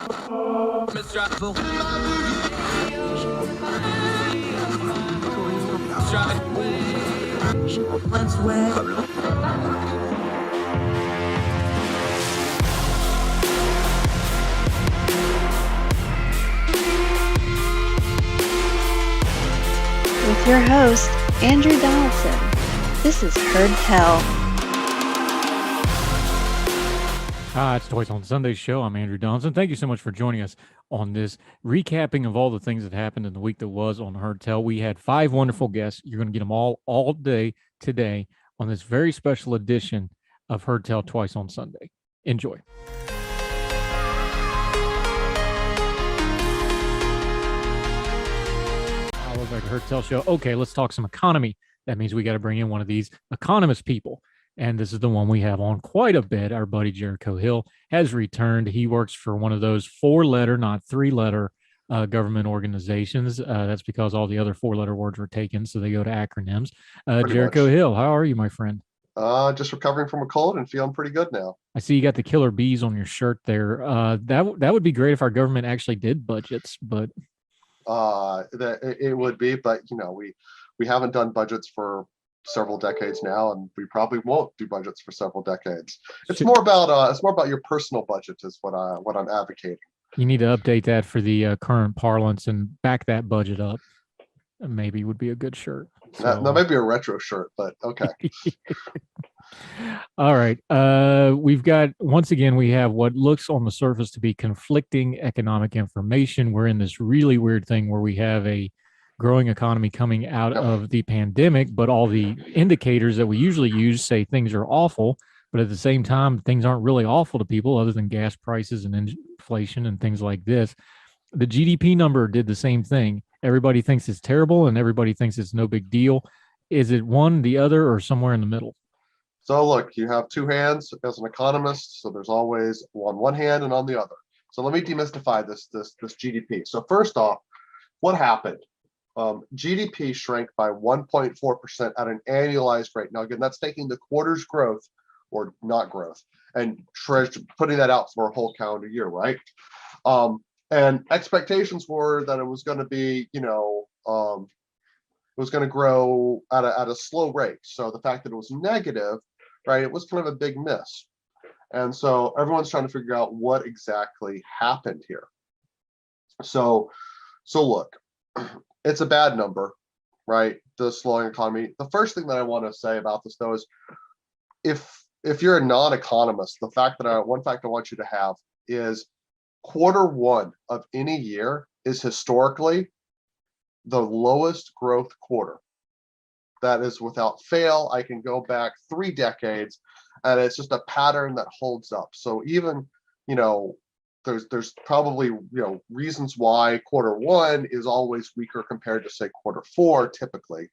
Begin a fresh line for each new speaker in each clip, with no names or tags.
With your host, Andrew Donaldson. This is Heard Tell.
Hi, it's Twice on Sunday show. I'm Andrew Donaldson. Thank you so much for joining us on this recapping of all the things that happened in the week that was on Heard Tell. We had 5 wonderful guests. You're going to get them all day today on this very special edition of Heard Tell Twice on Sunday. Enjoy. Hello, back to Heard Tell show. Okay, let's talk some economy. That means we got to bring in one of these economist people. And this is the one we have on quite a bit. Our buddy Jericho Hill has returned. He works for one of those 4-letter, not 3-letter government organizations. That's because all the other 4-letter words were taken, so they go to acronyms. Jericho Hill, how are you, my friend?
Just recovering from a cold and feeling pretty good now.
I see you got the killer bees on your shirt there. That would be great if our government actually did budgets, but
it would be. But you know, we haven't done budgets for several decades now, and we probably won't do budgets for several decades. It's more about your personal budget is what I'm advocating.
You need to update that for the current parlance and back that budget up. Maybe would be a good shirt.
So, that might be a retro shirt, but okay.
All right. We've got, once again, we have what looks on the surface to be conflicting economic information. We're in this really weird thing where we have a growing economy coming out of the pandemic, but all the indicators that we usually use say things are awful, but at the same time, things aren't really awful to people other than gas prices and inflation and things like this. The GDP number did the same thing. Everybody thinks it's terrible and everybody thinks it's no big deal. Is it one, the other, or somewhere in the middle?
So look, you have 2 hands as an economist, so there's always on one hand and on the other. So let me demystify this GDP. So first off, what happened? GDP shrank by 1.4% at an annualized rate. Now, again, that's taking the quarter's growth or not growth and putting that out for a whole calendar year, right? And expectations were that it was going to be, it was going to grow at a slow rate. So the fact that it was negative, right, it was kind of a big miss. And so everyone's trying to figure out what exactly happened here. So look, it's a bad number, right? The slowing economy. The first thing that I want to say about this, though, is if you're a non-economist, one fact I want you to have is Q1 of any year is historically the lowest growth quarter. That is without fail. I can go back 3 decades, and it's just a pattern that holds up. So even, there's probably reasons why Q1 is always weaker compared to say Q4 typically,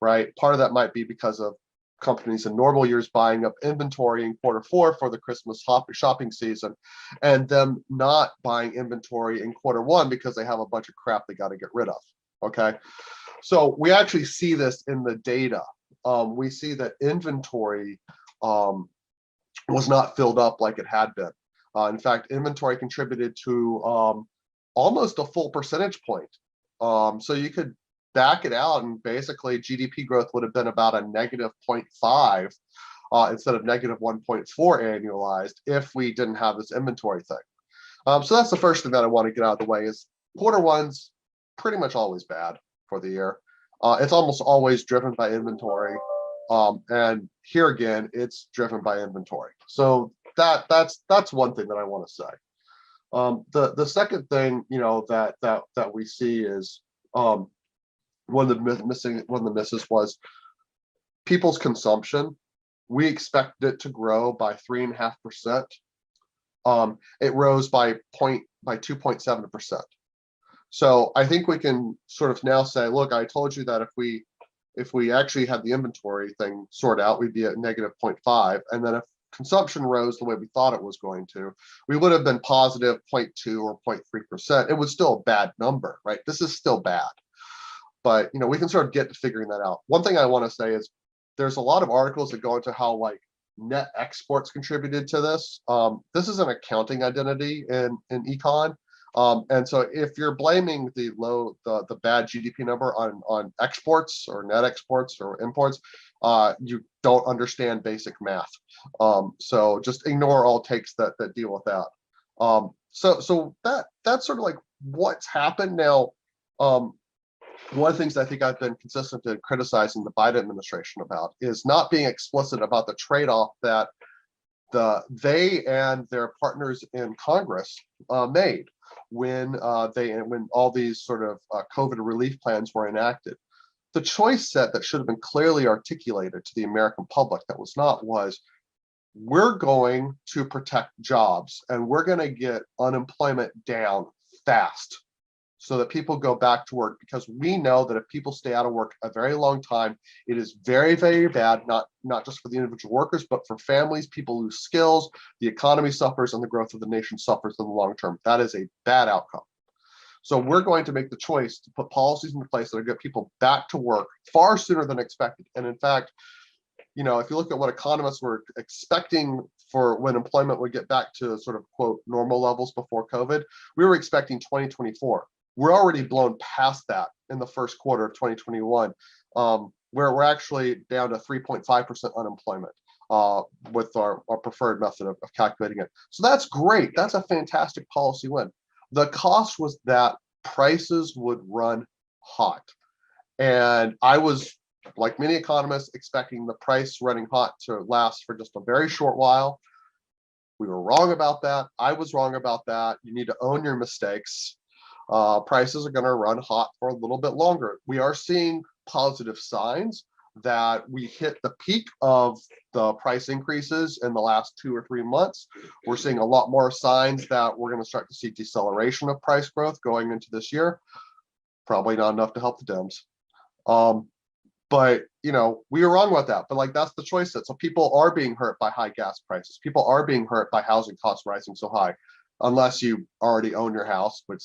right? Part of that might be because of companies in normal years buying up inventory in Q4 for the Christmas shopping season, and them not buying inventory in Q1 because they have a bunch of crap they got to get rid of. Okay, so we actually see this in the data. We see that inventory was not filled up like it had been. In fact, inventory contributed to almost a full percentage point. So you could back it out, and basically GDP growth would have been about a negative 0.5 instead of negative 1.4 annualized if we didn't have this inventory thing. So that's the first thing that I want to get out of the way is Q1's pretty much always bad for the year. It's almost always driven by inventory. And here again, it's driven by inventory. So that's one thing that I want to say. The second thing, that we see is one of the misses was people's consumption. We expected it to grow by 3.5%. It rose by 2.7%. So I think we can sort of now say, look, I told you that if we actually had the inventory thing sorted out, we'd be at negative 0.5. And then if consumption rose the way we thought it was going to, we would have been positive 0.2 or 0.3%. It was still a bad number, right? This is still bad. But, we can sort of get to figuring that out. One thing I want to say is there's a lot of articles that go into how net exports contributed to this. This is an accounting identity in econ. And so if you're blaming the bad GDP number on exports or net exports or imports, you don't understand basic math. So just ignore all takes that deal with that. So that's sort of like what's happened now. One of the things I think I've been consistent in criticizing the Biden administration about is not being explicit about the trade-off that they and their partners in Congress made when all these sort of COVID relief plans were enacted. The choice set that should have been clearly articulated to the American public that was not was, we're going to protect jobs and we're going to get unemployment down fast so that people go back to work, because we know that if people stay out of work a very long time, it is very, very bad, not just for the individual workers, but for families. People lose skills, the economy suffers, and the growth of the nation suffers in the long term. That is a bad outcome. So we're going to make the choice to put policies into place that are get people back to work far sooner than expected. And in fact, if you look at what economists were expecting for when employment would get back to sort of quote normal levels before COVID, we were expecting 2024. We're already blown past that in the first quarter of 2021, where we're actually down to 3.5% unemployment with our preferred method of calculating it. So that's great. That's a fantastic policy win. The cost was that prices would run hot. And I was, like many economists, expecting the price running hot to last for just a very short while. We were wrong about that. I was wrong about that. You need to own your mistakes. Prices are going to run hot for a little bit longer. We are seeing positive signs that we hit the peak of the price increases in the last 2 or 3 months. We're seeing a lot more signs that we're going to start to see deceleration of price growth going into this year. Probably not enough to help the Dems. But we were wrong about that. But like, that's the choice set. So people are being hurt by high gas prices. People are being hurt by housing costs rising so high, unless you already own your house, which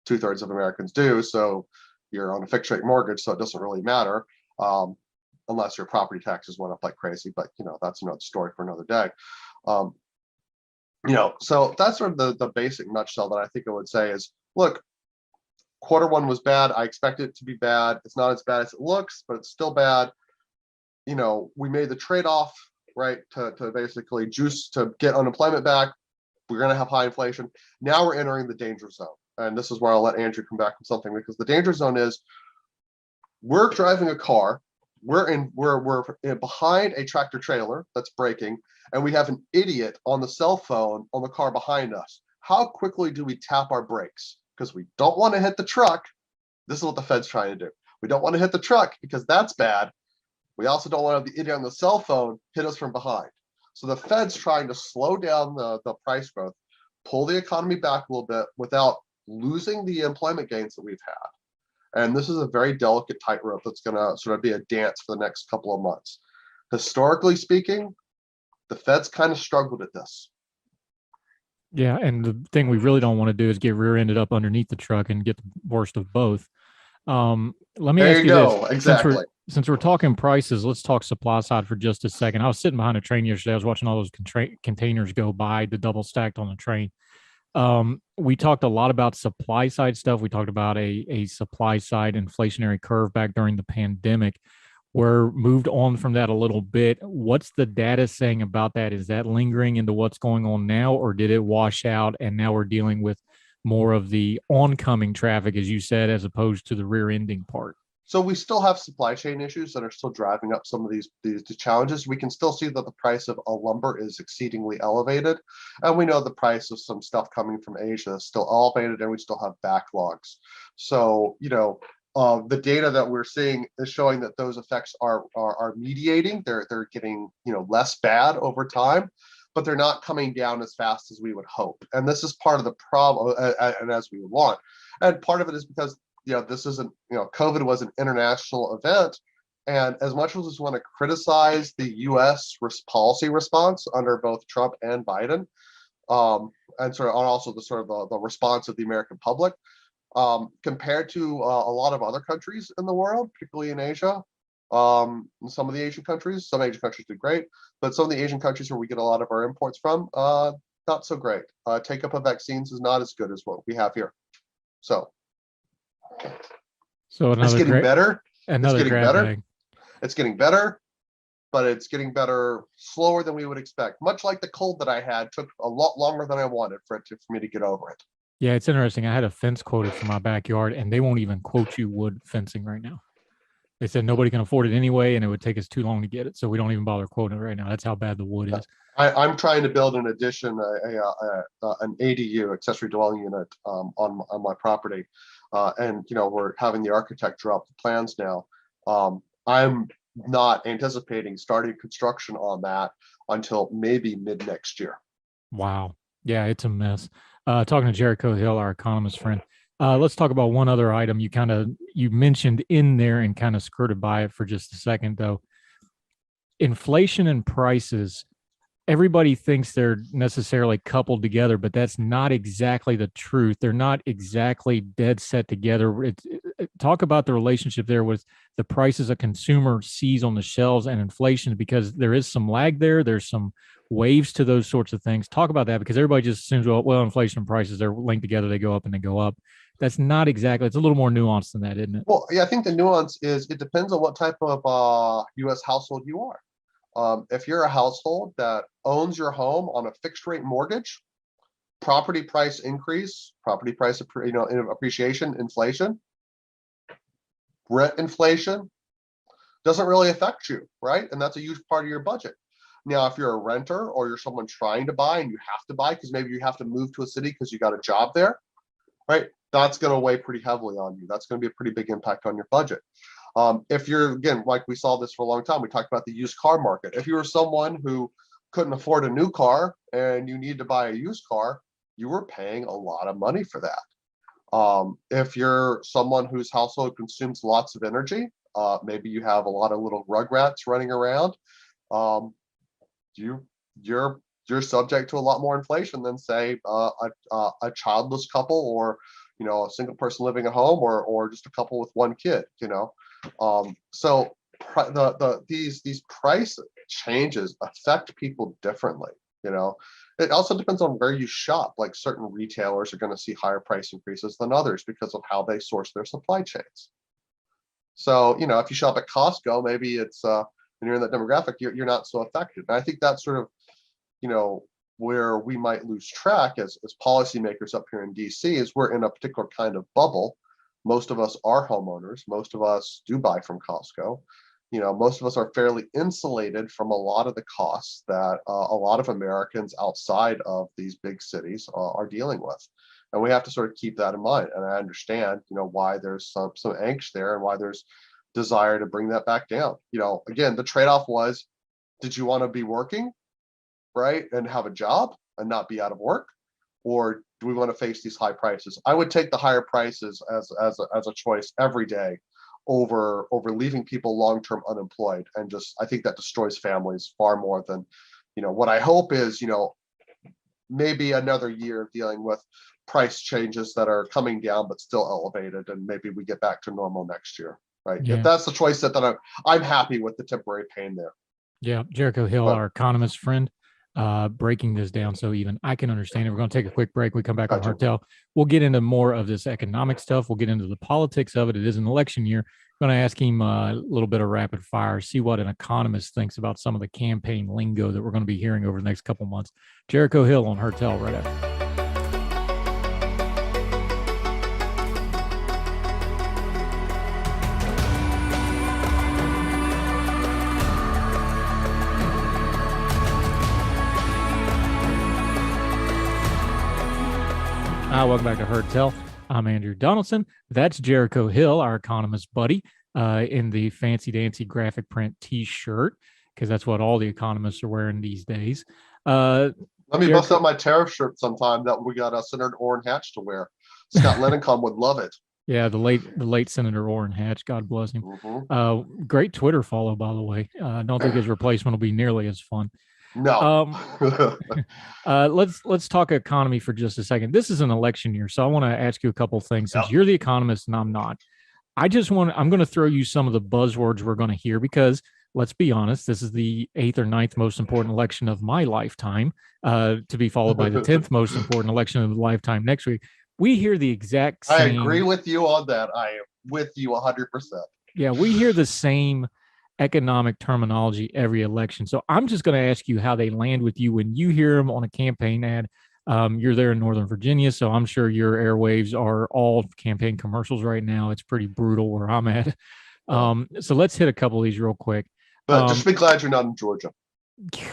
2/3 of Americans do. So you're on a fixed rate mortgage, so it doesn't really matter, unless your property taxes went up like crazy. But that's another story for another day. So that's sort of the basic nutshell that I think I would say is, look, Q1 was bad. I expect it to be bad. It's not as bad as it looks, but it's still bad. We made the trade-off, right, to basically juice to get unemployment back. We're going to have high inflation. Now we're entering the danger zone. And this is where I'll let Andrew come back with something, because the danger zone is, we're driving a car, we're behind a tractor trailer that's braking, and we have an idiot on the cell phone on the car behind us. How quickly do we tap our brakes? Because we don't want to hit the truck. This is what the Fed's trying to do. We don't want to hit the truck because that's bad. We also don't want to have the idiot on the cell phone hit us from behind. So the Fed's trying to slow down the price growth, pull the economy back a little bit without losing the employment gains that we've had. And this is a very delicate tightrope that's going to sort of be a dance for the next couple of months. Historically speaking, the Fed's kind of struggled at this.
Yeah, and the thing we really don't want to do is get rear-ended up underneath the truck and get the worst of both. Let me ask you this.
Exactly.
Since we're talking prices, let's talk supply side for just a second. I was sitting behind a train yesterday. I was watching all those containers go by, the double stacked on the train. We talked a lot about supply side stuff. We talked about a supply side inflationary curve back during the pandemic. We're moved on from that a little bit. What's the data saying about that? Is that lingering into what's going on now, or did it wash out and now we're dealing with more of the oncoming traffic, as you said, as opposed to the rear ending part?
So we still have supply chain issues that are still driving up some of these challenges. We can still see that the price of a lumber is exceedingly elevated. And we know the price of some stuff coming from Asia is still elevated, and we still have backlogs. So, the data that we're seeing is showing that those effects are mediating. They're getting less bad over time, but they're not coming down as fast as we would hope. And this is part of the problem, and as we would want. And part of it is because this isn't, COVID was an international event. And as much as we want to criticize the US policy response under both Trump and Biden, and sort of also the response of the American public, compared to a lot of other countries in the world, particularly in Asia, In some of the Asian countries. Some Asian countries do great, but some of the Asian countries where we get a lot of our imports from, not so great. Take up of vaccines is not as good as what we have here. So it's getting better. It's getting better. It's getting better, but it's getting better slower than we would expect. Much like the cold that I had took a lot longer than I wanted for me to get over it.
Yeah, it's interesting. I had a fence quoted for my backyard, and they won't even quote you wood fencing right now. They said nobody can afford it anyway, and it would take us too long to get it, so we don't even bother quoting it right now. That's how bad the wood is.
I'm trying to build an addition, an ADU, accessory dwelling unit, on my property, and we're having the architect draw up the plans now. I'm not anticipating starting construction on that until maybe mid next year.
Wow. Yeah, it's a mess. Talking to Jericho Hill, our economist friend. Let's talk about one other item you mentioned in there and kind of skirted by it for just a second, though. Inflation and prices. Everybody thinks they're necessarily coupled together, but that's not exactly the truth. They're not exactly dead set together. Talk about the relationship there with the prices a consumer sees on the shelves and inflation, because there is some lag there. There's some waves to those sorts of things. Talk about that, because everybody just assumes, well, inflation and prices, they're linked together. They go up and they go up. That's not exactly, it's a little more nuanced than that, isn't it?
Well, yeah, I think the nuance is it depends on what type of U.S. household you are. If you're a household that owns your home on a fixed rate mortgage, property price increase, property price, appreciation, inflation, rent inflation doesn't really affect you, right? And that's a huge part of your budget. Now, if you're a renter or you're someone trying to buy and you have to buy because maybe you have to move to a city because you got a job there, right? That's going to weigh pretty heavily on you. That's going to be a pretty big impact on your budget. If you're, again, like we saw this for a long time, we talked about the used car market. If you were someone who couldn't afford a new car and you need to buy a used car, you were paying a lot of money for that. If you're someone whose household consumes lots of energy, maybe you have a lot of little rugrats running around, you're subject to a lot more inflation than, say, a childless couple, or a single person living at home, or just a couple with one kid. So these price changes affect people differently. It also depends on where you shop. Like, certain retailers are going to see higher price increases than others because of how they source their supply chains. So if you shop at Costco, maybe it's when you're in that demographic, you're not so affected. And I think that's sort of where we might lose track as policymakers up here in DC, is we're in a particular kind of bubble. Most of us are homeowners. Most of us do buy from Costco. Most of us are fairly insulated from a lot of the costs that a lot of Americans outside of these big cities are dealing with. And we have to sort of keep that in mind. And I understand, why there's some angst there and why there's desire to bring that back down. Again, the trade-off was, did you want to be working, right, and have a job and not be out of work, or do we want to face these high prices? I would take the higher prices as a choice every day over leaving people long-term unemployed. And I think that destroys families far more than, what I hope is, maybe another year of dealing with price changes that are coming down but still elevated, and maybe we get back to normal next year, right? Yeah. If that's the choice that I'm happy with the temporary pain there.
Yeah, Jericho Hill, our economist friend, breaking this down so even I can understand it. We're going to take a quick break. We come back on Hartel. We'll get into more of this economic stuff. We'll get into the politics of it. It is an election year. I'm going to ask him a little bit of rapid fire, see what an economist thinks about some of the campaign lingo that we're going to be hearing over the next couple months. Jericho Hill on Hartel right after. Welcome back to Hartel. I'm Andrew Donaldson. That's Jericho Hill, our economist buddy, in the fancy dancy graphic print T-shirt, because that's what all the economists are wearing these days.
Let me bust out my tariff shirt sometime. That we got Senator Orrin Hatch to wear. Scott Lennencom would love it. Yeah, the late Senator Orrin Hatch, God bless him. Mm-hmm. Great Twitter follow, by the way. I don't think his replacement will be nearly as fun. No.
Let's talk economy for just a second. This is an election year, so I want to ask you a couple of things. Since you're the economist and I'm not, I'm going to throw you some of the buzzwords we're going to hear because let's be honest, this is the 8th or ninth most important election of my lifetime, to be followed by the 10th most important election of the lifetime next week. We hear the exact same.
I agree with you on that. I am with you 100%.
Yeah, we hear the same economic terminology every election. So I'm just going to ask you how they land with you when you hear them on a campaign ad. You're there in Northern Virginia, so I'm sure your airwaves are all campaign commercials right now. It's pretty brutal where I'm at. So let's hit a couple of these real quick.
But just be glad you're not in Georgia.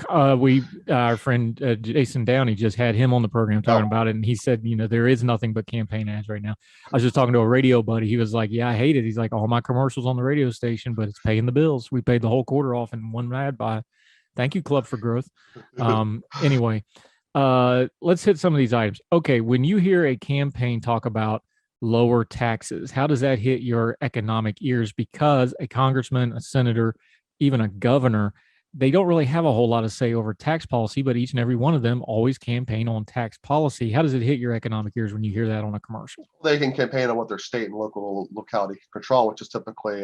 Our friend Jason Downey just had him on the program talking about it, and he said, there is nothing but campaign ads right now. I was just talking to a radio buddy. He was like, yeah, I hate it. He's like, all my commercials on the radio station, but it's paying the bills. We paid the whole quarter off in one ad buy. Thank you, Club for Growth. Anyway, let's hit some of these items. Okay, when you hear a campaign talk about lower taxes, how does that hit your economic ears? Because a congressman, a senator, even a governor, they don't really have a whole lot of say over tax policy, but each and every one of them always campaign on tax policy. How does it hit your economic ears when you hear that on a commercial?
They can campaign on what their state and locality can control, which is typically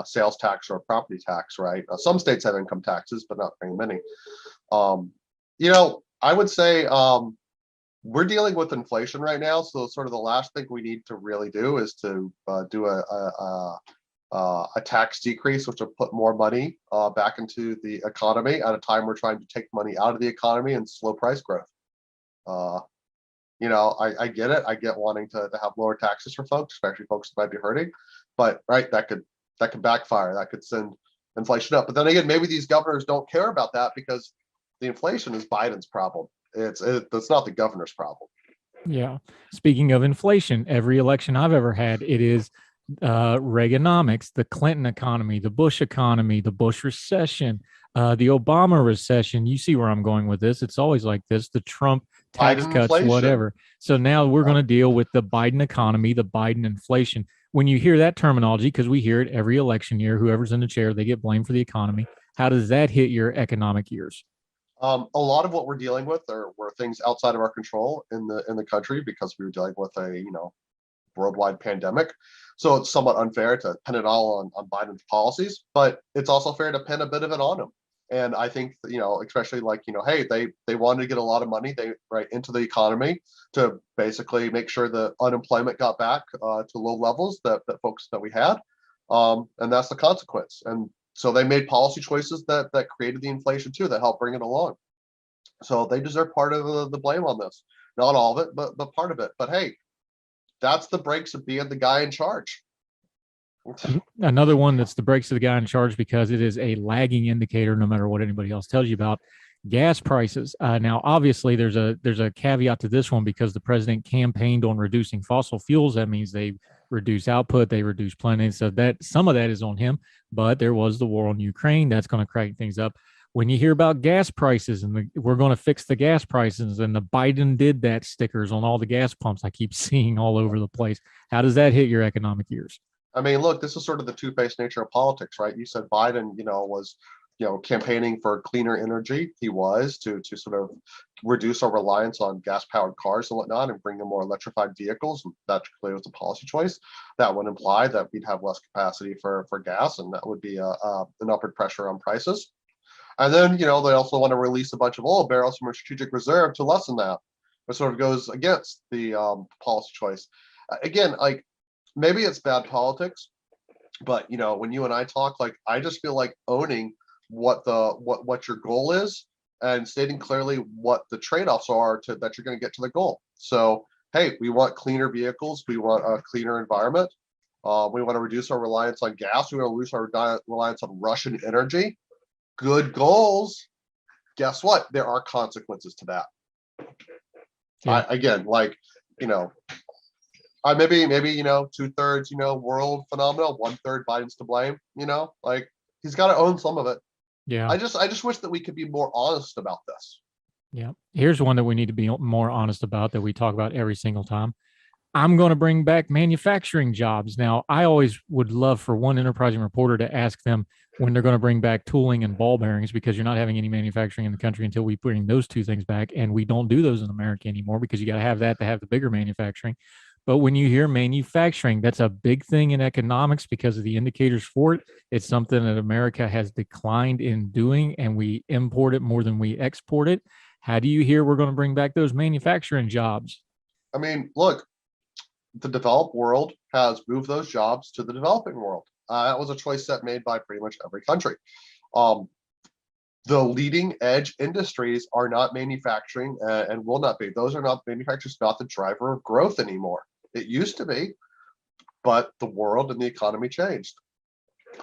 sales tax or property tax, right? Some states have income taxes, but not very many. I would say we're dealing with inflation right now. So sort of the last thing we need to really do is to do a tax decrease, which will put more money back into the economy at a time we're trying to take money out of the economy and slow price growth. I get it. I get wanting to have lower taxes for folks, especially folks that might be hurting, but right, that could backfire. That could send inflation up. But then again, maybe these governors don't care about that because the inflation is Biden's problem. It's not the governor's problem.
Yeah. Speaking of inflation, every election I've ever had, it is Reaganomics, the Clinton economy, the Bush economy, the Bush recession, the Obama recession. You see where I'm going with this. It's always like this, the Trump tax
Biden
cuts,
inflation.
Whatever. So now we're going to deal with the Biden economy, the Biden inflation. When you hear that terminology, because we hear it every election year, whoever's in the chair, they get blamed for the economy. How does that hit your economic ears?
A lot of what we're dealing with were things outside of our control in the country because we were dealing with a worldwide pandemic. So it's somewhat unfair to pin it all on Biden's policies, but it's also fair to pin a bit of it on him. And I think especially hey, they wanted to get a lot of money into the economy to basically make sure the unemployment got back to low levels that folks that we had, and that's the consequence. And so they made policy choices that created the inflation too, that helped bring it along. So they deserve part of the blame on this. Not all of it, but part of it. But hey, that's the breaks of being the guy in charge.
Another one that's the breaks of the guy in charge because it is a lagging indicator, no matter what anybody else tells you about gas prices. Now, obviously, there's a caveat to this one because the president campaigned on reducing fossil fuels. That means they reduce output, they reduce planning. So that some of that is on him. But there was the war on Ukraine. That's going to crank things up. When you hear about gas prices and we're going to fix the gas prices and the Biden did that stickers on all the gas pumps I keep seeing all over the place. How does that hit your economic ears?
I mean, look, this is sort of the two-faced nature of politics, right? You said Biden, was campaigning for cleaner energy. He was to sort of reduce our reliance on gas-powered cars and whatnot and bring in more electrified vehicles. And that clearly was a policy choice. That would imply that we'd have less capacity for gas, and that would be an upward pressure on prices. And then, they also want to release a bunch of oil barrels from a strategic reserve to lessen that, which sort of goes against the policy choice. Again, maybe it's bad politics, but when you and I talk, I just feel like owning what your goal is and stating clearly what the trade-offs are that you're going to get to the goal. So, hey, we want cleaner vehicles, we want a cleaner environment, we want to reduce our reliance on gas, we want to reduce our reliance on Russian energy. Good goals. Guess what? There are consequences to that. Yeah. Maybe 2/3 world phenomenon, 1/3 Biden's to blame. He's got to own some of it.
Yeah.
I just wish that we could be more honest about this.
Yeah. Here's one that we need to be more honest about that we talk about every single time. I'm going to bring back manufacturing jobs. Now, I always would love for one enterprising reporter to ask them when they're going to bring back tooling and ball bearings, because you're not having any manufacturing in the country until we bring those two things back. And we don't do those in America anymore because you got to have that to have the bigger manufacturing. But when you hear manufacturing, that's a big thing in economics because of the indicators for it. It's something that America has declined in doing, and we import it more than we export it. How do you hear we're going to bring back those manufacturing jobs?
I mean, look, the developed world has moved those jobs to the developing world. That was a choice that made by pretty much every country. Um, the leading edge industries are not manufacturing and will not be. Those are not manufacturers, not the driver of growth anymore. It used to be, but the world and the economy changed.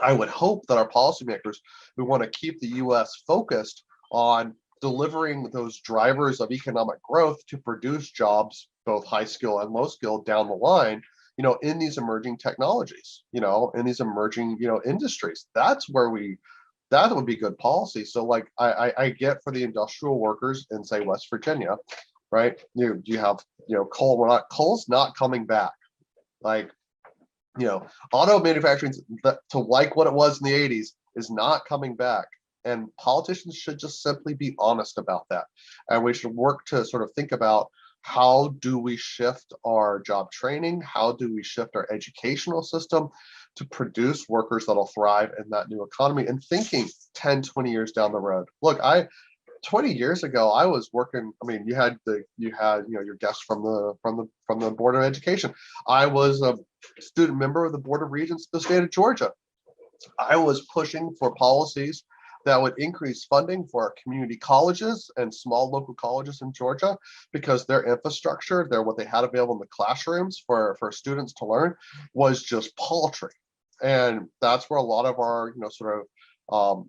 I would hope that our policymakers, we want to keep the U.S. focused on delivering those drivers of economic growth to produce jobs, both high skill and low skill, down the line, in these emerging technologies, in these emerging, industries. That would be good policy. So like I get for the industrial workers in, say, West Virginia, right? You have, coal's not coming back. Like, auto manufacturing to like what it was in the 80s is not coming back. And politicians should just simply be honest about that. And we should work to sort of think about, how do we shift our job training? How do we shift our educational system to produce workers that'll thrive in that new economy? And thinking 10, 20 years down the road. Look, 20 years ago, I was working. I mean, you had your guests from the Board of Education. I was a student member of the Board of Regents of the state of Georgia. I was pushing for policies that would increase funding for our community colleges and small local colleges in Georgia, because their infrastructure, what they had available in the classrooms for students to learn, was just paltry. And that's where a lot of our, sort of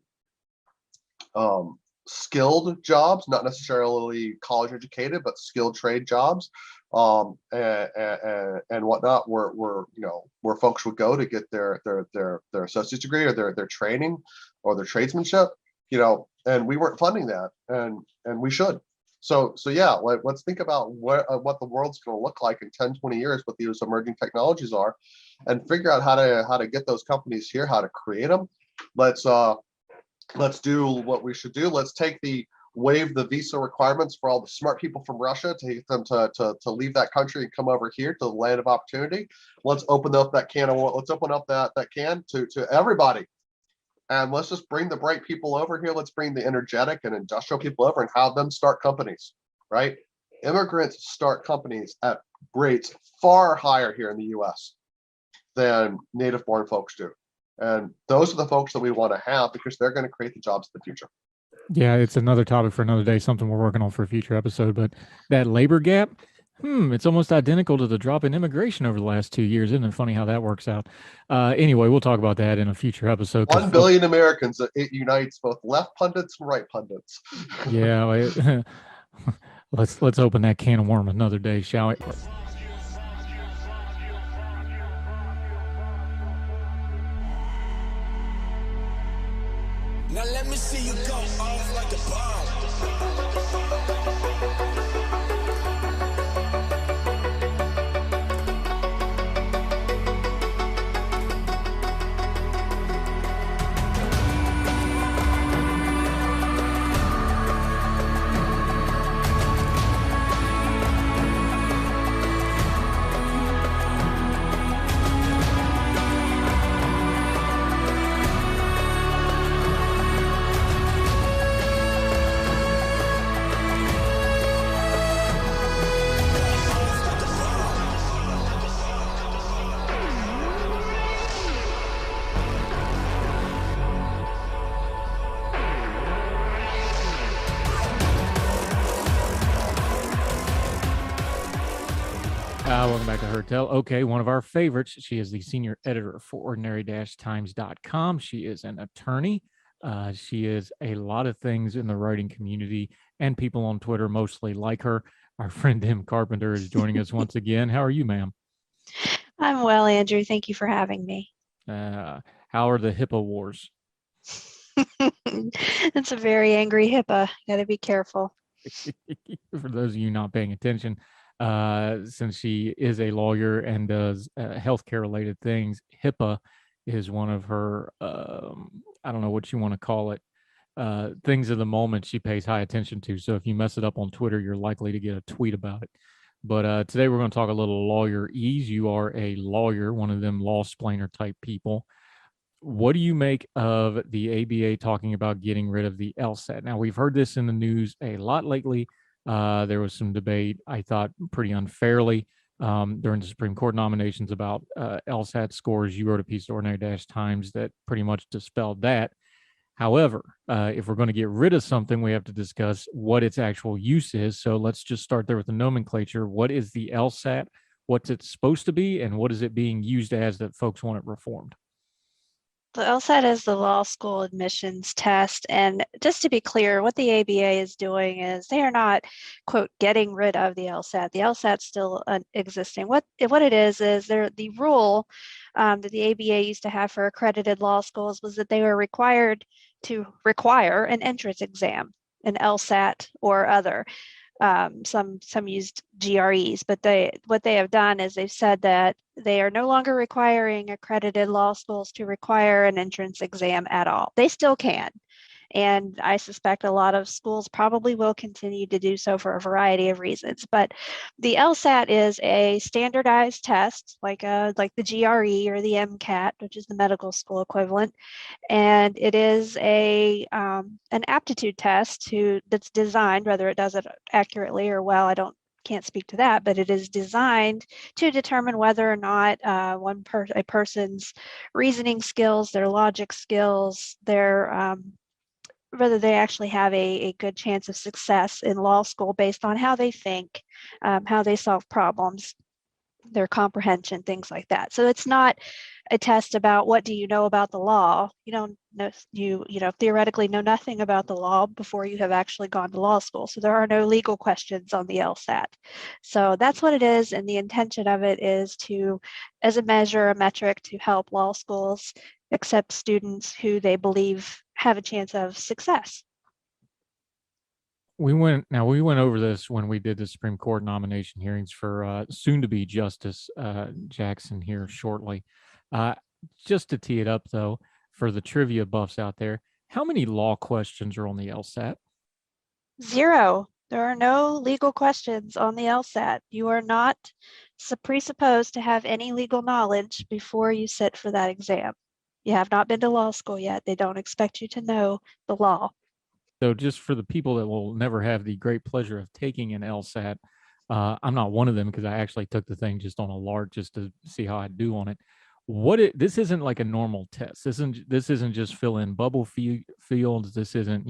skilled jobs, not necessarily college educated, but skilled trade jobs, and whatnot, where folks would go to get their associate's degree or their training or their tradesmanship, and we weren't funding that, and we should. So yeah, let's think about what the world's going to look like in 10, 20 years, what these emerging technologies are, and figure out how to get those companies here, how to create them. Let's do what we should do. Let's waive the visa requirements for all the smart people from Russia, to get them to leave that country and come over here to the land of opportunity. Let's open up that can to everybody. And let's just bring the bright people over here. Let's bring the energetic and industrial people over and have them start companies, right? Immigrants start companies at rates far higher here in the US than native born folks do. And those are the folks that we want to have, because they're going to create the jobs of the future.
Yeah, it's another topic for another day, something we're working on for a future episode. But that labor gap, it's almost identical to the drop in immigration over the last 2 years. Isn't it funny how that works out? Anyway, we'll talk about that in a future episode.
1 billion Americans, it unites both left pundits and right pundits.
Yeah, let's open that can of worms another day, shall we?
Now let me see you go off like a bomb.
Welcome back to Her Tell. Okay, one of our favorites. She is the senior editor for ordinary-times.com. She is an attorney. She is a lot of things in the writing community, and people on Twitter mostly like her. Our friend Carpenter is joining us once again. How are you, ma'am?
I'm well, Andrew. Thank you for having me.
How are the HIPAA wars?
It's a very angry HIPAA. Got to be careful.
For those of you not paying attention, since she is a lawyer and does healthcare related things, HIPAA is one of her, I don't know what you want to call it, things of the moment she pays high attention to. So if you mess it up on Twitter, you're likely to get a tweet about it. But today we're going to talk a little lawyer ease. You are a lawyer, one of them law splainer type people. What do you make of the ABA talking about getting rid of the LSAT? Now, we've heard this in the news a lot lately. There was some debate, I thought, pretty unfairly during the Supreme Court nominations about LSAT scores. You wrote a piece at Ordinary Times that pretty much dispelled that. However, if we're going to get rid of something, we have to discuss what its actual use is. So let's just start there with the nomenclature. What is the LSAT? What's it supposed to be? And what is it being used as that folks want it reformed?
The LSAT is the law school admissions test. And just to be clear, what the ABA is doing is they are not, quote, getting rid of the LSAT. The LSAT's still existing. What it is the rule that the ABA used to have for accredited law schools was that they were required to require an entrance exam, an LSAT or other. Some used GREs, but what they have done is they've said that they are no longer requiring accredited law schools to require an entrance exam at all. They still can. And I suspect a lot of schools probably will continue to do so for a variety of reasons. But the LSAT is a standardized test, like the GRE or the MCAT, which is the medical school equivalent. And it is an aptitude test that's designed, whether it does it accurately or well, can't speak to that, but it is designed to determine whether or not a person's reasoning skills, their logic skills, whether they actually have a good chance of success in law school based on how they think, how they solve problems, their comprehension, things like that. So it's not a test about what do you know about the law. You don't know, you theoretically know nothing about the law before you have actually gone to law school. So there are no legal questions on the LSAT. So that's what it is, and the intention of it is as a metric to help law schools accept students who they believe have a chance of success.
We went over this when we did the Supreme Court nomination hearings for soon-to-be Justice Jackson here shortly. Just to tee it up, though, for the trivia buffs out there, how many law questions are on the LSAT?
0. There are no legal questions on the LSAT. You are not presupposed to have any legal knowledge before you sit for that exam. You have not been to law school yet. They don't expect you to know the law.
So just for the people that will never have the great pleasure of taking an LSAT, I'm not one of them because I actually took the thing just on a lark just to see how I do on it. This isn't like a normal test. This isn't just fill in bubble fields. This isn't,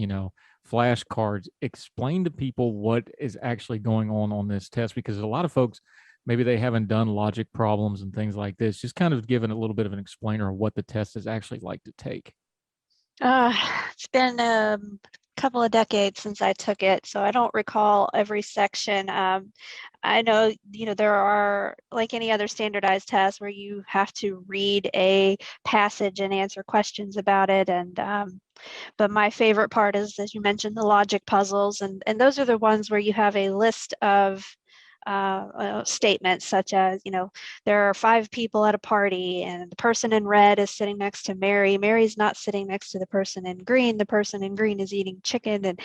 flashcards. Explain to people what is actually going on this test, because a lot of folks, maybe they haven't done logic problems and things like this. Just kind of giving a little bit of an explainer of what the test is actually like to take.
It's been a couple of decades since I took it, so I don't recall every section. I know, there are, like any other standardized test, where you have to read a passage and answer questions about it. And but my favorite part is, as you mentioned, the logic puzzles, and those are the ones where you have a list of statements such as, there are 5 people at a party and the person in red is sitting next to Mary. Mary's not sitting next to the person in green. The person in green is eating chicken, and,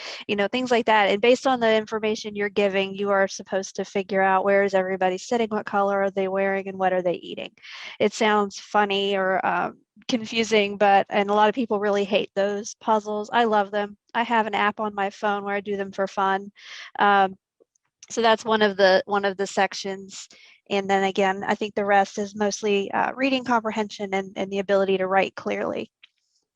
things like that. And based on the information you're giving, you are supposed to figure out where is everybody sitting, what color are they wearing, and what are they eating. It sounds funny or confusing, and a lot of people really hate those puzzles. I love them. I have an app on my phone where I do them for fun. So that's one of the sections. And then again, I think the rest is mostly reading comprehension and the ability to write clearly.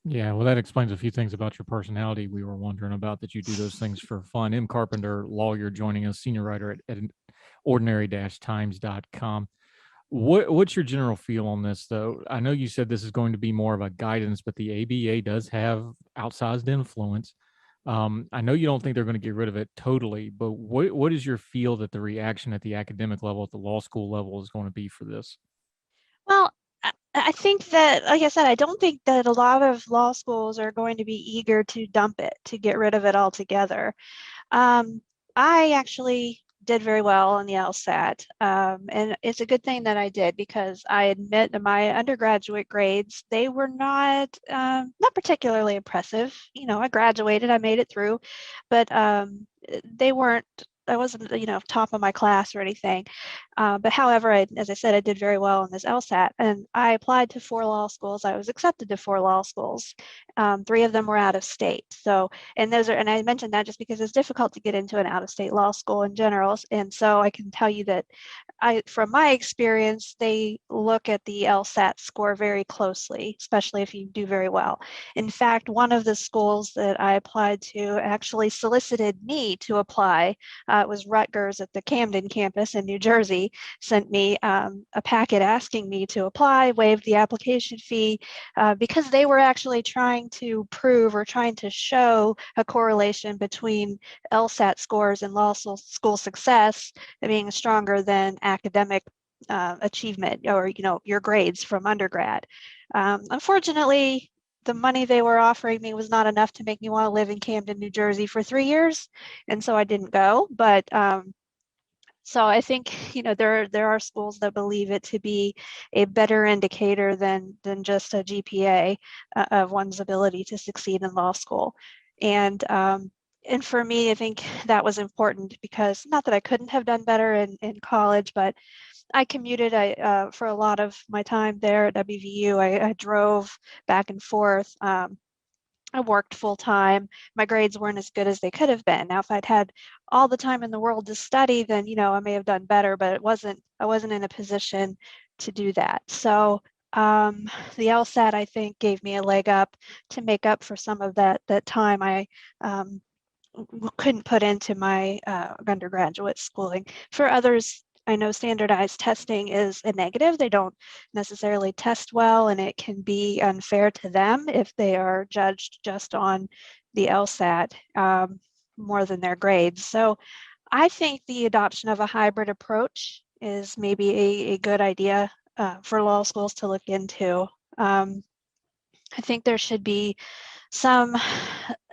Yeah, well, that explains a few things about your personality. We were wondering about that you do those things for fun. Carpenter, lawyer, joining us, senior writer at ordinary-times.com. What's your general feel on this, though? I know you said this is going to be more of a guidance, but the ABA does have outsized influence. I know you don't think they're going to get rid of it totally, but what is your feel that the reaction at the academic level, at the law school level, is going to be for this?
Well, I think that, like I said, I don't think that a lot of law schools are going to be eager to dump it, to get rid of it altogether. I actually did very well on the LSAT, and it's a good thing that I did, because I admit that my undergraduate grades, they were not particularly impressive. I graduated, I made it through, but they weren't top of my class or anything. But however, as I said, I did very well in this LSAT, and I applied to 4 law schools. I was accepted to 4 law schools. 3 of them were out of state. So, and I mentioned that just because it's difficult to get into an out-of-state law school in general. And so I can tell you that from my experience, they look at the LSAT score very closely, especially if you do very well. In fact, one of the schools that I applied to actually solicited me to apply. It was Rutgers at the Camden campus in New Jersey, sent me a packet asking me to apply, waived the application fee, because they were actually trying to prove or trying to show a correlation between LSAT scores and law school success being stronger than academic achievement, or your grades from undergrad. Unfortunately, the money they were offering me was not enough to make me want to live in Camden, New Jersey for 3 years, and so I didn't go. But so I think there are schools that believe it to be a better indicator than just a GPA of one's ability to succeed in law school. And for me, I think that was important because, not that I couldn't have done better in college, but I commuted for a lot of my time there at WVU. I drove back and forth. I worked full time. My grades weren't as good as they could have been. Now, if I'd had all the time in the world to study, then I may have done better. But I wasn't in a position to do that. So the LSAT, I think, gave me a leg up to make up for some of that time I couldn't put into my undergraduate schooling. For others, I know standardized testing is a negative. They don't necessarily test well, and it can be unfair to them if they are judged just on the LSAT more than their grades. So I think the adoption of a hybrid approach is maybe a good idea for law schools to look into. I think there should be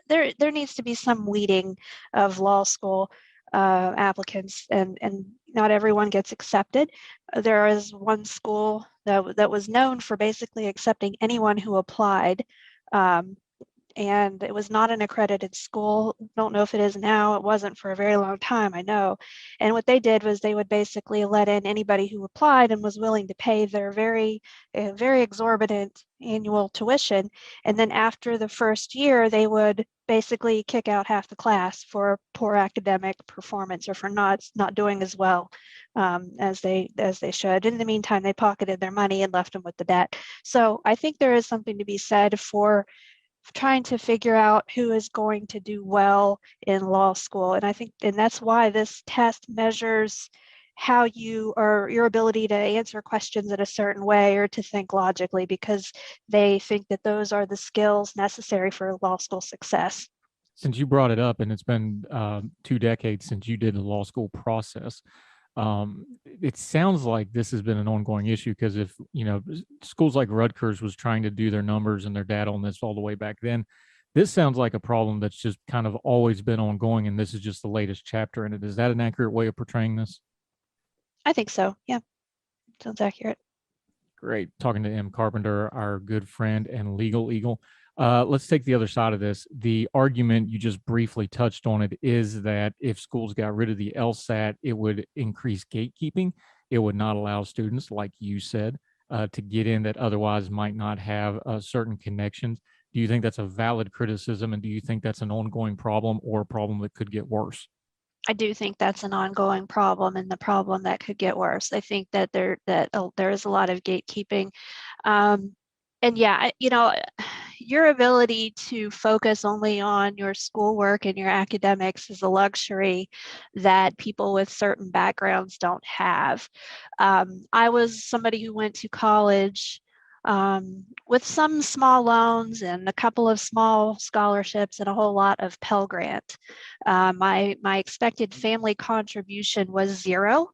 there needs to be some weeding of law school applicants, and not everyone gets accepted. There is one school that was known for basically accepting anyone who applied, and it was not an accredited school. Don't know if it is now. It wasn't for a very long time, I know. And what they did was they would basically let in anybody who applied and was willing to pay their very exorbitant annual tuition. And then after the first year, they would basically kick out half the class for poor academic performance or for not doing as well as they should. In the meantime, they pocketed their money and left them with the debt. So I think there is something to be said for trying to figure out who is going to do well in law school. And I think, and that's why this test measures how your ability to answer questions in a certain way or to think logically, because they think that those are the skills necessary for law school success.
Since you brought it up, and it's been 2 decades since you did the law school process, it sounds like this has been an ongoing issue, because if schools like Rutgers was trying to do their numbers and their data on this all the way back then, this sounds like a problem that's just kind of always been ongoing, and this is just the latest chapter in it. Is that an accurate way of portraying this?
I think so. Yeah, sounds accurate.
Great. Talking to M. Carpenter, our good friend and legal eagle. Let's take the other side of this. The argument, you just briefly touched on it, is that if schools got rid of the LSAT, it would increase gatekeeping. It would not allow students, like you said, to get in that otherwise might not have certain connections. Do you think that's a valid criticism, and do you think that's an ongoing problem, or a problem that could get worse?
I do think that's an ongoing problem, and the problem that could get worse. I think that there is a lot of gatekeeping. And yeah, your ability to focus only on your schoolwork and your academics is a luxury that people with certain backgrounds don't have. I was somebody who went to college with some small loans and a couple of small scholarships and a whole lot of Pell Grant. My expected family contribution was 0.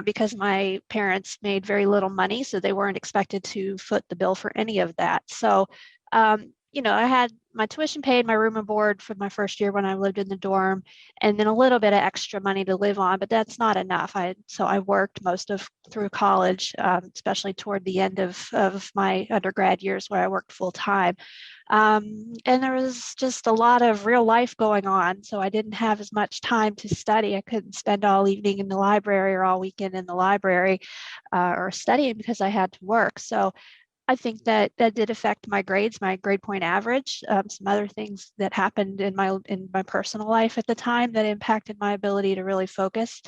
Because my parents made very little money, so they weren't expected to foot the bill for any of that. So, I had my tuition paid, my room and board for my first year when I lived in the dorm, and then a little bit of extra money to live on, but that's not enough. So I worked most of through college, especially toward the end of my undergrad years where I worked full time. And there was just a lot of real life going on. So I didn't have as much time to study. I couldn't spend all evening in the library or all weekend in the library or studying because I had to work. So I think that did affect my grades, my grade point average, some other things that happened in my personal life at the time that impacted my ability to really focus.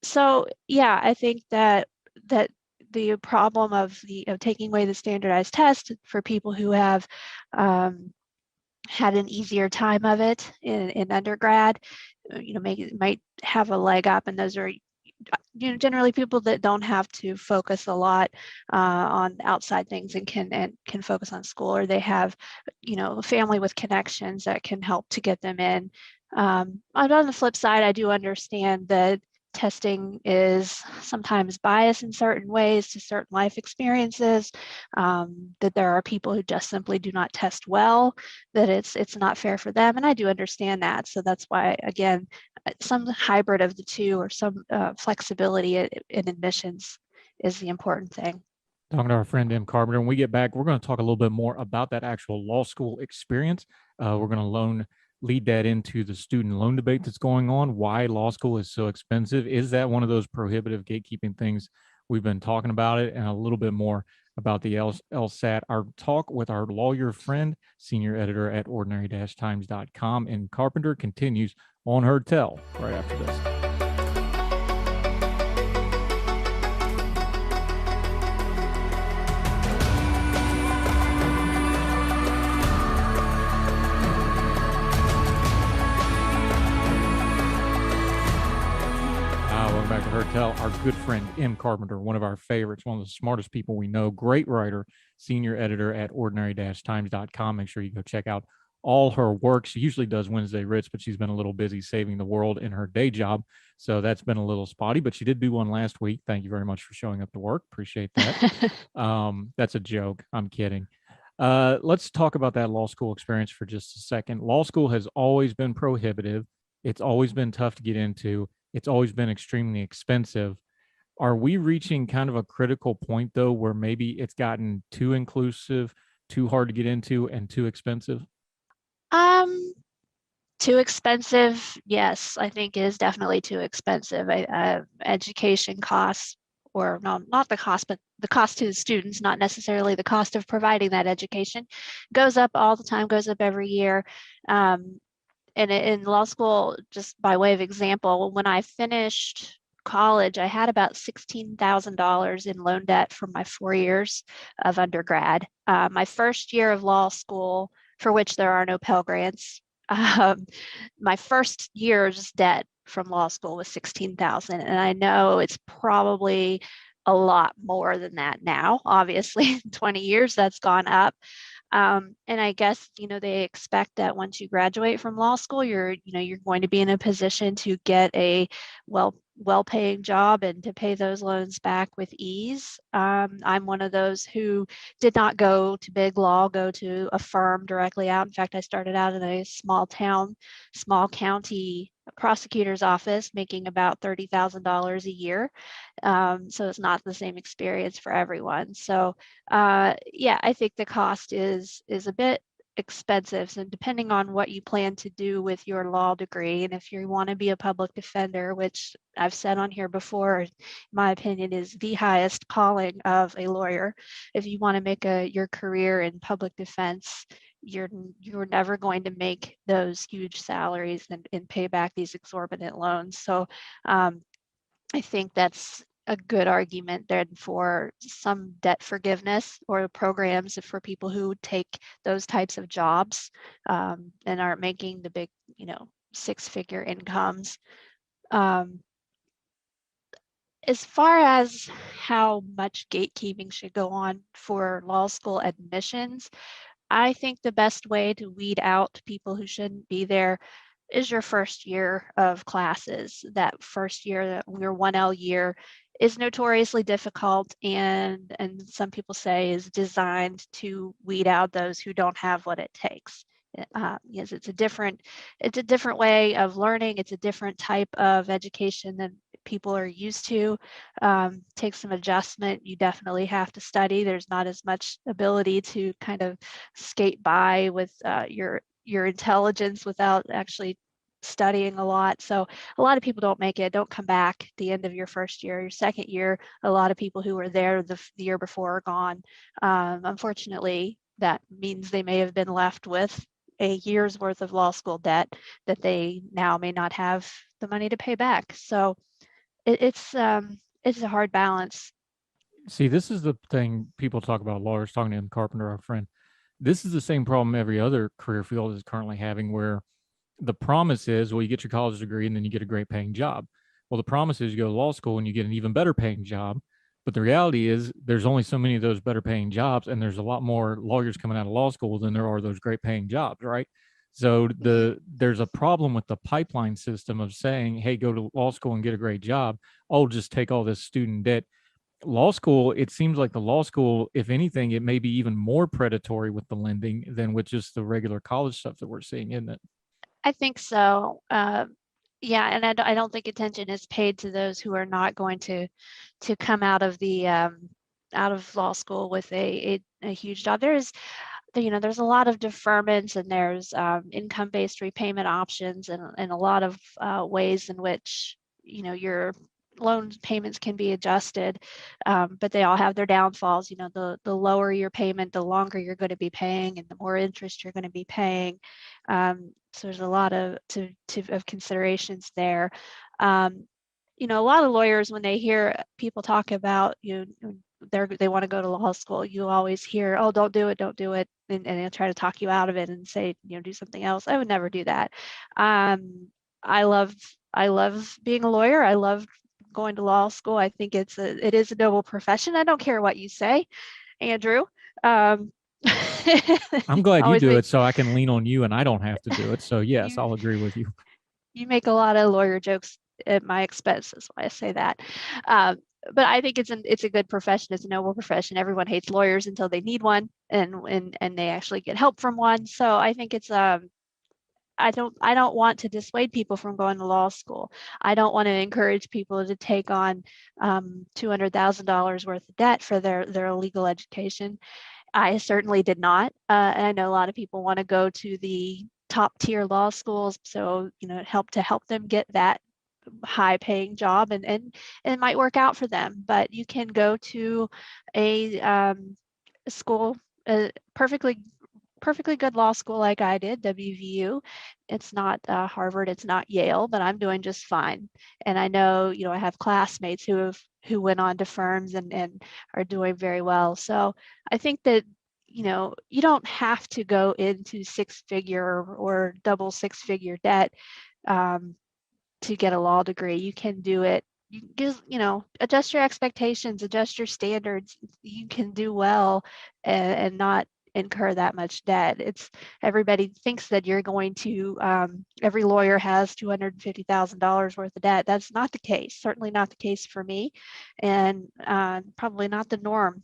So yeah, I think that the problem of taking away the standardized test for people who have had an easier time of it in undergrad, might have a leg up, and those are generally people that don't have to focus a lot on outside things and can focus on school, or they have a family with connections that can help to get them in. On the flip side, I do understand that testing is sometimes biased in certain ways to certain life experiences, that there are people who just simply do not test well, that it's not fair for them, and I do understand that. So that's why, again, some hybrid of the two, or some flexibility in admissions is the important thing.
Talking to our friend M. Carpenter. When we get back, we're going to talk a little bit more about that actual law school experience. We're going to lead that into the student loan debate that's going on. Why law school is so expensive? Is that one of those prohibitive gatekeeping things we've been talking about it? And a little bit more about the LSAT. Our talk with our lawyer friend, senior editor at ordinary-times.com, and Carpenter continues on her tell right after this. Welcome back to Her Tell. Our good friend M. Carpenter, one of our favorites, one of the smartest people we know, great writer, senior editor at ordinary-times.com. Make sure you go check out all her work. She usually does Wednesday Writs, but she's been a little busy saving the world in her day job. So that's been a little spotty, but she did do one last week. Thank you very much for showing up to work. Appreciate that. That's a joke. I'm kidding. Let's talk about that law school experience for just a second. Law school has always been prohibitive. It's always been tough to get into. It's always been extremely expensive. Are we reaching kind of a critical point, though, where maybe it's gotten too inclusive, too hard to get into, and too expensive?
Too expensive, yes, I think is definitely too expensive. Education costs, or no, not the cost, but the cost to the students, not necessarily the cost of providing that education, goes up all the time, goes up every year. And in law school, just by way of example, when I finished college, I had about $16,000 in loan debt from my 4 years of undergrad. My first year of law school, for which there are no Pell Grants, my first year's debt from law school was $16,000, and I know it's probably a lot more than that now. Obviously, in 20 years, that's gone up. And I guess, they expect that once you graduate from law school, you're going to be in a position to get a well-paying job and to pay those loans back with ease. I'm one of those who did not go to big law, go to a firm directly out. In fact, I started out in a small county prosecutor's office, making about $30,000 a year. So it's not the same experience for everyone. So yeah, I think the cost is a bit expensive. So depending on what you plan to do with your law degree, and if you want to be a public defender, which I've said on here before, in my opinion, is the highest calling of a lawyer. If you want to make your career in public defense, you're never going to make those huge salaries and pay back these exorbitant loans. So I think that's a good argument then for some debt forgiveness or programs for people who take those types of jobs and aren't making the big, six-figure incomes. As far as how much gatekeeping should go on for law school admissions, I think the best way to weed out people who shouldn't be there is your first year of classes. That first year, your 1L year, is notoriously difficult, and some people say is designed to weed out those who don't have what it takes. Yes, it's a different way of learning. It's a different type of education than people are used to. Takes some adjustment. You definitely have to study. There's not as much ability to kind of skate by with your intelligence without actually studying a lot. So a lot of people don't make it, don't come back at the end of your first year, your second year. A lot of people who were there the year before are gone. Unfortunately, that means they may have been left with a year's worth of law school debt that they now may not have the money to pay back. So it's a hard balance.
See, this is the thing people talk about lawyers, talking to him, Carpenter, our friend. This is the same problem every other career field is currently having, where the promise is, well, you get your college degree and then you get a great paying job. Well, the promise is you go to law school and you get an even better paying job. But the reality is there's only so many of those better paying jobs, and there's a lot more lawyers coming out of law school than there are those great paying jobs, right? So there's a problem with the pipeline system of saying, hey, go to law school and get a great job. Oh, just take all this student debt. Law school, it seems like the law school, if anything, it may be even more predatory with the lending than with just the regular college stuff that we're seeing, isn't it?
I think so. Yeah, and I don't think attention is paid to those who are not going to come out of the out of law school with a huge job. There's there's a lot of deferments, and there's income-based repayment options, and a lot of ways in which your loan payments can be adjusted, but they all have their downfalls. The lower your payment, the longer you're going to be paying, and the more interest you're going to be paying. So there's a lot of considerations there. A lot of lawyers, when they hear people talk about they want to go to law school, you always hear, oh, don't do it, and they'll try to talk you out of it and say, do something else. I would never do that. I love being a lawyer. I love going to law school. I think it is a noble profession. I don't care what you say, Andrew.
I'm glad you do
it,
so I can lean on you and I don't have to do it. So yes, I'll agree with you.
You make a lot of lawyer jokes at my expense. That's why I say that. But I think it's a good profession. It's a noble profession. Everyone hates lawyers until they need one, and they actually get help from one. So I think it's I don't want to dissuade people from going to law school. I don't want to encourage people to take on $200,000 worth of debt for their legal education. I certainly did not. And I know a lot of people want to go to the top tier law schools, so help them get that high paying job, and it might work out for them. But you can go to a school, a perfectly good law school like I did, WVU. It's not Harvard, it's not Yale, but I'm doing just fine. And I know, I have classmates who went on to firms and are doing very well. So I think that, you don't have to go into six-figure or double six-figure debt to get a law degree. You can do it. You just, adjust your expectations, adjust your standards. You can do well and not incur that much debt. Everybody thinks that you're going to, every lawyer has $250,000 worth of debt. That's not the case, certainly not the case for me, and probably not the norm.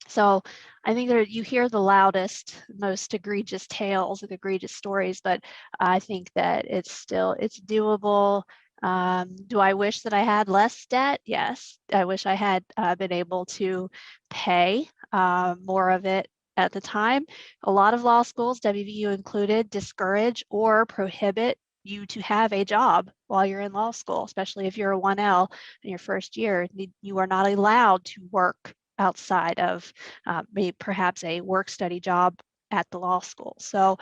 So I think that you hear the loudest, most egregious tales and egregious stories, but I think that it's doable. Do I wish that I had less debt? Yes. I wish I had been able to pay more of it at the time. A lot of law schools, WVU included, discourage or prohibit you to have a job while you're in law school, especially if you're a 1L in your first year. You are not allowed to work outside of maybe perhaps a work study job at the law school. So,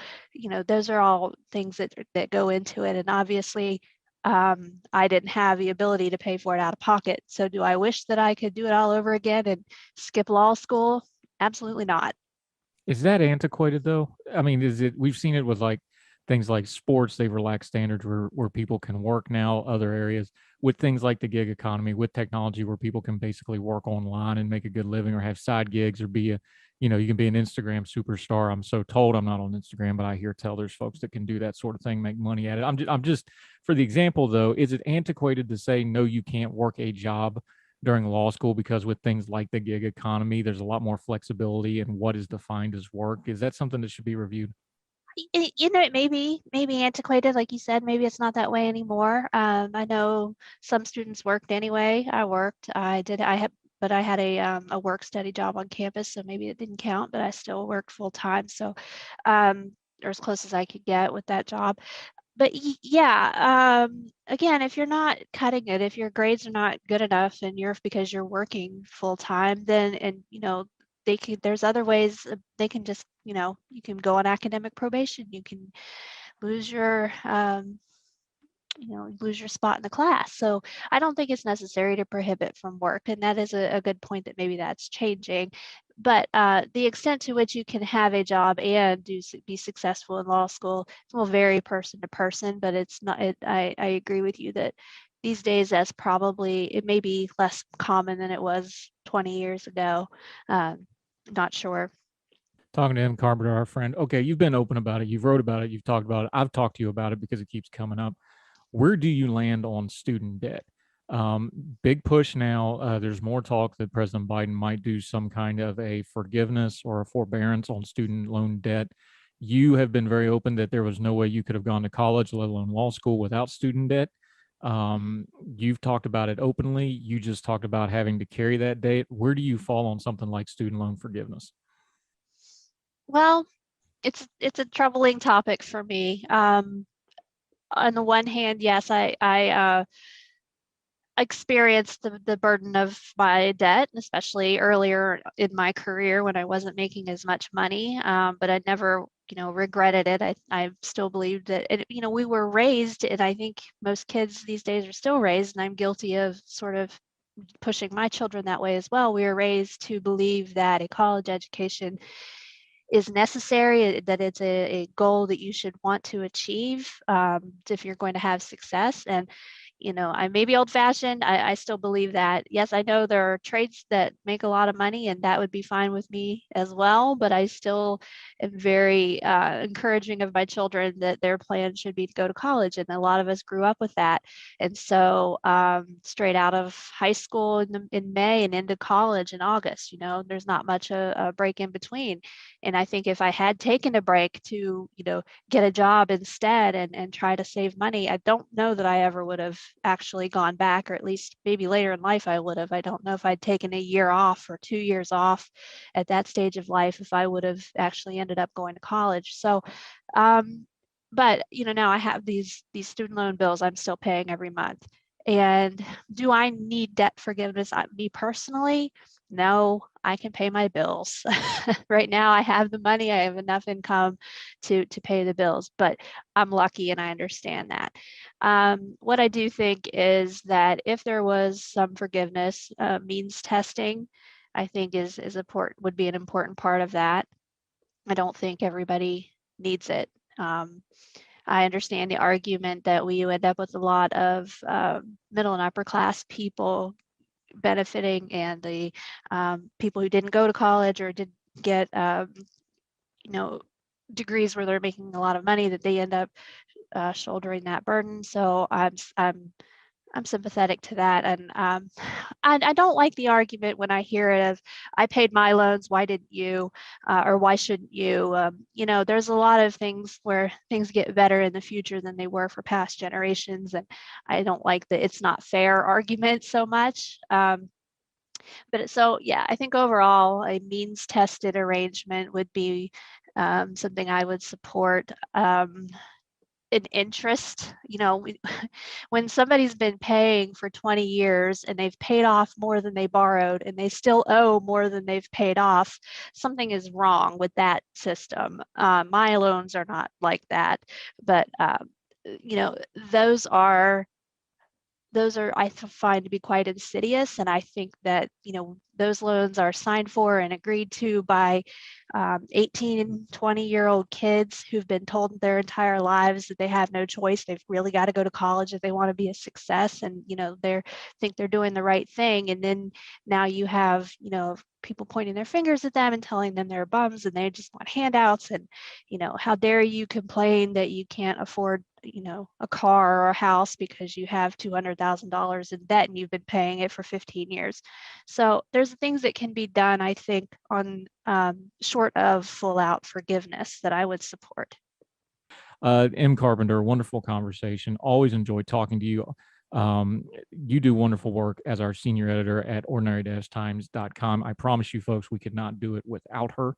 those are all things that go into it. And obviously, I didn't have the ability to pay for it out of pocket. So do I wish that I could do it all over again and skip law school? Absolutely not.
Is that antiquated though? I mean, we've seen it with like things like sports, they've relaxed standards where people can work now, other areas with things like the gig economy, with technology where people can basically work online and make a good living or have side gigs or be you can be an Instagram superstar. I'm so told. I'm not on Instagram, but I hear tell there's folks that can do that sort of thing, make money at it. I'm just for the example though, is it antiquated to say, no, you can't work a job during law school, because with things like the gig economy, there's a lot more flexibility in what is defined as work. Is that something that should be reviewed?
It may be antiquated, like you said. Maybe it's not that way anymore. I know some students worked anyway. I worked. But I had a work study job on campus, so maybe it didn't count. But I still worked full time, so or as close as I could get with that job. But yeah, again, if you're not cutting it, if your grades are not good enough, and because you're working full time, then there's other ways they can just you can go on academic probation, you can lose your lose your spot in the class. So I don't think it's necessary to prohibit from work, and that is a good point that maybe that's changing. But the extent to which you can have a job and be successful in law school will vary person to person. But it's not. I agree with you that these days it may be less common than it was 20 years ago. Not sure.
Talking to him, Carpenter, our friend. Okay, you've been open about it. You've wrote about it. You've talked about it. I've talked to you about it because it keeps coming up. Where do you land on student debt? Big push now. There's more talk that President Biden might do some kind of a forgiveness or a forbearance on student loan debt. You have been very open that there was no way you could have gone to college, let alone law school, without student debt. You've talked about it openly. You just talked about having to carry that debt. Where do you fall on something like student loan forgiveness?
Well, it's a troubling topic for me. On the one hand, yes, I experienced the burden of my debt, especially earlier in my career when I wasn't making as much money. But I never, regretted it. I still believed that, we were raised, and I think most kids these days are still raised, and I'm guilty of sort of pushing my children that way as well. We were raised to believe that a college education is necessary, that it's a goal that you should want to achieve if you're going to have success. And I may be old fashioned. I still believe that. Yes, I know there are trades that make a lot of money, and that would be fine with me as well. But I still am very encouraging of my children that their plan should be to go to college. And a lot of us grew up with that. And so straight out of high school in May and into college in August, there's not much a break in between. And I think if I had taken a break to, get a job instead and try to save money, I don't know that I ever would have actually gone back, or at least maybe later in life I would have. I don't know if I'd taken a year off or 2 years off at that stage of life, if I would have actually ended up going to college. So, but now I have these student loan bills I'm still paying every month. And do I need debt forgiveness? Me personally, no, I can pay my bills. Right now I have the money, I have enough income to pay the bills, but I'm lucky and I understand that. What I do think is that if there was some forgiveness, means testing, I think is important, would be an important part of that. I don't think everybody needs it. I understand the argument that we end up with a lot of middle and upper class people benefiting, and the people who didn't go to college or didn't get degrees where they're making a lot of money, that they end up shouldering that burden. So I'm sympathetic to that. And I don't like the argument when I hear it of, I paid my loans, why didn't you? Or why shouldn't you? There's a lot of things where things get better in the future than they were for past generations. And I don't like the it's not fair argument so much. Yeah, I think overall a means tested arrangement would be something I would support. An interest, when somebody's been paying for 20 years and they've paid off more than they borrowed and they still owe more than they've paid off, something is wrong with that system. My loans are not like that, but those are I find to be quite insidious. And I think that those loans are signed for and agreed to by 18, 20-year-old kids who've been told their entire lives that they have no choice. They've really got to go to college if they want to be a success, and they think they're doing the right thing. And then now you have people pointing their fingers at them and telling them they're bums and they just want handouts. And how dare you complain that you can't afford a car or a house because you have $200,000 in debt and you've been paying it for 15 years. So there's things that can be done, I think, on short of full out forgiveness that I would support.
M. Carpenter, wonderful conversation. Always enjoyed talking to you. You do wonderful work as our senior editor at ordinary-times.com. I promise you folks, we could not do it without her.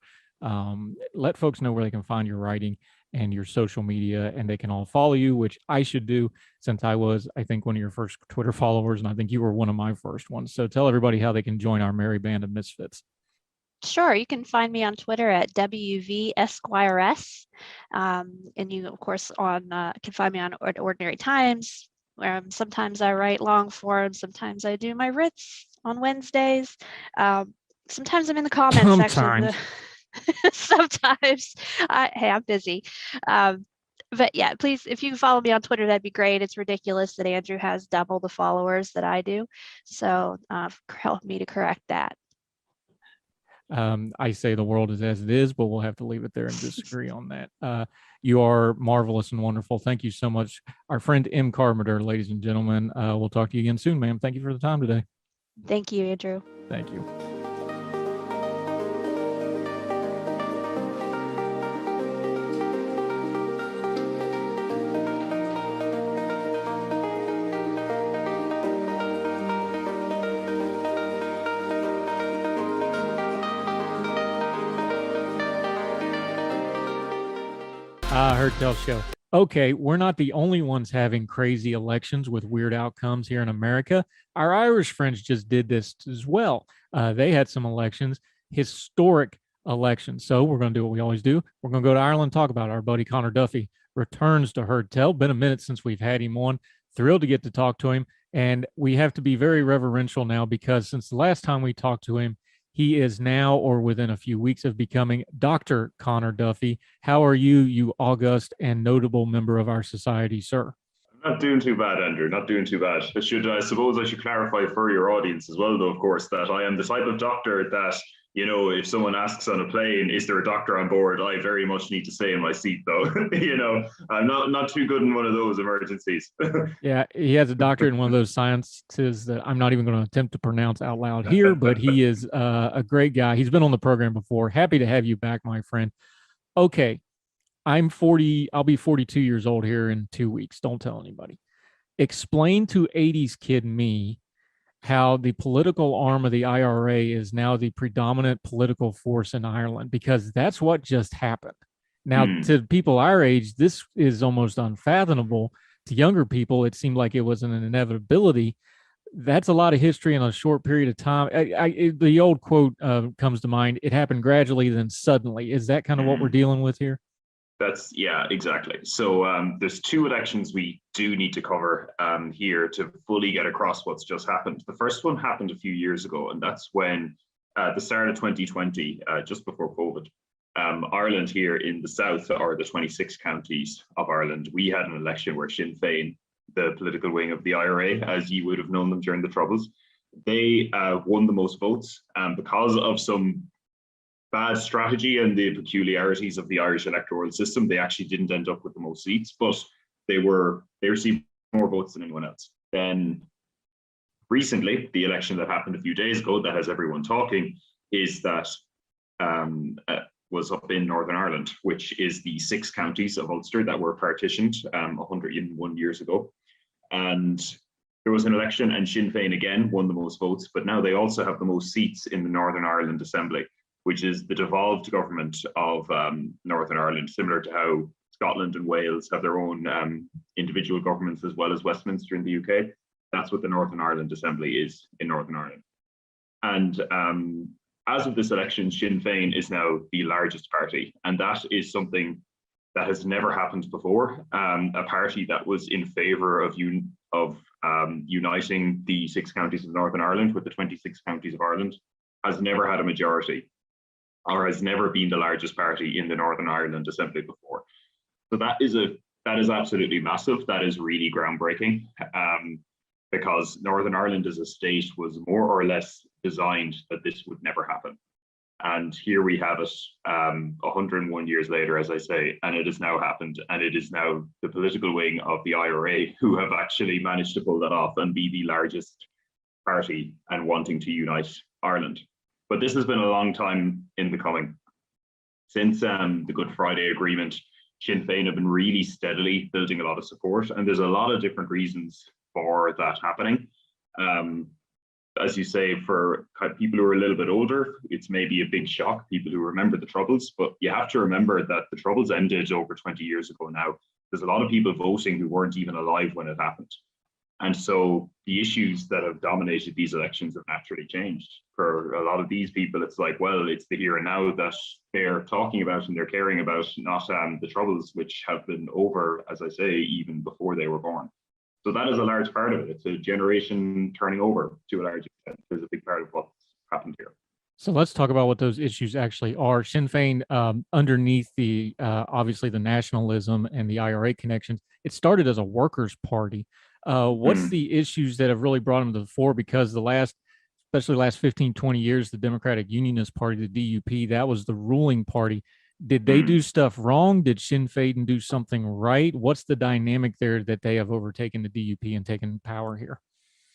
Let folks know where they can find your writing and your social media, and they can all follow you, which I should do since I was, I think, one of your first Twitter followers, and I think you were one of my first ones. So tell everybody how they can join our merry band of misfits.
Sure, you can find me on Twitter at WVEsquires. And you, of course, can find me on Ordinary Times, where sometimes I write long form, sometimes I do my writs on Wednesdays. Sometimes I'm in the comments section. Sometimes I'm busy. But yeah, please, if you can follow me on Twitter, that'd be great. It's ridiculous that Andrew has double the followers that I do. So help me to correct that.
I say the world is as it is, but we'll have to leave it there and disagree on that. You are marvelous and wonderful. Thank you so much. Our friend M. Carpenter, ladies and gentlemen. We'll talk to you again soon, ma'am. Thank you for the time today.
Thank you, Andrew.
Thank you. Heard tell show. Okay, we're not the only ones having crazy elections with weird outcomes here in America. Our Irish friends just did this as well. They had some elections, historic elections. So we're going to do what we always do. We're going to go to Ireland, talk about it. Our buddy Conor Duffy returns to Heard Tell. Been a minute since we've had him on. Thrilled to get to talk to him. And we have to be very reverential now because since the last time we talked to him, he is now, or within a few weeks, of becoming Dr. Conor Duffy. How are you, you august and notable member of our society, sir?
Not doing too bad, Andrew. Not doing too bad. I suppose I should clarify for your audience as well, though, of course, that I am the type of doctor that, if someone asks on a plane, is there a doctor on board? I very much need to stay in my seat, though. I'm not too good in one of those emergencies.
Yeah, he has a doctorate in one of those sciences that I'm not even going to attempt to pronounce out loud here, but he is a great guy. He's been on the program before. Happy to have you back, my friend. Okay, I'm 40. I'll be 42 years old here in 2 weeks. Don't tell anybody. Explain to 80s kid me how the political arm of the IRA is now the predominant political force in Ireland, because that's what just happened. Now, to people our age, this is almost unfathomable. To younger people, it seemed like it was an inevitability. That's a lot of history in a short period of time. The old quote comes to mind, it happened gradually, then suddenly. Is that kind of what we're dealing with here?
Yeah, exactly. So there's two elections we do need to cover here to fully get across what's just happened. The first one happened a few years ago, and that's when the start of 2020, just before COVID, Ireland here in the south, or the 26 counties of Ireland, we had an election where Sinn Fein, the political wing of the IRA, as you would have known them during the Troubles, they won the most votes because of some bad strategy and the peculiarities of the Irish electoral system. They actually didn't end up with the most seats, but they received more votes than anyone else. Then recently, the election that happened a few days ago that has everyone talking is that was up in Northern Ireland, which is the 6 counties of Ulster that were partitioned 101 years ago. And there was an election and Sinn Féin again won the most votes, but now they also have the most seats in the Northern Ireland Assembly, which is the devolved government of Northern Ireland, similar to how Scotland and Wales have their own individual governments as well as Westminster in the UK. That's what the Northern Ireland Assembly is in Northern Ireland. And as of this election, Sinn Féin is now the largest party, and that is something that has never happened before. A party that was in favour of uniting the 6 counties of Northern Ireland with the 26 counties of Ireland has never had a majority or has never been the largest party in the Northern Ireland Assembly before. So that is absolutely massive. That is really groundbreaking, because Northern Ireland as a state was more or less designed that this would never happen. And here we have it 101 years later, as I say, and it has now happened. And it is now the political wing of the IRA who have actually managed to pull that off and be the largest party and wanting to unite Ireland. But this has been a long time in the coming. Since the Good Friday Agreement, Sinn Féin have been really steadily building a lot of support, and there's a lot of different reasons for that happening. As you say, for people who are a little bit older, it's maybe a big shock, people who remember the Troubles, but you have to remember that the Troubles ended over 20 years ago now. There's a lot of people voting who weren't even alive when it happened. And so the issues that have dominated these elections have naturally changed. For a lot of these people, it's like, well, it's the here and now that they're talking about and they're caring about, not the Troubles, which have been over, as I say, even before they were born. So that is a large part of it. It's a generation turning over to a large extent. There's a big part of what's happened here.
So let's talk about what those issues actually are. Sinn Féin, underneath the obviously the nationalism and the IRA connections, it started as a workers' party. What's the issues that have really brought them to the fore? Because especially the last 15, 20 years, the Democratic Unionist Party, the DUP, that was the ruling party. Did they do stuff wrong? Did Sinn Féin do something right? What's the dynamic there that they have overtaken the DUP and taken power here?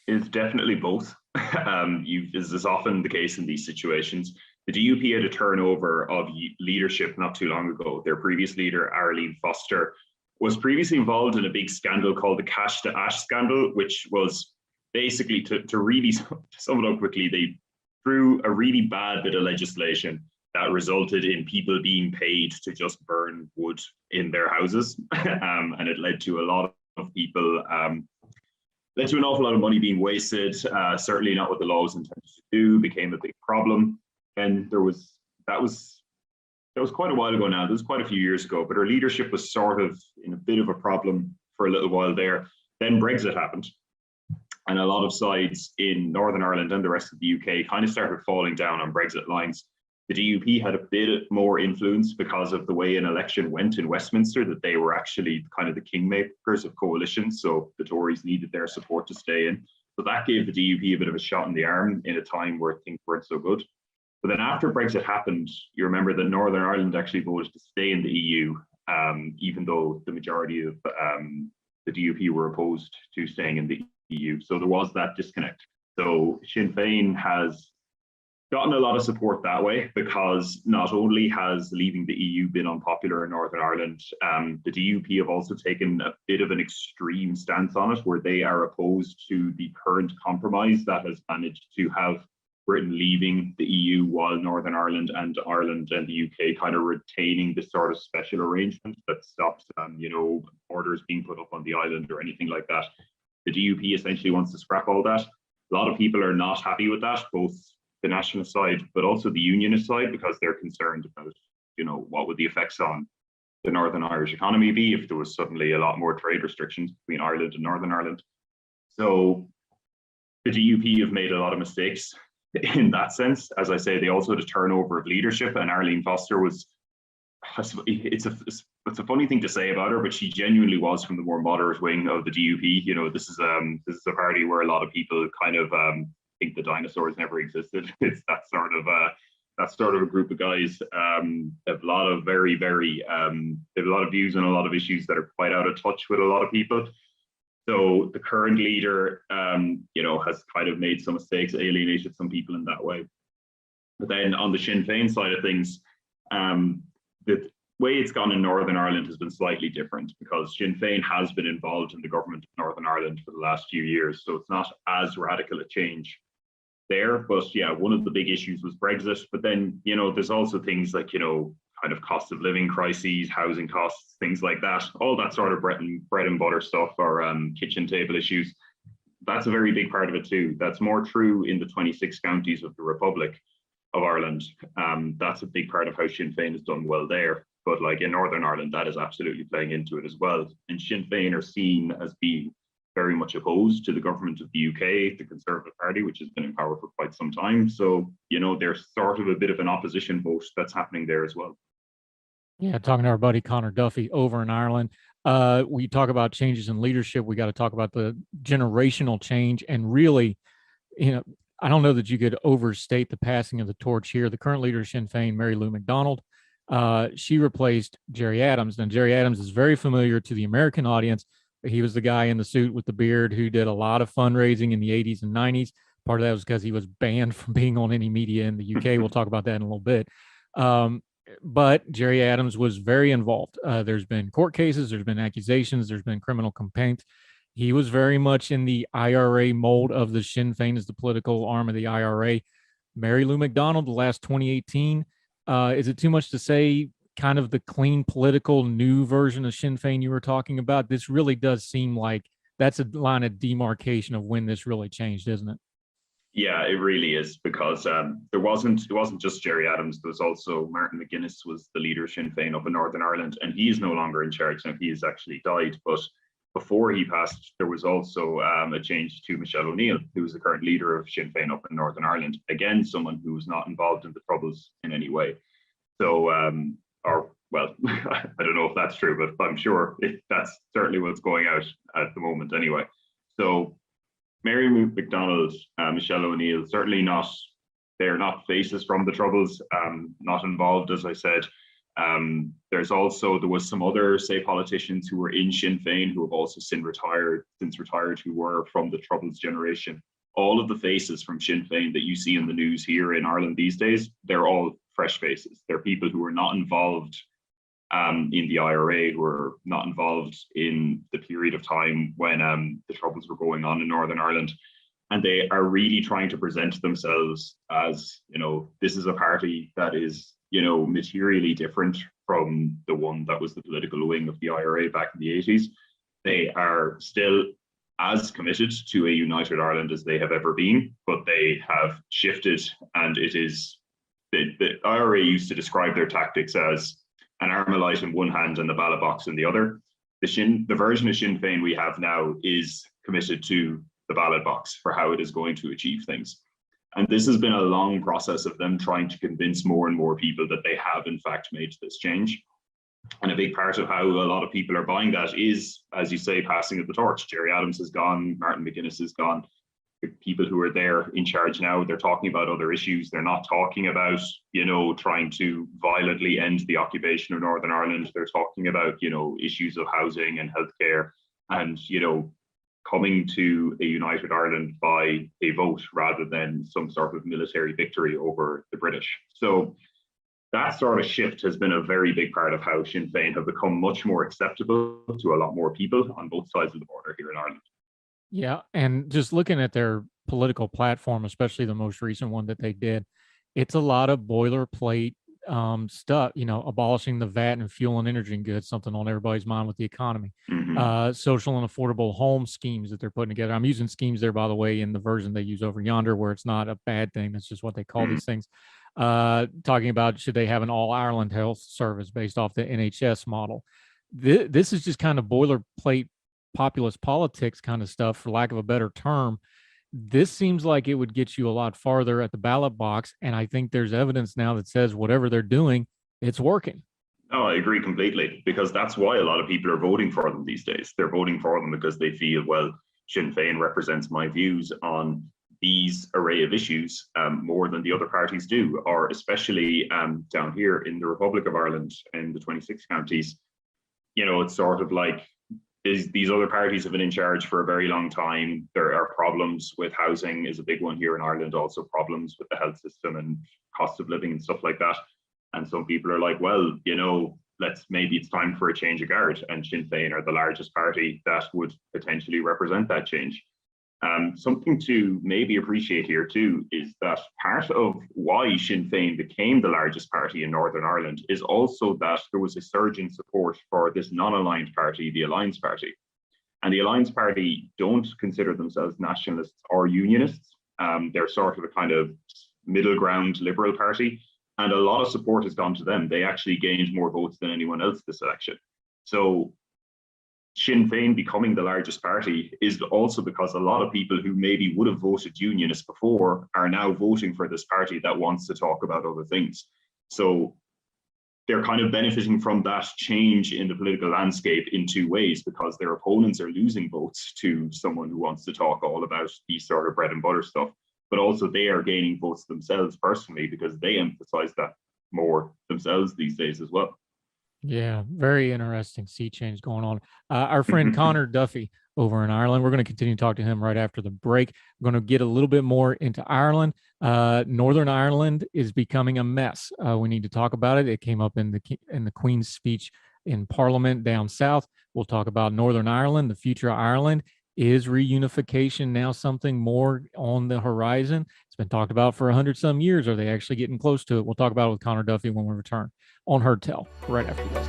It's definitely both. This is often the case in these situations. The DUP had a turnover of leadership not too long ago. Their previous leader, Arlene Foster, was previously involved in a big scandal called the Cash to Ash scandal, which was basically, to really sum it up quickly, they threw a really bad bit of legislation that resulted in people being paid to just burn wood in their houses. And it led to a lot of people, led to an awful lot of money being wasted, certainly not what the law was intended to do, became a big problem. And that was quite a while ago now. That was quite a few years ago, but her leadership was sort of in a bit of a problem for a little while there. Then Brexit happened. And a lot of sides in Northern Ireland and the rest of the UK kind of started falling down on Brexit lines. The DUP had a bit more influence because of the way an election went in Westminster, that they were actually kind of the kingmakers of coalitions. So the Tories needed their support to stay in. So that gave the DUP a bit of a shot in the arm in a time where things weren't so good. But then after Brexit happened, you remember that Northern Ireland actually voted to stay in the EU, even though the majority of the DUP were opposed to staying in the EU. So there was that disconnect. So Sinn Féin has gotten a lot of support that way, because not only has leaving the EU been unpopular in Northern Ireland, the DUP have also taken a bit of an extreme stance on it, where they are opposed to the current compromise that has managed to have Britain leaving the EU while Northern Ireland and the UK kind of retaining this sort of special arrangement that stops, borders being put up on the island or anything like that. The DUP essentially wants to scrap all that. A lot of people are not happy with that, both the nationalist side, but also the unionist side, because they're concerned about, what would the effects on the Northern Irish economy be if there was suddenly a lot more trade restrictions between Ireland and Northern Ireland. So the DUP have made a lot of mistakes in that sense. As I say, they also had a turnover of leadership, and Arlene Foster was, it's a funny thing to say about her, but she genuinely was from the more moderate wing of the DUP. This is a party where a lot of people kind of think the dinosaurs never existed. It's that sort of a group of guys. Have a lot of very, very they have a lot of views on a lot of issues that are quite out of touch with a lot of people. So the current leader, has kind of made some mistakes, alienated some people in that way. But then on the Sinn Féin side of things, the way it's gone in Northern Ireland has been slightly different, because Sinn Féin has been involved in the government of Northern Ireland for the last few years. So it's not as radical a change there. But yeah, one of the big issues was Brexit. But then, there's also things like, kind of cost of living crises, housing costs, things like that, all that sort of bread and butter stuff, or kitchen table issues. That's a very big part of it too. That's more true in the 26 counties of the Republic of Ireland. That's a big part of how Sinn Féin has done well there. But like in Northern Ireland, that is absolutely playing into it as well. And Sinn Féin are seen as being very much opposed to the government of the UK, the Conservative Party, which has been in power for quite some time. So, there's sort of a bit of an opposition vote that's happening there as well.
Yeah, talking to our buddy Conor Duffy over in Ireland. We talk about changes in leadership. We got to talk about the generational change. And really, I don't know that you could overstate the passing of the torch here. The current leader of Sinn Féin, Mary Lou McDonald, she replaced Gerry Adams. And Gerry Adams is very familiar to the American audience. He was the guy in the suit with the beard who did a lot of fundraising in the 80s and 90s. Part of that was because he was banned from being on any media in the UK. We'll talk about that in a little bit. But Gerry Adams was very involved. There's been court cases, there's been accusations, there's been criminal complaints. He was very much in the IRA mold of the Sinn Féin as the political arm of the IRA. Mary Lou McDonald, the last 2018, is it too much to say kind of the clean political new version of Sinn Féin you were talking about? This really does seem like that's a line of demarcation of when this really changed, isn't it?
Yeah, it really is, because it wasn't just Gerry Adams. There was also Martin McGuinness was the leader of Sinn Féin up in Northern Ireland, and he's no longer in charge now. He has actually died. But before he passed, there was also a change to Michelle O'Neill, who was the current leader of Sinn Féin up in Northern Ireland. Again, someone who was not involved in the Troubles in any way. So, well, I don't know if that's true, but I'm sure that's certainly what's going out at the moment anyway. So Mary McDonald, Michelle O'Neill, certainly not, they're not faces from the Troubles, not involved, as I said. There was some other, say, politicians who were in Sinn Féin who have also since retired, who were from the Troubles generation. All of the faces from Sinn Féin that you see in the news here in Ireland these days, they're all fresh faces. They're people who are not involved in the IRA, who are not involved in the period of time when the Troubles were going on in Northern Ireland. And they are really trying to present themselves as, this is a party that is, materially different from the one that was the political wing of the IRA back in the 80s. They are still as committed to a united Ireland as they have ever been, but they have shifted, and it is, the IRA used to describe their tactics as an Armalite in one hand and the ballot box in the other. The version of Sinn Féin we have now is committed to the ballot box for how it is going to achieve things. And this has been a long process of them trying to convince more and more people that they have in fact made this change. And a big part of how a lot of people are buying that is, as you say, passing of the torch. Gerry Adams is gone, Martin McGuinness is gone. The people who are there in charge now, they're talking about other issues. They're not talking about, trying to violently end the occupation of Northern Ireland. They're talking about, issues of housing and healthcare and, coming to a united Ireland by a vote rather than some sort of military victory over the British. So that sort of shift has been a very big part of how Sinn Féin have become much more acceptable to a lot more people on both sides of the border here in Ireland.
Yeah, and just looking at their political platform, especially the most recent one that they did, it's a lot of boilerplate stuff, abolishing the VAT and fuel and energy goods, something on everybody's mind with the economy.
Mm-hmm.
Social and affordable home schemes that they're putting together. I'm using schemes there, by the way, in the version they use over yonder, where it's not a bad thing. That's just what they call these things. Talking about should they have an all Ireland health service based off the NHS model. This is just kind of boilerplate populist politics kind of stuff, for lack of a better term. This seems like it would get you a lot farther at the ballot box. And I think there's evidence now that says whatever they're doing, it's working.
Oh, I agree completely, because that's why a lot of people are voting for them these days. They're voting for them because they feel, well, Sinn Féin represents my views on these array of issues more than the other parties do, or especially down here in the Republic of Ireland in the 26 counties. It's sort of like, these other parties have been in charge for a very long time. There are problems with housing is a big one here in Ireland, also problems with the health system and cost of living and stuff like that. And some people are like, well, maybe it's time for a change of guard. And Sinn Féin are the largest party that would potentially represent that change. Something to maybe appreciate here too is that part of why Sinn Féin became the largest party in Northern Ireland is also that there was a surge in support for this non-aligned party, the Alliance Party. And the Alliance Party don't consider themselves nationalists or unionists. They're sort of a kind of middle ground liberal party, and a lot of support has gone to them. They actually gained more votes than anyone else this election. So Sinn Fein becoming the largest party is also because a lot of people who maybe would have voted unionist before are now voting for this party that wants to talk about other things. So they're kind of benefiting from that change in the political landscape in two ways, because their opponents are losing votes to someone who wants to talk all about these sort of bread and butter stuff, but also they are gaining votes themselves personally because they emphasize that more themselves these days as well.
Yeah, very interesting sea change going on. Our friend Conor Duffy over in Ireland, we're going to continue to talk to him right after the break. We're going to get a little bit more into Ireland. Northern Ireland is becoming a mess. We need to talk about it. It came up in the Queen's speech in Parliament down south. We'll talk about Northern Ireland, the future of Ireland. Is reunification now something more on the horizon? It's been talked about for 100-some years. Are they actually getting close to it? We'll talk about it with Conor Duffy when we return on Heard Tell right after this.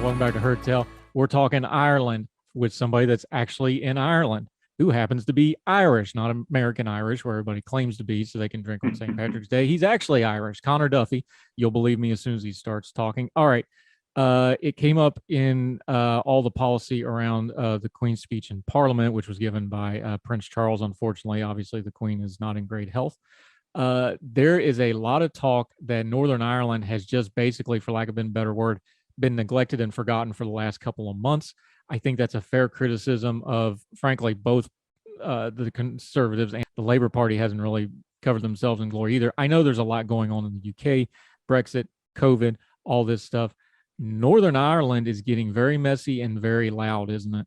Welcome back to Heard Tell. We're talking Ireland with somebody that's actually in Ireland, who happens to be Irish, not American Irish, where everybody claims to be so they can drink on St. Patrick's Day. He's actually Irish. Conor Duffy. You'll believe me as soon as he starts talking. All right. It came up in all the policy around the Queen's speech in Parliament, which was given by Prince Charles. Unfortunately, obviously, the Queen is not in great health. There is a lot of talk that Northern Ireland has just basically, for lack of a better word, been neglected and forgotten for the last couple of months. I think that's a fair criticism of, frankly, both the Conservatives and the Labour Party hasn't really covered themselves in glory either. I know there's a lot going on in the UK, Brexit, COVID, all this stuff. Northern Ireland is getting very messy and very loud, isn't it?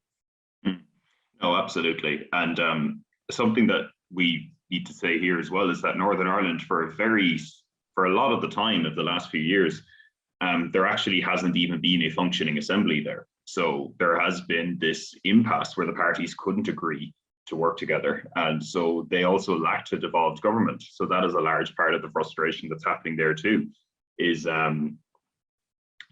Oh, absolutely. And something that we need to say here as well is that Northern Ireland, for a lot of the time of the last few years, there actually hasn't even been a functioning assembly there. So there has been this impasse where the parties couldn't agree to work together. And so they also lacked a devolved government. So that is a large part of the frustration that's happening there too, is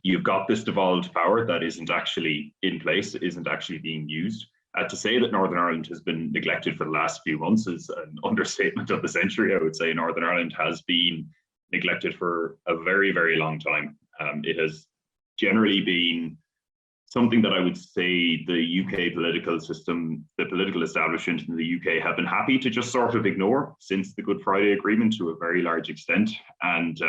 you've got this devolved power that isn't actually in place, isn't actually being used. To say that Northern Ireland has been neglected for the last few months is an understatement of the century. I would say Northern Ireland has been neglected for a very, very long time. It has generally been something that I would say the UK political system, the political establishment in the UK have been happy to just sort of ignore since the Good Friday Agreement to a very large extent. And,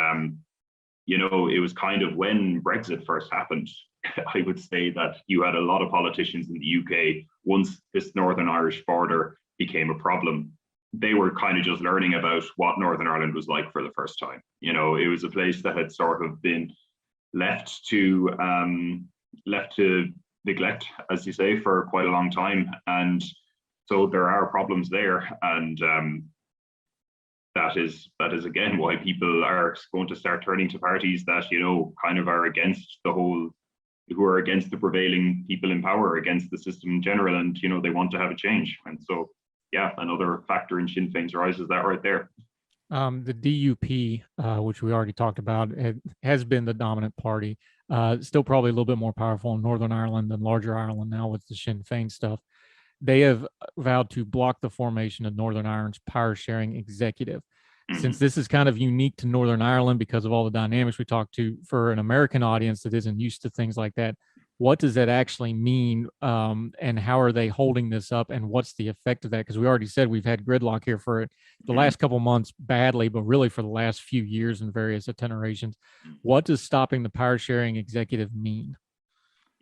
you know, it was kind of when Brexit first happened, I would say that you had a lot of politicians in the UK, once this Northern Irish border became a problem, they were kind of just learning about what Northern Ireland was like for the first time. You know, it was a place that had sort of been left to neglect, as you say, for quite a long time. And so there are problems there. And that is again why people are going to start turning to parties that, you know, kind of are against who are against the prevailing people in power, against the system in general. And, you know, they want to have a change. And so, yeah, another factor in Sinn Féin's rise is that right there.
The DUP, which we already talked about, has been the dominant party. Still probably a little bit more powerful in Northern Ireland than larger Ireland now with the Sinn Féin stuff. They have vowed to block the formation of Northern Ireland's power sharing executive. Since this is kind of unique to Northern Ireland because of all the dynamics we talked to, for an American audience that isn't used to things like that, what does that actually mean, and how are they holding this up, and what's the effect of that? Because we already said we've had gridlock here for the last couple months badly, but really for the last few years in various iterations. What does stopping the power sharing executive mean?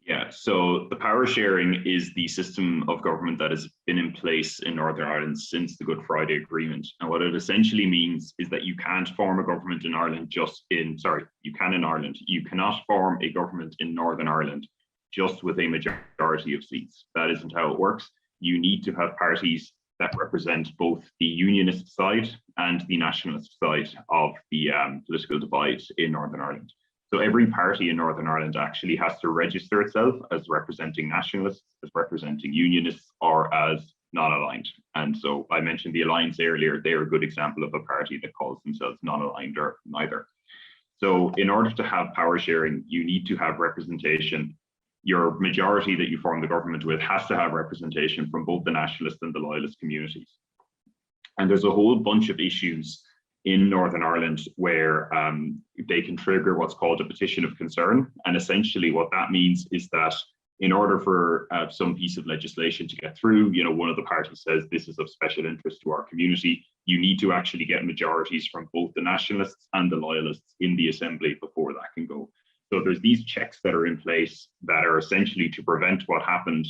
Yeah, so the power sharing is the system of government that has been in place in Northern Ireland since the Good Friday Agreement. And what it essentially means is that you can't form a government in Ireland you can in Ireland. You cannot form a government in Northern Ireland just with a majority of seats. That isn't how it works. You need to have parties that represent both the unionist side and the nationalist side of the political divide in Northern Ireland. So every party in Northern Ireland actually has to register itself as representing nationalists, as representing unionists, or as non-aligned. And so I mentioned the Alliance earlier. They're a good example of a party that calls themselves non-aligned or neither. So in order to have power sharing, you need to have representation your majority that you form the government with has to have representation from both the nationalist and the loyalist communities. And there's a whole bunch of issues in Northern Ireland where they can trigger what's called a petition of concern. And essentially what that means is that in order for some piece of legislation to get through, one of the parties says this is of special interest to our community, you need to actually get majorities from both the nationalists and the loyalists in the assembly before that can go. So there's these checks that are in place that are essentially to prevent what happened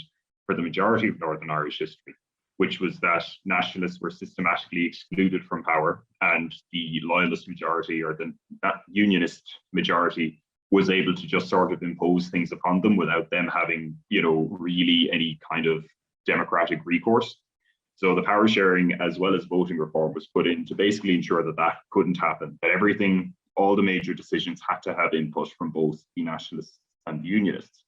for the majority of Northern Irish history, which was that nationalists were systematically excluded from power and the loyalist majority, or that unionist majority, was able to just sort of impose things upon them without them having, really any kind of democratic recourse. So the power sharing as well as voting reform was put in to basically ensure that that couldn't happen, that everything, all the major decisions had to have input from both the nationalists and the unionists.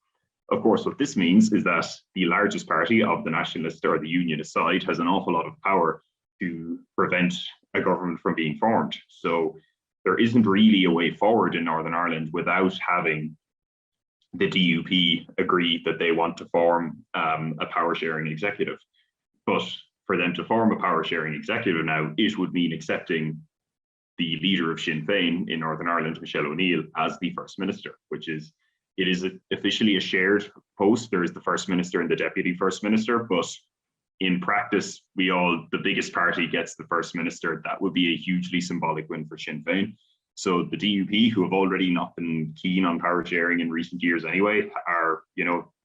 Of course, what this means is that the largest party of the nationalist or the unionist side has an awful lot of power to prevent a government from being formed. So there isn't really a way forward in Northern Ireland without having the DUP agree that they want to form a power sharing executive. But for them to form a power sharing executive now, it would mean accepting the leader of Sinn Fein in Northern Ireland, Michelle O'Neill, as the First Minister, it is officially a shared post. There is the First Minister and the Deputy First Minister, but in practice, the biggest party gets the First Minister. That would be a hugely symbolic win for Sinn Fein. So the DUP, who have already not been keen on power sharing in recent years anyway, are,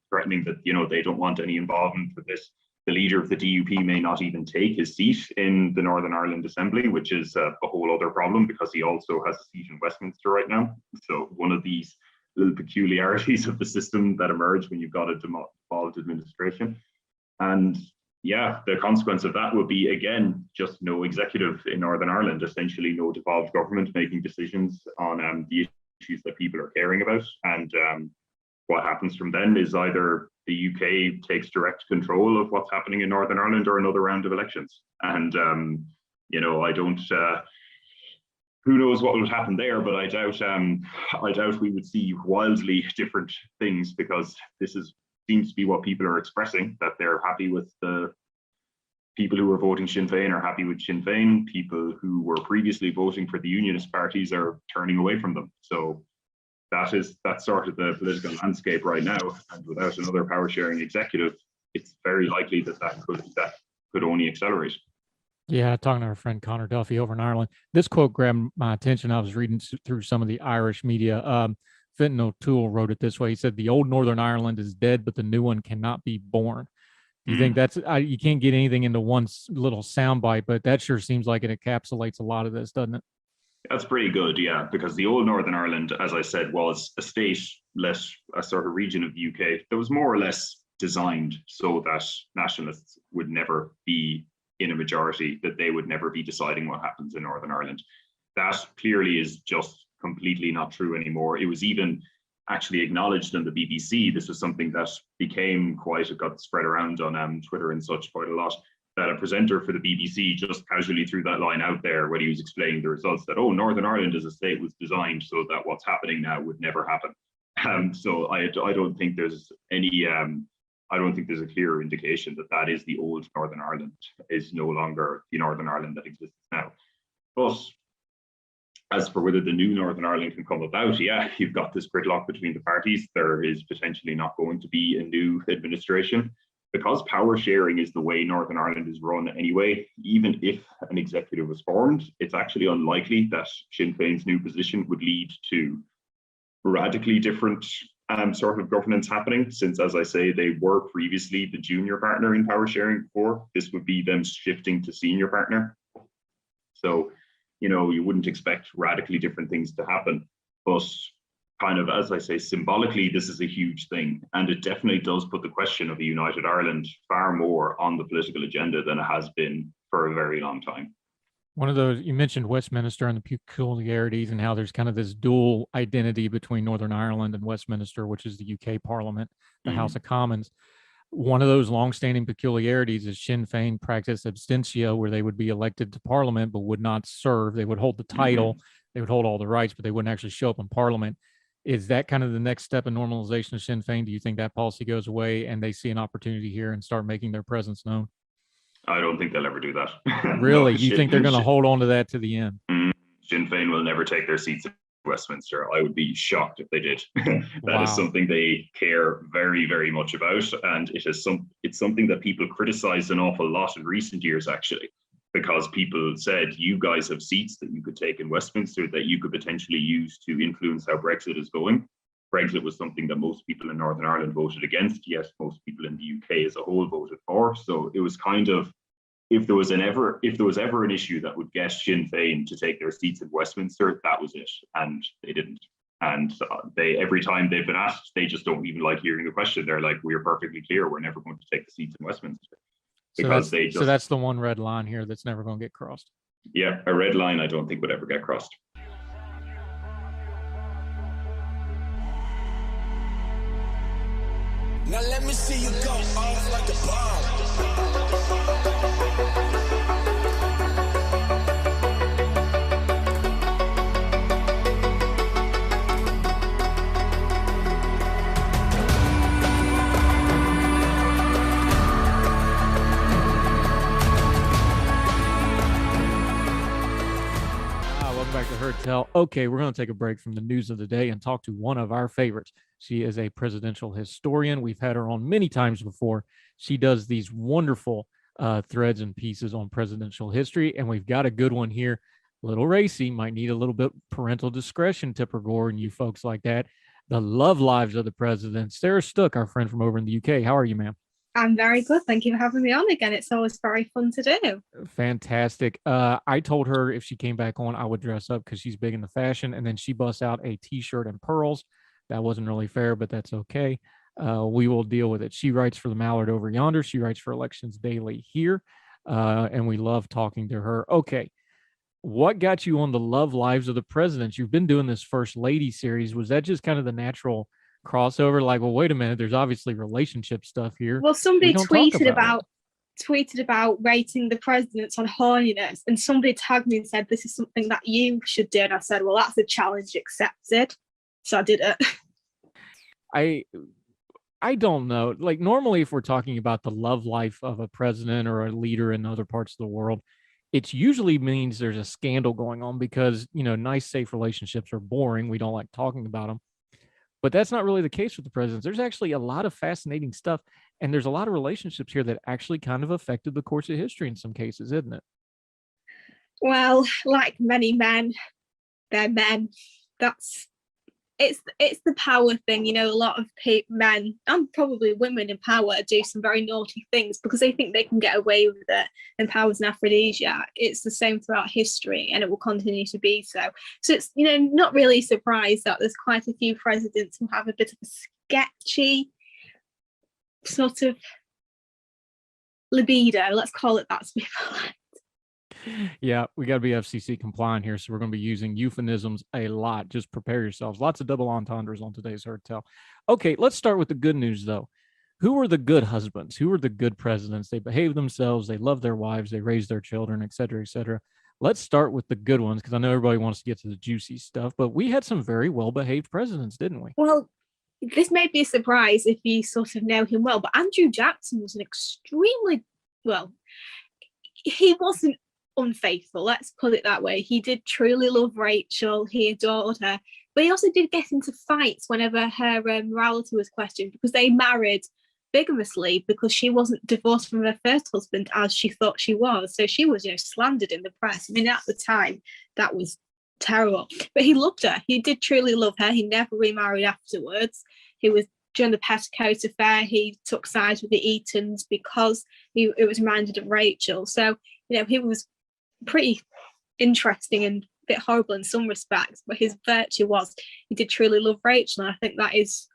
threatening that, they don't want any involvement with this. The leader of the DUP may not even take his seat in the Northern Ireland Assembly, which is a whole other problem because he also has a seat in Westminster right now. So one of these little peculiarities of the system that emerge when you've got a devolved administration. And yeah, the consequence of that would be, again, just no executive in Northern Ireland, essentially no devolved government making decisions on the issues that people are caring about. And what happens from then is either the UK takes direct control of what's happening in Northern Ireland or another round of elections. And, I don't, who knows what will happen there, but I doubt we would see wildly different things, because this seems to be what people are expressing, that they're happy with the people who are voting Sinn Féin are happy with Sinn Féin. People who were previously voting for the unionist parties are turning away from them. So that's sort of the political landscape right now. And without another power sharing executive, it's very likely that could only accelerate.
Yeah, talking to our friend Conor Duffy over in Ireland. This quote grabbed my attention. I was reading through some of the Irish media. Fenton O'Toole wrote it this way. He said, "The old Northern Ireland is dead, but the new one cannot be born." Do you think that's, you can't get anything into one little soundbite, but that sure seems like it encapsulates a lot of this, doesn't it?
That's pretty good, yeah, because the old Northern Ireland, as I said, was a state, less a sort of region of the UK that was more or less designed so that nationalists would never be in a majority, that they would never be deciding what happens in Northern Ireland. That clearly is just completely not true anymore. It was even actually acknowledged on the BBC. This was something that got spread around on Twitter and such quite a lot, that a presenter for the BBC just casually threw that line out there when he was explaining the results, that, Northern Ireland as a state was designed so that what's happening now would never happen. So I don't think there's any I don't think there's a clear indication that is the old Northern Ireland, is no longer the Northern Ireland that exists now. But as for whether the new Northern Ireland can come about, yeah, you've got this gridlock between the parties. There is potentially not going to be a new administration. Because power sharing is the way Northern Ireland is run anyway, even if an executive was formed, it's actually unlikely that Sinn Féin's new position would lead to radically different sort of governance happening, since, as I say, they were previously the junior partner in power sharing before. This would be them shifting to senior partner. So, you wouldn't expect radically different things to happen. But kind of, as I say, symbolically, this is a huge thing. And it definitely does put the question of a united Ireland far more on the political agenda than it has been for a very long time.
One of those, you mentioned Westminster and the peculiarities and how there's kind of this dual identity between Northern Ireland and Westminster, which is the UK Parliament, the House of Commons. One of those longstanding peculiarities is Sinn Féin practice abstentia, where they would be elected to Parliament but would not serve. They would hold the title, they would hold all the rights, but they wouldn't actually show up in Parliament. Is that kind of the next step in normalization of Sinn Fein? Do you think that policy goes away and they see an opportunity here and start making their presence known?
I don't think they'll ever do that.
Really?
No,
You think they're going to hold on to that to the end?
Sinn Fein will never take their seats in Westminster. I would be shocked if they did. That
Wow.
is something they care very, very much about, and it's something that people criticized an awful lot in recent years, actually, because people said you guys have seats that you could take in Westminster that you could potentially use to influence how Brexit is going. Brexit was something that most people in Northern Ireland voted against, yet most people in the UK as a whole voted for. So it was kind of, if there was ever an issue that would get Sinn Fein to take their seats in Westminster, that was it, and they didn't. And they, every time they've been asked, they just don't even like hearing the question. They're like, "We're perfectly clear. We're never going to take the seats in Westminster." Because
so that's the one red line here that's never going to get crossed.
Yeah, a red line I don't think would ever get crossed.
Now let me see you go off like a bomb.
Welcome back to Heard Tell. Okay, we're going to take a break from the news of the day and talk to one of our favorites. She is a presidential historian. We've had her on many times before. She does these wonderful threads and pieces on presidential history, and we've got a good one here. Little racy, might need a little bit parental discretion, Tipper Gore and you folks like that. The love lives of the presidents. Sarah Stook, our friend from over in the UK. How are you, ma'am?
I'm very good. Thank you for having me on again. It's always very fun to do.
Fantastic. I told her if she came back on, I would dress up because she's big into fashion. And then she busts out a t-shirt and pearls. That wasn't really fair, but that's okay. We will deal with it. She writes for the Mallard over yonder. She writes for Elections Daily here. And we love talking to her. Okay. What got you on the love lives of the presidents? You've been doing this First Lady series. Was that just kind of the natural crossover? Like, well, wait a minute, there's obviously relationship stuff here.
Well, somebody tweeted about rating the presidents on horniness, and somebody tagged me and said, "This is something that you should do." And I said, "Well, that's a challenge accepted." So I did it.
I don't know. Like, normally, if we're talking about the love life of a president or a leader in other parts of the world, it usually means there's a scandal going on because, you know, nice, safe relationships are boring. We don't like talking about them. But that's not really the case with the presidents. There's actually a lot of fascinating stuff. And there's a lot of relationships here that actually kind of affected the course of history in some cases, isn't it?
Well, like many men, they're men. It's the power thing. You know, a lot of men and probably women in power do some very naughty things because they think they can get away with it, and power's an aphrodisiac. It's the same throughout history, and it will continue to be so. So it's, you know, not really surprised that there's quite a few presidents who have a bit of a sketchy sort of libido. Let's call it that, to be polite.
Yeah, we got to be FCC compliant here, so we're going to be using euphemisms a lot. Just prepare yourselves. Lots of double entendres on today's Heard Tell. Okay, let's start with the good news, though. Who are the good husbands? Who are the good presidents? They behave themselves. They love their wives. They raise their children, et cetera, et cetera. Let's start with the good ones because I know everybody wants to get to the juicy stuff, but we had some very well-behaved presidents, didn't we?
Well, this may be a surprise if you sort of know him well, but Andrew Jackson was an extremely, well, he wasn't unfaithful, let's put it that way. He did truly love Rachel. He adored her, but he also did get into fights whenever her morality was questioned because they married bigamously because she wasn't divorced from her first husband as she thought she was. So she was, you know, slandered in the press. I mean, at the time, that was terrible. But he loved her. He did truly love her. He never remarried afterwards. He was, during the Petticoat affair, he took sides with the Eatons because it was reminded of Rachel. So, you know, he was pretty interesting and a bit horrible in some respects, but his virtue was he did truly love Rachel, and I think that is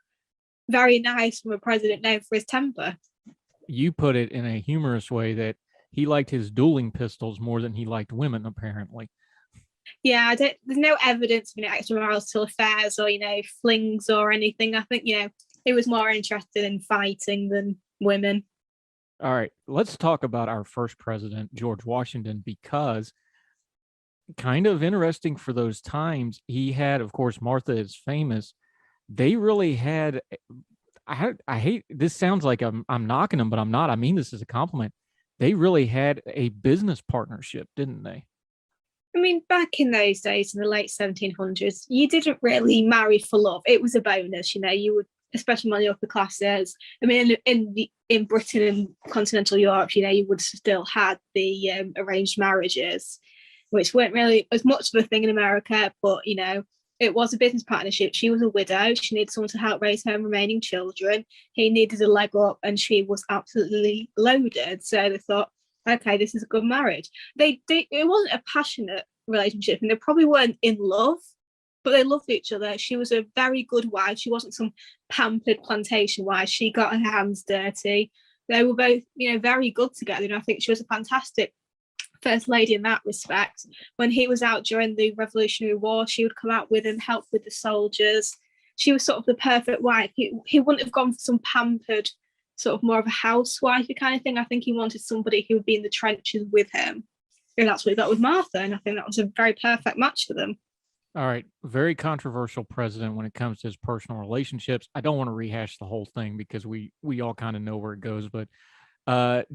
very nice from a president known for his temper.
You put it in a humorous way that he liked his dueling pistols more than he liked women, apparently.
Yeah, there's no evidence of, you know, extramarital affairs or, you know, flings or anything. I think, you know, he was more interested in fighting than women.
All right, let's talk about our first president, George Washington, because kind of interesting for those times. He had, of course, Martha is famous, they really had. I hate this. Sounds like I'm knocking them, but I'm not. I mean this as a compliment. They really had a business partnership, didn't they?
I mean, back in those days, in the late 1700s, you didn't really marry for love. It was a bonus, you know. You would, especially among the upper classes. I mean, in Britain and continental Europe, you know, you would still had the arranged marriages, which weren't really as much of a thing in America. But you know, it was a business partnership. She was a widow. She needed someone to help raise her remaining children. He needed a leg up, and she was absolutely loaded. So they thought, okay, this is a good marriage. It wasn't a passionate relationship, and they probably weren't in love, but they loved each other. She was a very good wife. She wasn't some pampered plantation wife. She got her hands dirty. They were both, you know, very good together, and I think she was a fantastic first lady in that respect. When he was out during the Revolutionary War, she would come out with him, help with the soldiers. She was sort of the perfect wife. He wouldn't have gone for some pampered, sort of more of a housewifey kind of thing. I think he wanted somebody who would be in the trenches with him. And that's what he got with Martha. And I think that was a very perfect match for them.
All right. Very controversial president when it comes to his personal relationships. I don't want to rehash the whole thing because we all kind of know where it goes. But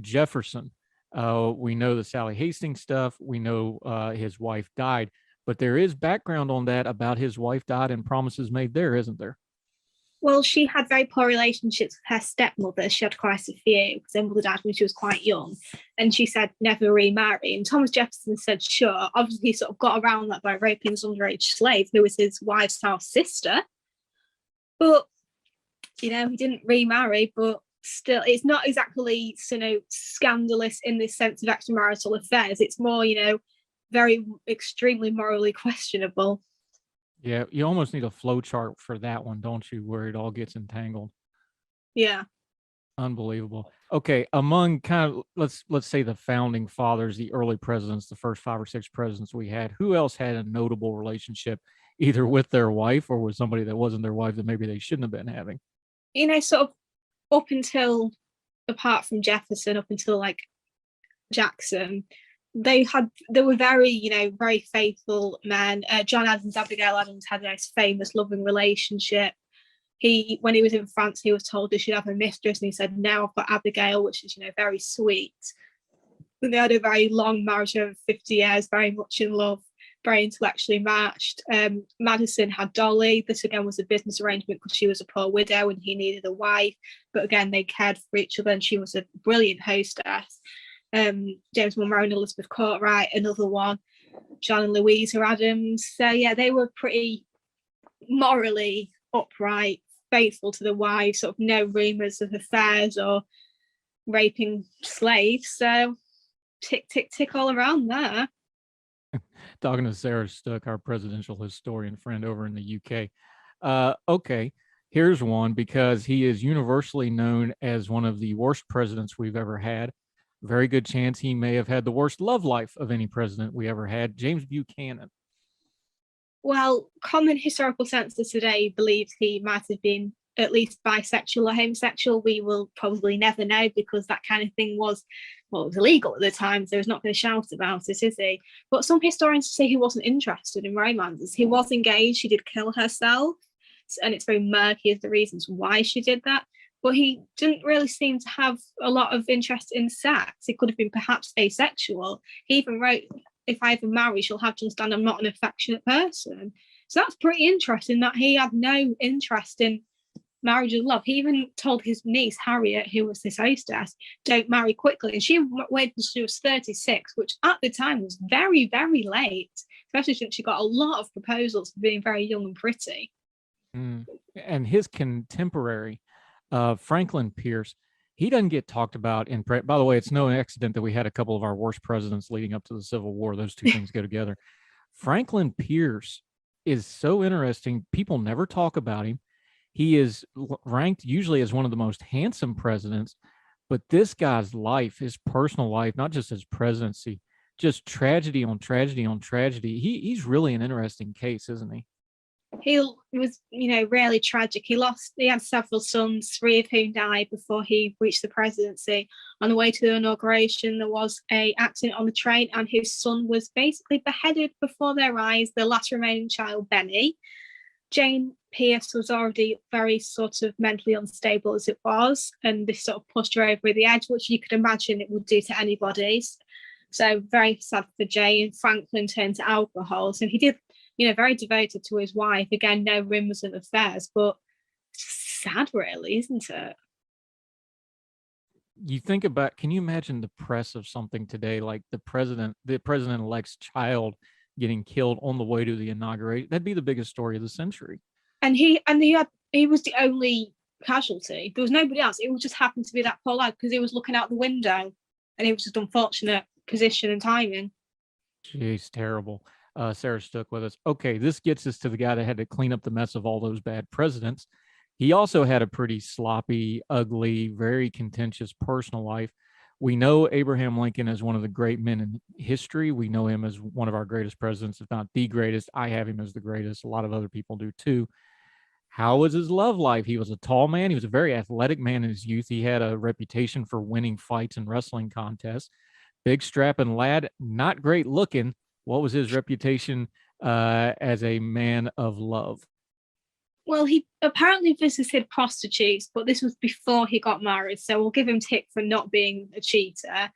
Jefferson, we know the Sally Hastings stuff. We know his wife died. But there is background on that about his wife died and promises made there, isn't there?
Well, she had very poor relationships with her stepmother. She had quite a few because her mother died when she was quite young. And she said never remarry. And Thomas Jefferson said, sure. Obviously, he sort of got around that by raping his underage slave, who was his wife's half sister. But, you know, he didn't remarry, but still, it's not exactly, you know, scandalous in this sense of extramarital affairs. It's more, you know, very extremely morally questionable.
Yeah, you almost need a flow chart for that one, don't you, where it all gets entangled.
Yeah.
Unbelievable. Okay, among kind of let's say the founding fathers, the early presidents, the first 5 or 6 presidents we had, who else had a notable relationship either with their wife or with somebody that wasn't their wife that maybe they shouldn't have been having?
You know, sort of up until, apart from Jefferson, up until like Jackson, they were very, you know, very faithful men. John Adams, Abigail Adams had a nice famous loving relationship. When he was in France, he was told he should have a mistress, and he said, "Now I've got Abigail," which is, you know, very sweet. And they had a very long marriage over 50 years, very much in love, very intellectually matched. Madison had Dolly. This again was a business arrangement because she was a poor widow and he needed a wife. But again, they cared for each other, and she was a brilliant hostess. James Monroe and Elizabeth Cartwright, another one. John and Louisa Adams. So yeah, they were pretty morally upright, faithful to the wives, sort of no rumours of affairs or raping slaves. So tick, tick, tick all around there.
Talking to Sarah Stook, our presidential historian friend over in the UK. Okay, here's one because he is universally known as one of the worst presidents we've ever had. Very good chance he may have had the worst love life of any president we ever had. James Buchanan.
Well, common historical census today believes he might have been at least bisexual or homosexual. We will probably never know because that kind of thing was illegal at the time. So he's not going to shout about it, is he? But some historians say he wasn't interested in romances. He was engaged. She did kill herself. And it's very murky as the reasons why she did that. But he didn't really seem to have a lot of interest in sex. He could have been perhaps asexual. He even wrote, "If I ever marry, she'll have to understand I'm not an affectionate person." So that's pretty interesting that he had no interest in marriage and love. He even told his niece, Harriet, who was his hostess, don't marry quickly. And she waited until she was 36, which at the time was very, very late, especially since she got a lot of proposals for being very young and pretty.
And his contemporary, Franklin Pierce, he doesn't get talked about in print. By the way, it's no accident that we had a couple of our worst presidents leading up to the Civil War. Those two things go together. Franklin Pierce is so interesting. People never talk about him. He is ranked usually as one of the most handsome presidents, but this guy's life, his personal life, not just his presidency, just tragedy on tragedy on tragedy. He's really an interesting case, isn't he?
He was, you know, really tragic. He had several sons, 3 of whom died before he reached the presidency. On the way to the inauguration, there was an accident on the train, and his son was basically beheaded before their eyes, the last remaining child, Benny. Jane Pierce was already very sort of mentally unstable as it was, and this sort of pushed her over the edge, which you could imagine it would do to anybody. So very sad for Jay, and Franklin turned to alcohol. So he did, very devoted to his wife. Again, no rumors of affairs, but sad, really, isn't it?
You think about, can you imagine the press of something today, like the president-elect's child getting killed on the way to the inauguration? That'd be the biggest story of the century.
And he was the only casualty. There was nobody else. It just happened to be that poor lad because he was looking out the window, and it was just unfortunate position and timing.
Jeez, terrible. Sarah Stook with us. Okay, this gets us to the guy that had to clean up the mess of all those bad presidents. He also had a pretty sloppy, ugly, very contentious personal life. We know Abraham Lincoln as one of the great men in history. We know him as one of our greatest presidents, if not the greatest. I have him as the greatest. A lot of other people do too. How was his love life? He was a tall man. He was a very athletic man in his youth. He had a reputation for winning fights and wrestling contests. Big strapping lad, not great looking. What was his reputation as a man of love?
Well, he apparently visited prostitutes, but this was before he got married. So we'll give him tick for not being a cheater.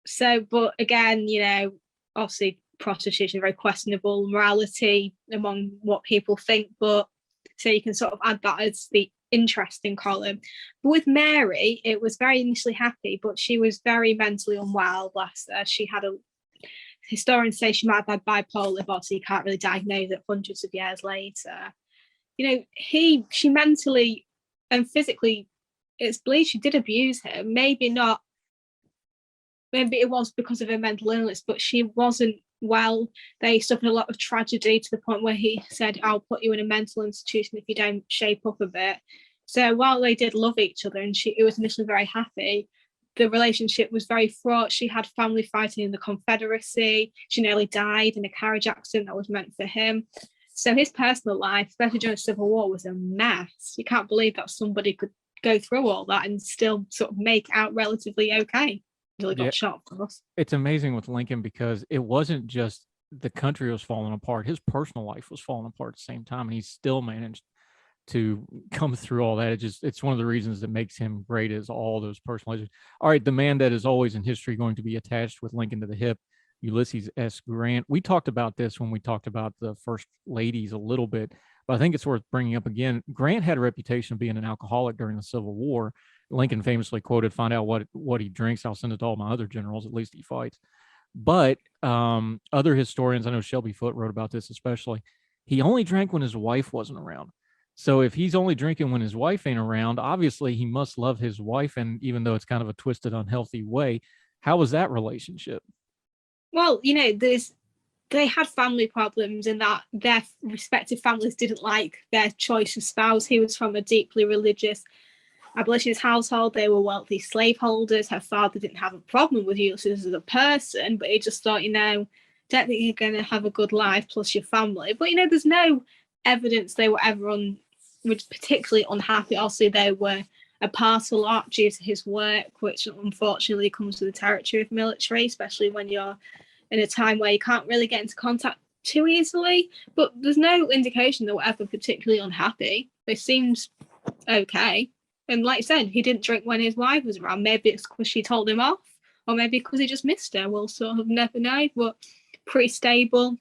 So, but again, obviously prostitution, very questionable morality among what people think. But so you can sort of add that as the interesting column. But with Mary, it was very initially happy, but she was very mentally unwell, bless her. She had historians say she might have had bipolar, but so you can't really diagnose it hundreds of years later. She mentally and physically, it's believed she did abuse him. Maybe it was because of her mental illness, but she wasn't well. They suffered a lot of tragedy to the point where he said, I'll put you in a mental institution if you don't shape up a bit. So while they did love each other and it was initially very happy, the relationship was very fraught. She had family fighting in the Confederacy. She nearly died in a carriage accident that was meant for him. So his personal life, especially during the Civil War, was a mess. You can't believe that somebody could go through all that and still sort of make out relatively okay until he got shot, of course.
It's amazing with Lincoln because it wasn't just the country was falling apart. His personal life was falling apart at the same time, and he still managed to come through all that. It's one of the reasons that makes him great is all those personal issues. All right, the man that is always in history going to be attached with Lincoln to the hip, Ulysses S. Grant. We talked about this when we talked about the first ladies a little bit, but I think it's worth bringing up again. Grant had a reputation of being an alcoholic during the Civil War. Lincoln famously quoted, find out what he drinks. I'll send it to all my other generals. At least he fights. But other historians, I know Shelby Foote wrote about this especially, he only drank when his wife wasn't around. So if he's only drinking when his wife ain't around, obviously he must love his wife. And even though it's kind of a twisted, unhealthy way, how was that relationship?
Well, they had family problems in that their respective families didn't like their choice of spouse. He was from a deeply religious abolitionist household. They were wealthy slaveholders. Her father didn't have a problem with Ulysses as a person, but he just thought, don't think you're going to have a good life plus your family. But, there's no evidence they were ever particularly unhappy. Also, they were apart a lot due to his work, which unfortunately comes with the territory of military, especially when you're in a time where you can't really get into contact too easily. But there's no indication they were ever particularly unhappy. They seemed okay. And like I said, he didn't drink when his wife was around. Maybe it's because she told him off, or maybe because he just missed her. We'll sort of never know. But pretty stable,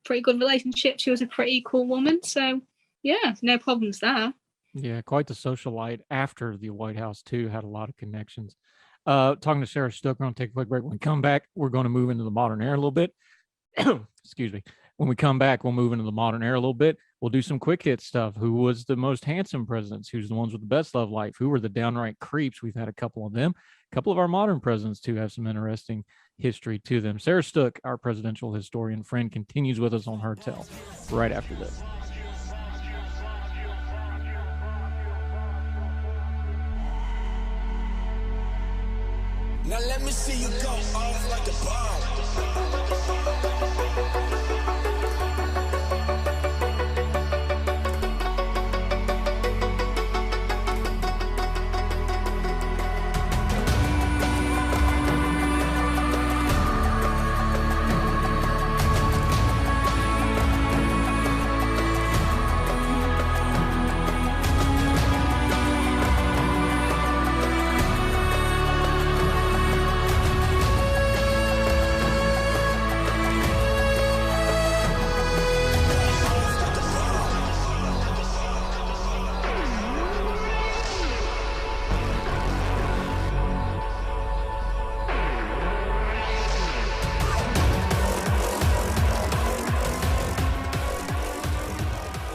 pretty good relationship. She was a pretty cool woman. So yeah, no problems there.
Yeah, quite the socialite after the White House, too, had a lot of connections. Talking to Sarah Stook, we're going to take a quick break. When we come back, we're going to move into the modern era a little bit. Excuse me. When we come back, we'll move into the modern era a little bit. We'll do some quick hit stuff. Who was the most handsome presidents? Who's the ones with the best love life? Who were the downright creeps? We've had a couple of them. A couple of our modern presidents, too, have some interesting history to them. Sarah Stook, our presidential historian friend, continues with us on her tell right after this.
Now let me see you go off like a bomb.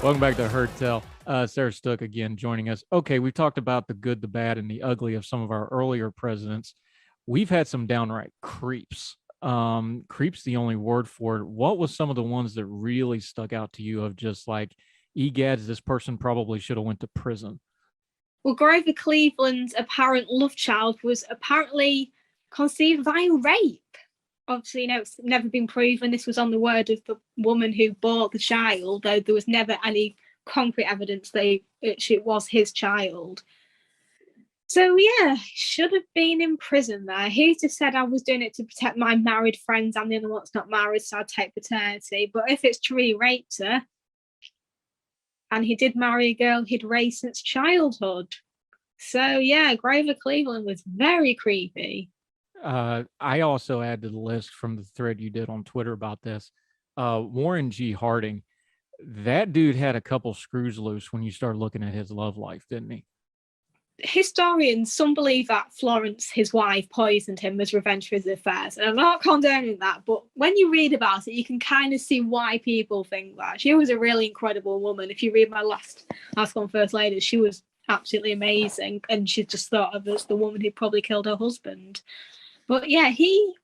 Welcome back to Heard Tell. Sarah Stook again joining us. Okay, we've talked about the good, the bad, and the ugly of some of our earlier presidents. We've had some downright creeps. Creeps the only word for it. What was some of the ones that really stuck out to you of just like, egads, this person probably should have went to prison?
Well, Grover Cleveland's apparent love child was apparently conceived via rape. Obviously, it's never been proven. This was on the word of the woman who bore the child, though there was never any concrete evidence that it was his child. So, yeah, should have been in prison there. He just said I was doing it to protect my married friends. I'm the only one that's not married, so I'd take paternity. But if it's true he raped her, and he did marry a girl he'd raised since childhood. So, yeah, Grover Cleveland was very creepy.
I also add to the list from the thread you did on Twitter about this, Warren G. Harding. That dude had a couple screws loose when you start looking at his love life, didn't he?
Historians, some believe that Florence, his wife, poisoned him as revenge for his affairs. And I'm not condoning that, but when you read about it, you can kind of see why people think that. She was a really incredible woman. If you read my last on First Lady, she was absolutely amazing. And she's just thought of as the woman who probably killed her husband. But yeah, he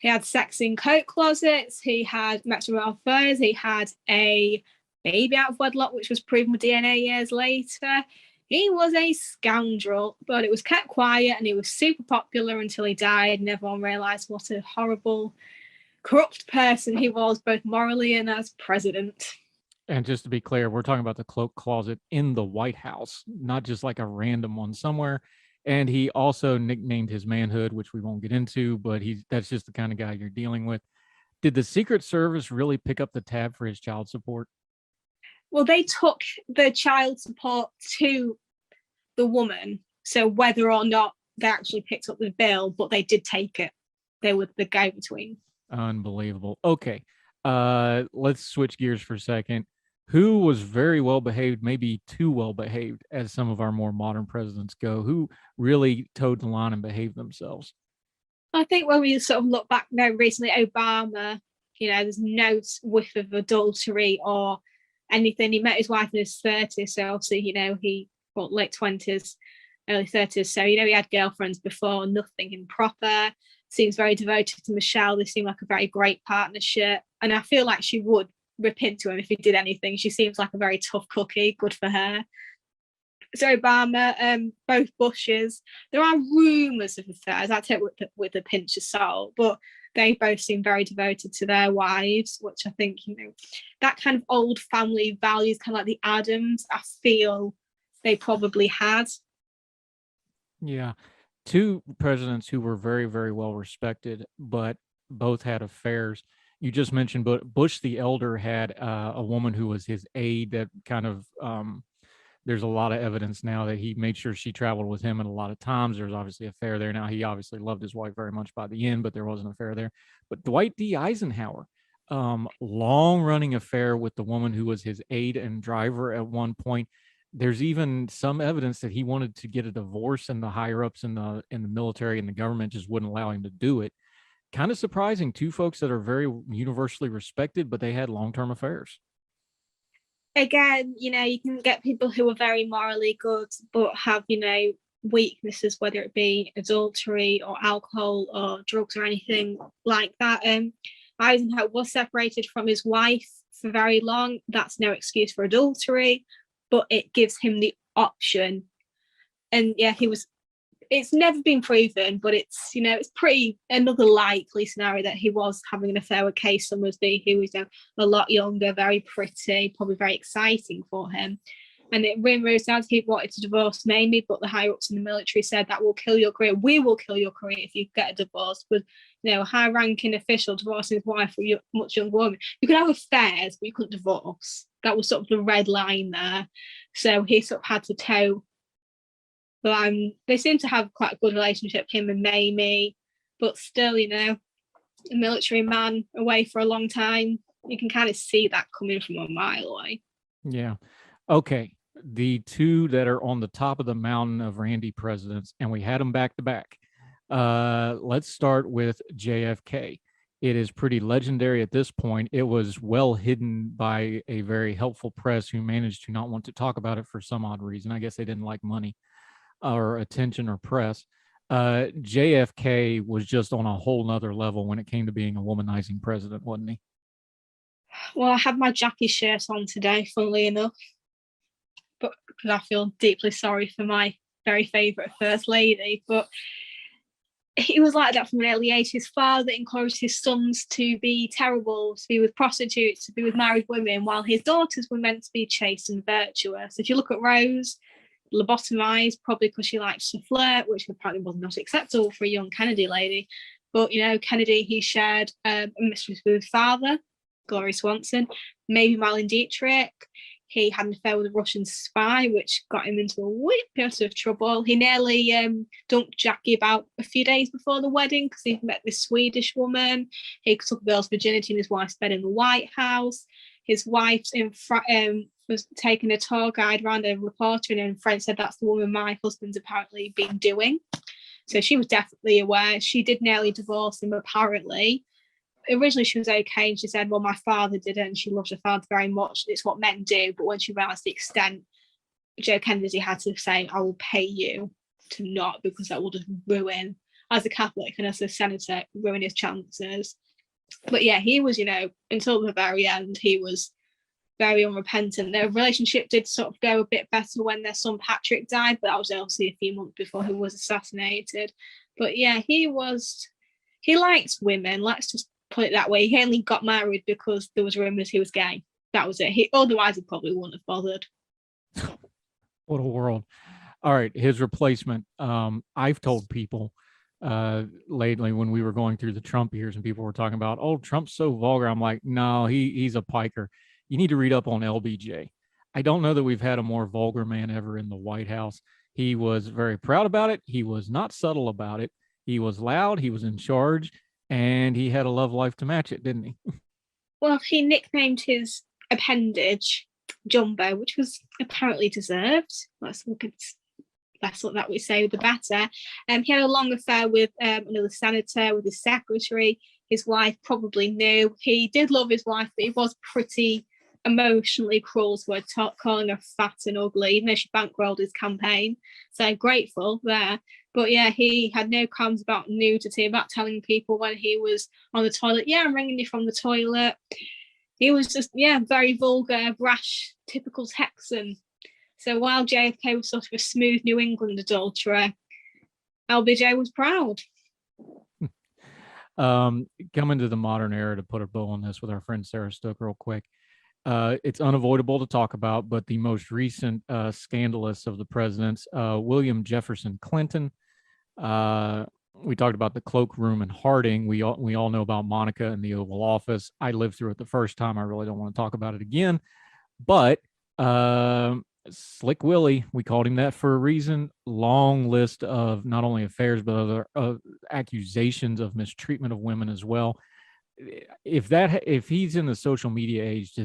had sex in coat closets. He had matrimonial affairs. He had a baby out of wedlock, which was proven with DNA years later. He was a scoundrel, but it was kept quiet and he was super popular until he died. And everyone realised what a horrible, corrupt person he was, both morally and as president.
And just to be clear, we're talking about the cloak closet in the White House, not just like a random one somewhere. And he also nicknamed his manhood, which we won't get into, but that's just the kind of guy you're dealing with. Did the Secret Service really pick up the tab for his child support?
Well, they took the child support to the woman. So whether or not they actually picked up the bill, but they did take it. They were the go-between.
Unbelievable. Okay. Let's switch gears for a second. Who was very well behaved, maybe too well behaved, as some of our more modern presidents go? Who really towed the line and behaved themselves?
I think when we sort of look back now recently, Obama, there's no whiff of adultery or anything. He met his wife in his 30s, so obviously, he late 20s, early 30s. So, he had girlfriends before, nothing improper. Seems very devoted to Michelle. They seem like a very great partnership. And I feel like she would rip into him if he did anything. She seems like a very tough cookie. Good for her. So Obama, both Bushes, there are rumours of affairs. I take it with a pinch of salt, but they both seem very devoted to their wives, which I think, that kind of old family values, kind of like the Adams, I feel they probably had.
Yeah. Two presidents who were very, very well respected, but both had affairs. You just mentioned, but Bush the elder had a woman who was his aide that kind of, there's a lot of evidence now that he made sure she traveled with him, and a lot of times there's obviously an affair there. Now, he obviously loved his wife very much by the end, but there was an affair there. But Dwight D. Eisenhower, long-running affair with the woman who was his aide and driver at one point. There's even some evidence that he wanted to get a divorce, and the higher-ups in the military and the government just wouldn't allow him to do it. Kind of surprising. Two folks that are very universally respected, but they had long-term affairs.
Again, you can get people who are very morally good, but have, weaknesses, whether it be adultery or alcohol or drugs or anything like that. Eisenhower was separated from his wife for very long. That's no excuse for adultery, but it gives him the option. And yeah, it's never been proven, but it's, it's pretty another likely scenario that he was having an affair with Kay Summersby, who was a lot younger, very pretty, probably very exciting for him. And it really sounds he wanted to divorce Mamie, but the higher-ups in the military said that will kill your career. We will kill your career if you get a divorce. But, a high-ranking official divorcing his wife for a much younger woman. You could have affairs, but you couldn't divorce. That was sort of the red line there. So he sort of had to toe. But they seem to have quite a good relationship, him and Mamie. But still, a military man away for a long time, you can kind of see that coming from a mile away.
Yeah. Okay. The two that are on the top of the mountain of Randy presidents, and we had them back to back. Let's start with JFK. It is pretty legendary at this point. It was well hidden by a very helpful press who managed to not want to talk about it for some odd reason. I guess they didn't like money or attention or press. JFK was just on a whole nother level when it came to being a womanizing president, wasn't he?
Well, I have my Jackie shirt on today, funnily enough, but because I feel deeply sorry for my very favourite First Lady. But he was like that from an early age. His father encouraged his sons to be terrible, to be with prostitutes, to be with married women, while his daughters were meant to be chaste and virtuous. If you look at Rose, lobotomized, probably because she likes to flirt, which apparently was not acceptable for a young Kennedy lady. But, you know, Kennedy, he shared a mistress with his father, Gloria Swanson, maybe Marlene Dietrich. He had an affair with a Russian spy, which got him into a wee bit of trouble. He nearly dunked Jackie about a few days before the wedding because he met this Swedish woman. He took a girl's virginity in his wife's bed in the White House. His wife was taking a tour guide around a reporter, and a friend said, "That's the woman my husband's apparently been doing." So she was definitely aware. She did nearly divorce him, apparently. Originally she was okay, and she said, well, my father didn't, and she loved her father very much, it's what men do. But when she realised the extent, Joe Kennedy had to say, I will pay you to not, because that will just ruin, as a Catholic and as a senator, ruin his chances. But yeah, he was, you know, until the very end, he was very unrepentant. Their relationship did sort of go a bit better when their son Patrick died, but that was obviously a few months before he was assassinated. But yeah, he liked women, let's just put it that way. He only got married because there was rumours he was gay. That was it. Otherwise, he probably wouldn't have bothered.
What a world. All right, his replacement. I've told people lately when we were going through the Trump years and people were talking about, oh, Trump's so vulgar. I'm like, no, he's a piker. You need to read up on LBJ. I don't know that we've had a more vulgar man ever in the White House. He was very proud about it. He was not subtle about it. He was loud. He was in charge. And he had a love life to match it, didn't he?
Well, he nicknamed his appendage Jumbo, which was apparently deserved. Let's look that we say, the better. He had a long affair with another senator, with his secretary. His wife probably knew. He did love his wife, but he was pretty emotionally cruel to her, calling her fat and ugly, even though she bankrolled his campaign. So grateful there. But yeah, he had no qualms about nudity, about telling people when he was on the toilet, yeah, I'm ringing you from the toilet. He was just, yeah, very vulgar, brash, typical Texan. So while JFK was sort of a smooth New England adulterer, LBJ was proud.
Coming to the modern era, to put a bow on this with our friend Sarah Stook real quick. It's unavoidable to talk about, but the most recent scandalous of the presidents, William Jefferson Clinton. We talked about the cloakroom in Harding. We all know about Monica in the Oval Office. I lived through it the first time. I really don't want to talk about it again. But Slick Willie, we called him that for a reason. Long list of not only affairs, but other accusations of mistreatment of women as well. If he's in the social media age,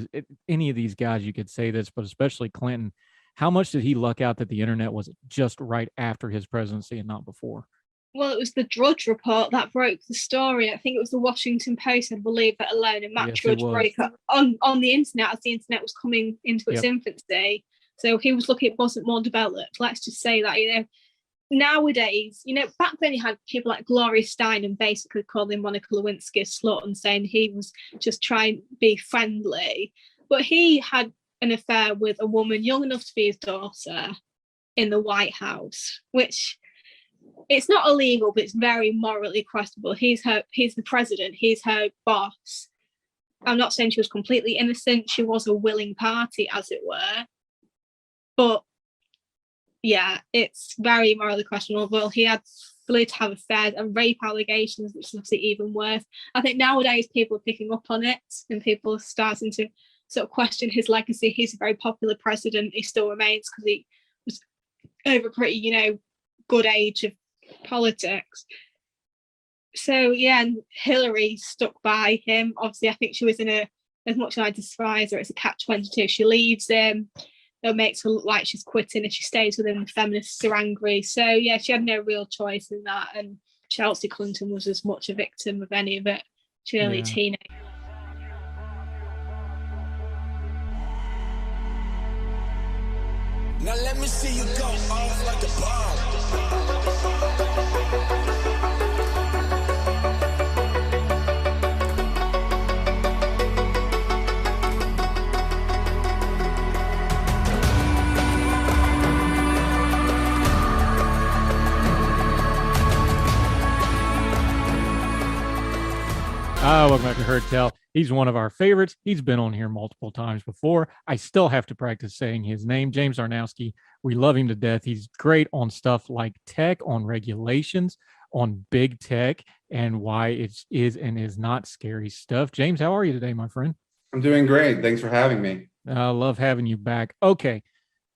any of these guys, you could say this, but especially Clinton, how much did he luck out that the internet was just right after his presidency and not before?
Well, it was the Drudge report that broke the story. I think it was the Washington Post, I believe that alone, and Matt Drudge broke it on the internet as the internet was coming into its infancy. So he was lucky it wasn't more developed. Let's just say that, you know, nowadays, you know, back then you had people like Gloria Steinem basically calling Monica Lewinsky a slut and saying he was just trying to be friendly. But he had an affair with a woman young enough to be his daughter in the White House, which it's not illegal, but it's very morally questionable. He's the president, he's her boss. I'm not saying she was completely innocent. She was a willing party, as it were. But yeah, it's very morally questionable. Well, he had believed to have affairs and rape allegations, which is obviously even worse. I think nowadays people are picking up on it and people are starting to sort of question his legacy. He's a very popular president. He still remains because he was over pretty, you know, good age of politics. So yeah, and Hillary stuck by him. Obviously, I think she was in a, as much as I despise her, it's a catch-22. She leaves him. It makes her look like she's quitting, and she stays with him. The feminists are angry. So yeah, she had no real choice in that. And Chelsea Clinton was as much a victim of any of it. Surely
Yeah.
teenage.
Now let me see you go off like a bomb.
Welcome back to Heard Tell. He's one of our favorites. He's been on here multiple times before. I still have to practice saying his name, James Czerniawski. We love him to death. He's great on stuff like tech, on regulations, on big tech, and why it is and is not scary stuff. James, how are you today, my friend?
I'm doing great. Thanks for having me.
I love having you back. Okay.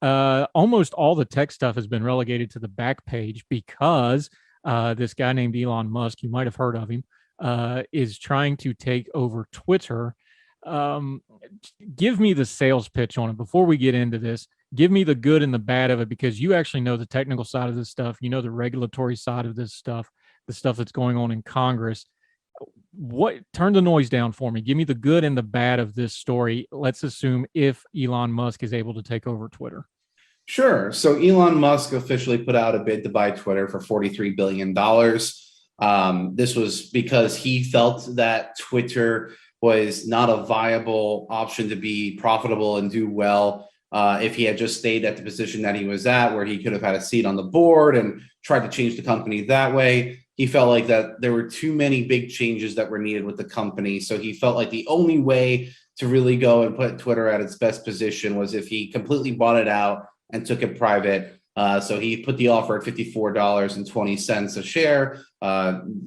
Almost all the tech stuff has been relegated to the back page because this guy named Elon Musk, you might have heard of him, is trying to take over Twitter. Give me the sales pitch on it before we get into this. Give me the good and the bad of it, because you actually know the technical side of this stuff. You know the regulatory side of this stuff, the stuff that's going on in Congress. Turn the noise down for me. Give me the good and the bad of this story. Let's assume if Elon Musk is able to take over Twitter.
Sure. So Elon Musk officially put out a bid to buy Twitter for $43 billion. This was because he felt that Twitter was not a viable option to be profitable and do well if he had just stayed at the position that he was at, where he could have had a seat on the board and tried to change the company that way. He felt like that there were too many big changes that were needed with the company. So he felt like the only way to really go and put Twitter at its best position was if he completely bought it out and took it private. So he put the offer at $54.20 a share.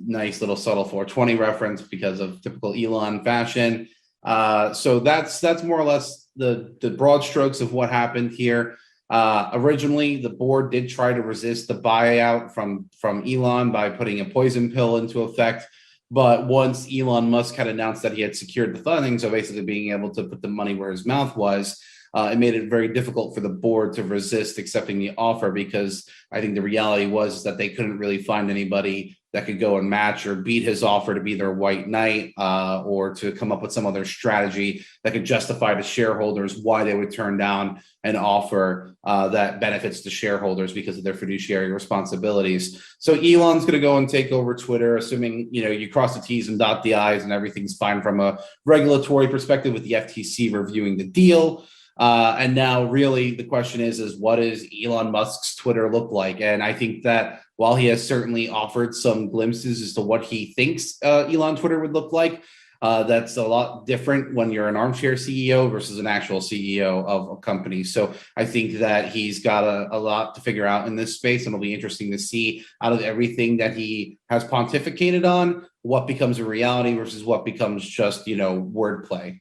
Nice little subtle 420 reference because of typical Elon fashion. So that's more or less the broad strokes of what happened here. Originally, the board did try to resist the buyout from Elon by putting a poison pill into effect. But once Elon Musk had announced that he had secured the funding, so basically being able to put the money where his mouth was, it made it very difficult for the board to resist accepting the offer, because I think the reality was that they couldn't really find anybody that could go and match or beat his offer to be their white knight, or to come up with some other strategy that could justify to shareholders why they would turn down an offer that benefits the shareholders because of their fiduciary responsibilities. So Elon's going to go and take over Twitter, assuming you cross the T's and dot the I's and everything's fine from a regulatory perspective with the FTC reviewing the deal. And now really the question is what does Elon Musk's Twitter look like? And I think that while he has certainly offered some glimpses as to what he thinks Elon Twitter would look like, that's a lot different when you're an armchair CEO versus an actual CEO of a company. So I think that he's got a lot to figure out in this space, and it'll be interesting to see out of everything that he has pontificated on, what becomes a reality versus what becomes just, wordplay.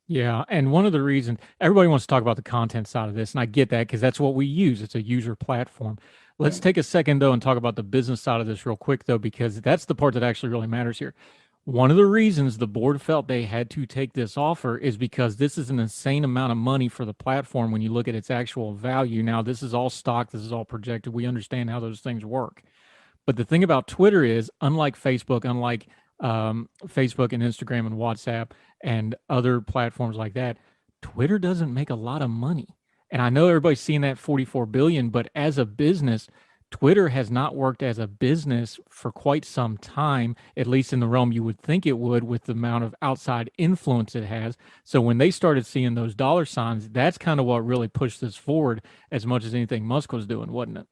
Yeah. And one of the reasons everybody wants to talk about the content side of this, and I get that because that's what we use. It's a user platform. Let's take a second, though, and talk about the business side of this real quick, though, because that's the part that actually really matters here. One of the reasons the board felt they had to take this offer is because this is an insane amount of money for the platform when you look at its actual value. Now, this is all stock. This is all projected. We understand how those things work. But the thing about Twitter is, unlike Facebook, unlike Facebook and Instagram and WhatsApp and other platforms like that, Twitter doesn't make a lot of money. And I know everybody's seeing that 44 billion, but as a business, Twitter has not worked as a business for quite some time, at least in the realm you would think it would, with the amount of outside influence it has. So when they started seeing those dollar signs, that's kind of what really pushed this forward as much as anything Musk was doing, wasn't it?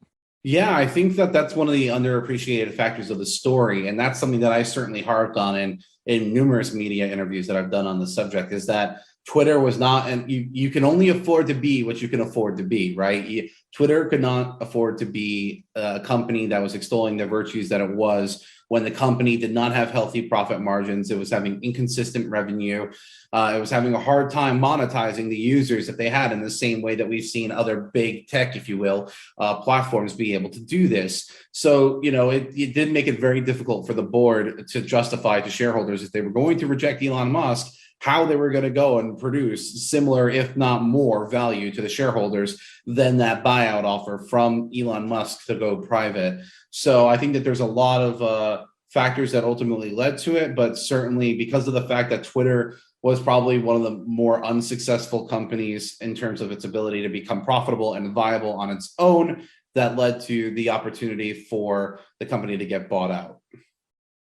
Yeah, I think that's one of the underappreciated factors of the story. And that's something that I certainly harped on in numerous media interviews that I've done on the subject, is that Twitter was not, and you can only afford to be what you can afford to be, right? Twitter could not afford to be a company that was extolling the virtues that it was when the company did not have healthy profit margins. It was having inconsistent revenue. It was having a hard time monetizing the users that they had in the same way that we've seen other big tech, if you will, platforms be able to do this. So, it did make it very difficult for the board to justify to shareholders, if they were going to reject Elon Musk, how they were going to go and produce similar, if not more, value to the shareholders than that buyout offer from Elon Musk to go private. So I think that there's a lot of factors that ultimately led to it, but certainly because of the fact that Twitter was probably one of the more unsuccessful companies in terms of its ability to become profitable and viable on its own, that led to the opportunity for the company to get bought out.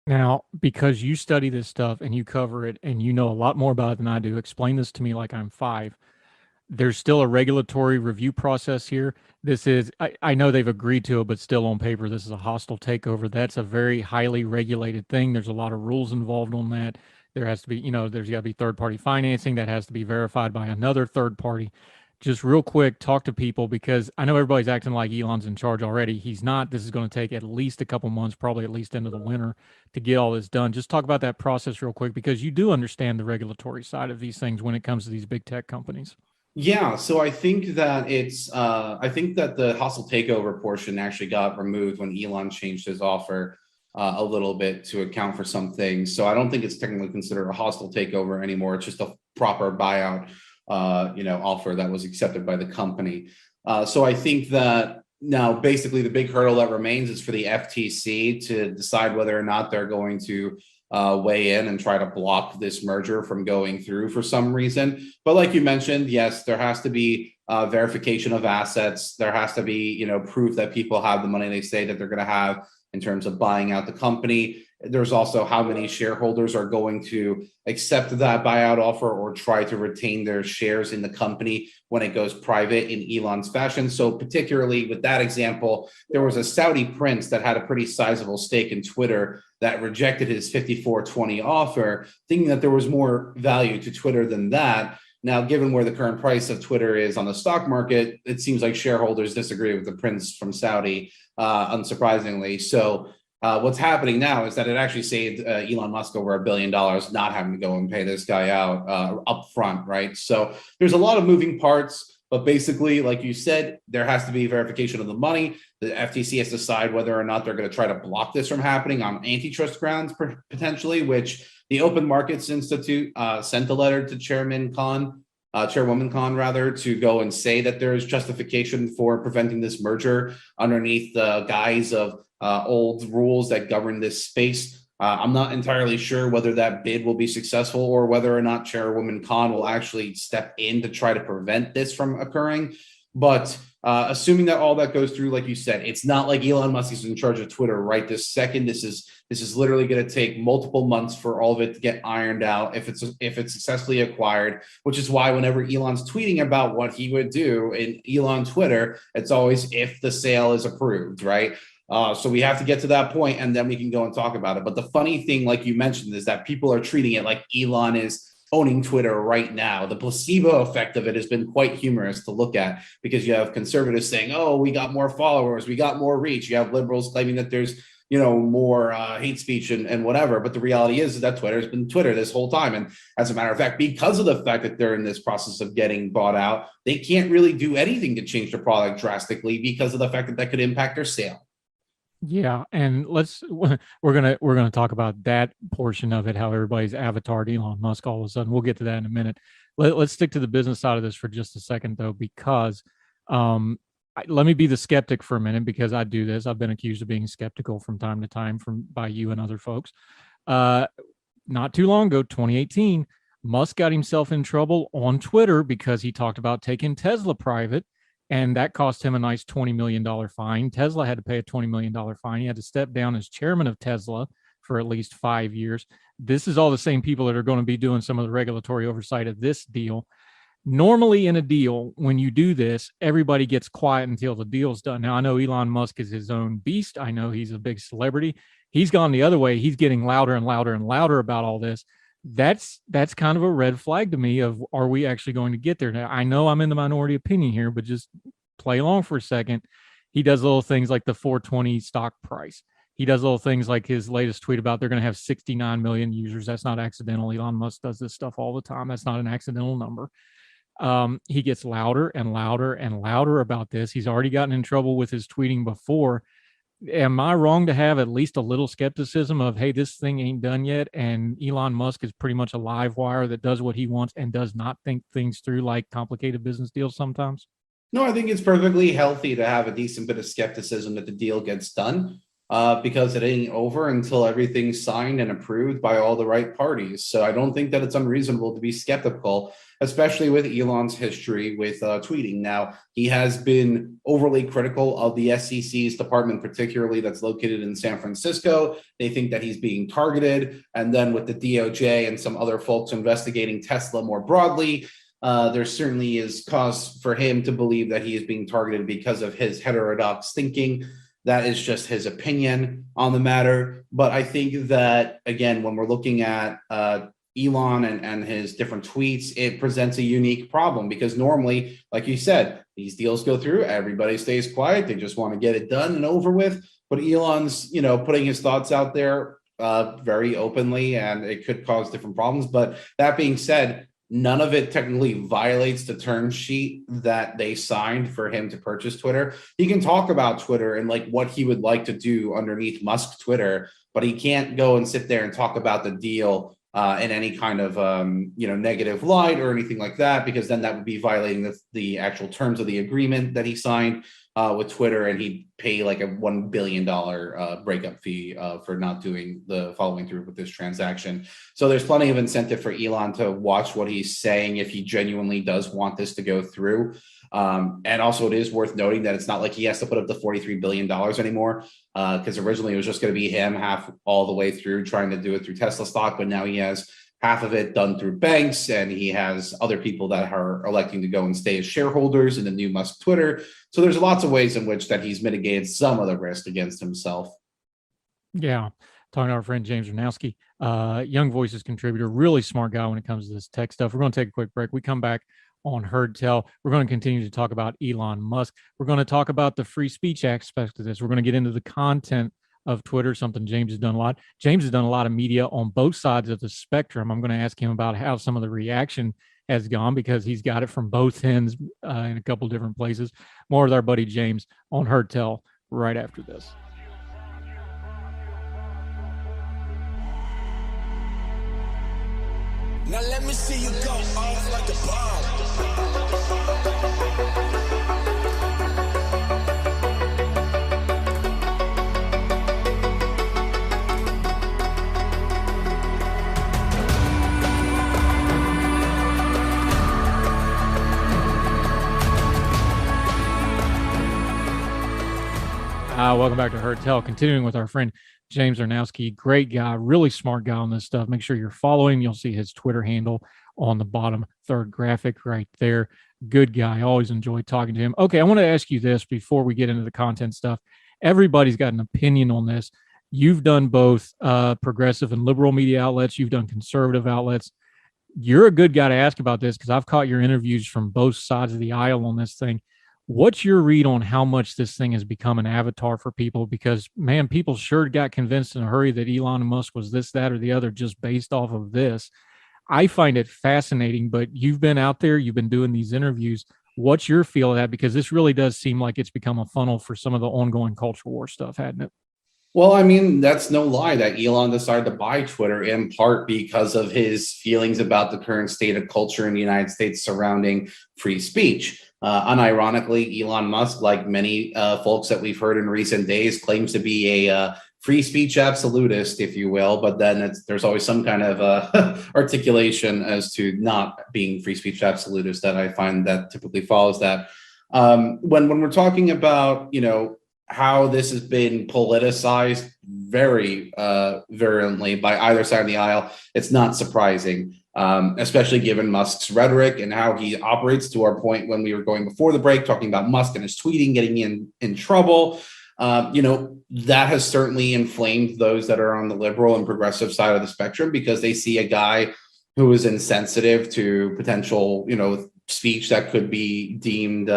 Now, because you study this stuff and you cover it and you know a lot more about it than I do, explain this to me like I'm 5. There's still a regulatory review process here. This is, I know they've agreed to it, but still on paper, this is a hostile takeover. That's a very highly regulated thing. There's a lot of rules involved on that. There has to be, there's got to be third-party financing that has to be verified by another third party. Just real quick, talk to people, because I know everybody's acting like Elon's in charge already. He's not. This is going to take at least a couple months, probably at least into the winter, to get all this done. Just talk about that process real quick, because you do understand the regulatory side of these things when it comes to these big tech companies.
Yeah, so I think that I think that the hostile takeover portion actually got removed when Elon changed his offer a little bit to account for some things. So I don't think it's technically considered a hostile takeover anymore. It's just a proper buyout, offer that was accepted by the company. So I think that now basically the big hurdle that remains is for the FTC to decide whether or not they're going to weigh in and try to block this merger from going through for some reason. But like you mentioned, yes, there has to be verification of assets. There has to be, proof that people have the money they say that they're going to have in terms of buying out the company. There's also how many shareholders are going to accept that buyout offer or try to retain their shares in the company when it goes private in Elon's fashion. So particularly with that example, there was a Saudi prince that had a pretty sizable stake in Twitter that rejected his 54.20 offer, thinking that there was more value to Twitter than that. Now, given where the current price of Twitter is on the stock market, it seems like shareholders disagree with the prince from Saudi, unsurprisingly. So what's happening now is that it actually saved Elon Musk over $1 billion not having to go and pay this guy out up front, right? So there's a lot of moving parts, but basically, like you said, there has to be verification of the money. The FTC has to decide whether or not they're going to try to block this from happening on antitrust grounds, potentially, which the Open Markets Institute sent a letter to Chairwoman Khan, to go and say that there is justification for preventing this merger underneath the guise of old rules that govern this space. I'm not entirely sure whether that bid will be successful or whether or not Chairwoman Khan will actually step in to try to prevent this from occurring. But assuming that all that goes through, like you said, it's not like Elon Musk is in charge of Twitter right this second. This is literally going to take multiple months for all of it to get ironed out if it's successfully acquired, which is why whenever Elon's tweeting about what he would do in Elon Twitter, it's always if the sale is approved, right? So we have to get to that point and then we can go and talk about it. But the funny thing, like you mentioned, is that people are treating it like Elon is owning Twitter right now. The placebo effect of it has been quite humorous to look at, because you have conservatives saying, oh, we got more followers, we got more reach. You have liberals claiming that there's more hate speech and whatever. But the reality is that Twitter has been Twitter this whole time. And as a matter of fact, because of the fact that they're in this process of getting bought out, they can't really do anything to change the product drastically because of the fact that could impact their sale.
Yeah, and we're gonna talk about that portion of it, how everybody's avatared Elon Musk all of a sudden. We'll get to that in a minute. Let's stick to the business side of this for just a second, though, because let me be the skeptic for a minute, because I do this. I've been accused of being skeptical from time to time by you and other folks. Not too long ago, 2018, Musk got himself in trouble on Twitter because he talked about taking Tesla private. And that cost him a nice $20 million fine. Tesla had to pay a $20 million fine. He had to step down as chairman of Tesla for at least 5 years. This is all the same people that are going to be doing some of the regulatory oversight of this deal. Normally in a deal, when you do this, everybody gets quiet until the deal's done. Now, I know Elon Musk is his own beast. I know he's a big celebrity. He's gone the other way. He's getting louder and louder and louder about all this. That's kind of a red flag to me of, are we actually going to get there? Now, I know I'm in the minority opinion here, but just play along for a second. He does little things like the 420 stock price. He does little things like his latest tweet about they're going to have 69 million users. That's not accidental. Elon Musk does this stuff all the time. That's not an accidental number. He gets louder and louder and louder about this. He's already gotten in trouble with his tweeting before. Am I wrong to have at least a little skepticism of, hey, this thing ain't done yet, and Elon Musk is pretty much a live wire that does what he wants and does not think things through like complicated business deals sometimes?
No, I think it's perfectly healthy to have a decent bit of skepticism that the deal gets done. because it ain't over until everything's signed and approved by all the right parties. So I don't think that it's unreasonable to be skeptical, especially with Elon's history with tweeting. Now, he has been overly critical of the SEC's department, particularly that's located in San Francisco. They think that he's being targeted. And then with the DOJ and some other folks investigating Tesla more broadly, there certainly is cause for him to believe that he is being targeted because of his heterodox thinking. That is just his opinion on the matter. But I think that, again, when we're looking at Elon and his different tweets, it presents a unique problem because normally, like you said, these deals go through, everybody stays quiet, they just want to get it done and over with. But Elon's, putting his thoughts out there very openly, and it could cause different problems. But that being said, none of it technically violates the term sheet that they signed for him to purchase Twitter. He can talk about Twitter and like what he would like to do underneath Musk's Twitter, but he can't go and sit there and talk about the deal in any kind of negative light or anything like that, because then that would be violating the actual terms of the agreement that he signed with Twitter, and he'd pay like a $1 billion breakup fee for not following through with this transaction. So there's plenty of incentive for Elon to watch what he's saying if he genuinely does want this to go through. And also it is worth noting that it's not like he has to put up the $43 billion anymore, because originally it was just going to be him half all the way through trying to do it through Tesla stock, but now he has half of it done through banks, and he has other people that are electing to go and stay as shareholders in the new Musk Twitter. So there's lots of ways in which that he's mitigated some of the risk against himself.
Yeah. Talking to our friend James Czerniawski, Young Voices contributor, really smart guy when it comes to this tech stuff. We're going to take a quick break. We come back on Heard Tell. We're going to continue to talk about Elon Musk. We're going to talk about the free speech aspect of this. We're going to get into the content of Twitter, something James has done a lot. James has done a lot of media on both sides of the spectrum. I'm going to ask him about how some of the reaction has gone, because he's got it from both ends in a couple different places. More with our buddy James on Heard Tell right after this.
Now let me see you go off like a bomb.
Welcome back to Heard Tell. Continuing with our friend James Czerniawski, great guy, really smart guy on this stuff. Make sure you're following. You'll see his Twitter handle on the bottom third graphic right there. Good guy. Always enjoy talking to him. Okay, I want to ask you this before we get into the content stuff. Everybody's got an opinion on this. You've done both progressive and liberal media outlets. You've done conservative outlets. You're a good guy to ask about this because I've caught your interviews from both sides of the aisle on this thing. What's your read on how much this thing has become an avatar for people? Because, man, people sure got convinced in a hurry that Elon Musk was this, that, or the other just based off of this. I find it fascinating, but you've been out there, you've been doing these interviews. What's your feel of that? Because this really does seem like it's become a funnel for some of the ongoing culture war stuff, hadn't it?
Well, I mean, that's no lie that Elon decided to buy Twitter in part because of his feelings about the current state of culture in the United States surrounding free speech. Unironically, Elon Musk, like many folks that we've heard in recent days, claims to be a free speech absolutist, if you will, but then there's always some kind of articulation as to not being free speech absolutist that I find that typically follows that. When we're talking about, how this has been politicized very virulently by either side of the aisle, it's not surprising, especially given Musk's rhetoric and how he operates, to our point when we were going before the break, talking about Musk and his tweeting, getting in trouble. That has certainly inflamed those that are on the liberal and progressive side of the spectrum, because they see a guy who is insensitive to potential, speech that could be deemed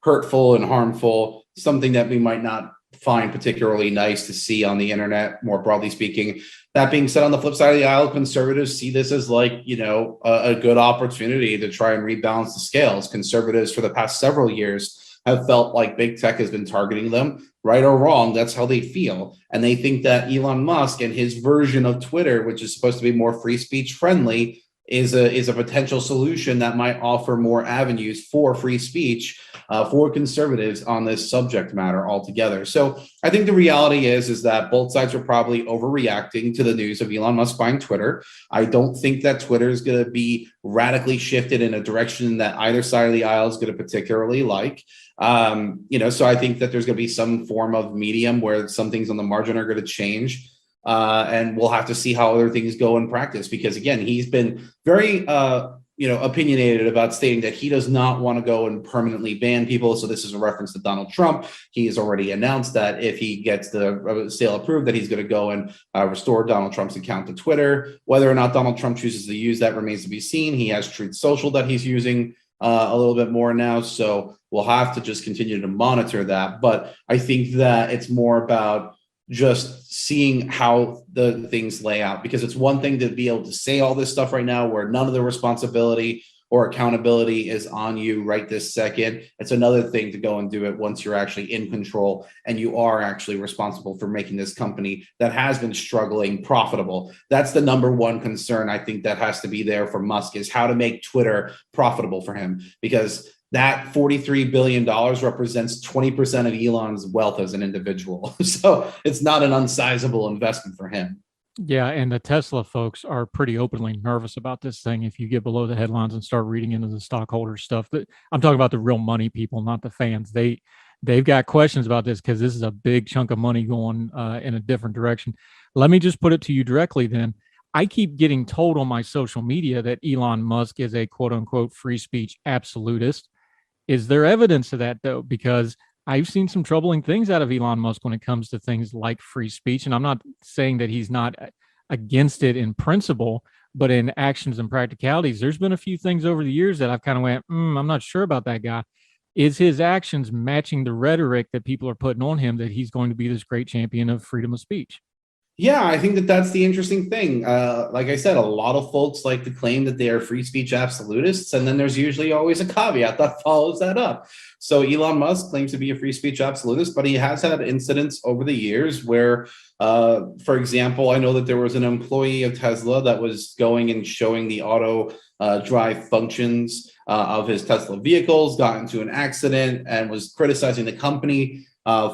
hurtful and harmful, something that we might not find particularly nice to see on the internet, more broadly speaking. That being said, on the flip side of the aisle, conservatives see this as like, a good opportunity to try and rebalance the scales. Conservatives for the past several years have felt like big tech has been targeting them, right or wrong. That's how they feel. And they think that Elon Musk and his version of Twitter, which is supposed to be more free speech friendly, is a potential solution that might offer more avenues for free speech for conservatives on this subject matter altogether. So I think the reality is that both sides are probably overreacting to the news of Elon Musk buying Twitter. I don't think that Twitter is going to be radically shifted in a direction that either side of the aisle is going to particularly like. So I think that there's going to be some form of medium where some things on the margin are going to change. And we'll have to see how other things go in practice, because again, he's been very, opinionated about stating that he does not want to go and permanently ban people. So this is a reference to Donald Trump. He has already announced that if he gets the sale approved, that he's going to go and restore Donald Trump's account to Twitter. Whether or not Donald Trump chooses to use that remains to be seen. He has Truth Social that he's using a little bit more now. So we'll have to just continue to monitor that. But I think that it's more about just seeing how the things lay out, because it's one thing to be able to say all this stuff right now where none of the responsibility or accountability is on you right this second. It's another thing to go and do it once you're actually in control and you are actually responsible for making this company that has been struggling profitable. That's the number one concern I think that has to be there for Musk, is how to make Twitter profitable for him, because that $43 billion represents 20% of Elon's wealth as an individual. So it's not an unsizable investment for him.
Yeah, and the Tesla folks are pretty openly nervous about this thing. If you get below the headlines and start reading into the stockholder stuff, that I'm talking about the real money people, not the fans. They've got questions about this because this is a big chunk of money going in a different direction. Let me just put it to you directly then. I keep getting told on my social media that Elon Musk is a quote unquote free speech absolutist. Is there evidence of that, though? Because I've seen some troubling things out of Elon Musk when it comes to things like free speech. And I'm not saying that he's not against it in principle, but in actions and practicalities, there's been a few things over the years that I've kind of went, I'm not sure about that guy. Is his actions matching the rhetoric that people are putting on him that he's going to be this great champion of freedom of speech?
Yeah, I think that that's the interesting thing. Like I said, a lot of folks like to claim that they are free speech absolutists, and then there's usually always a caveat that follows that up. So Elon Musk claims to be a free speech absolutist, but he has had incidents over the years where, for example, I know that there was an employee of Tesla that was going and showing the auto drive functions of his Tesla vehicles, got into an accident, and was criticizing the company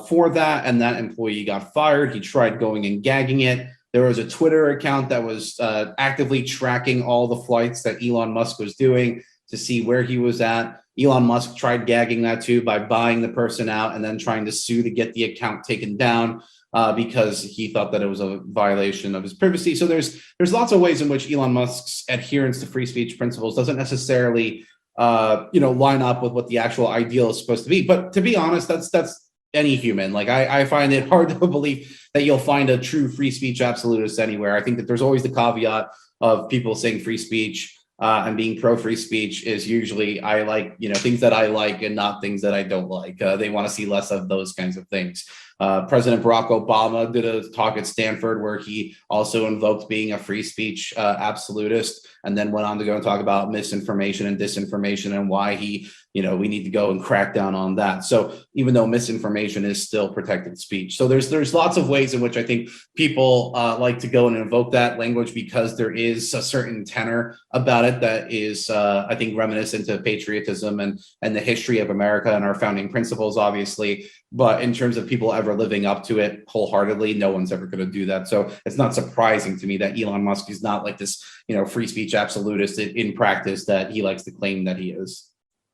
for that, and that employee got fired. He tried going and gagging it. There was a Twitter account that was actively tracking all the flights that Elon Musk was doing to see where he was at. Elon Musk tried gagging that too by buying the person out and then trying to sue to get the account taken down because he thought that it was a violation of his privacy. So there's lots of ways in which Elon Musk's adherence to free speech principles doesn't necessarily line up with what the actual ideal is supposed to be. But to be honest, that's any human. Like I find it hard to believe that you'll find a true free speech absolutist anywhere. I think that there's always the caveat of people saying free speech and being pro free speech is usually I like, things that I like and not things that I don't like. They want to see less of those kinds of things. President Barack Obama did a talk at Stanford where he also invoked being a free speech absolutist, and then went on to go and talk about misinformation and disinformation and why we need to go and crack down on that. So even though misinformation is still protected speech. So there's lots of ways in which I think people like to go and invoke that language because there is a certain tenor about it that is, I think, reminiscent of patriotism and the history of America and our founding principles, obviously. But in terms of people ever living up to it wholeheartedly, no one's ever going to do that. So it's not surprising to me that Elon Musk is not like this, free speech absolutist in practice that he likes to claim that he is.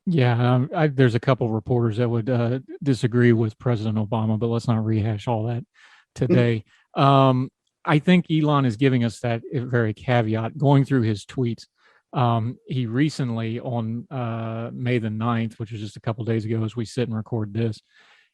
Yeah, there's a couple of reporters that would disagree with President Obama, but let's not rehash all that today. I think Elon is giving us that very caveat going through his tweets. He recently on May the 9th, which was just a couple of days ago as we sit and record this,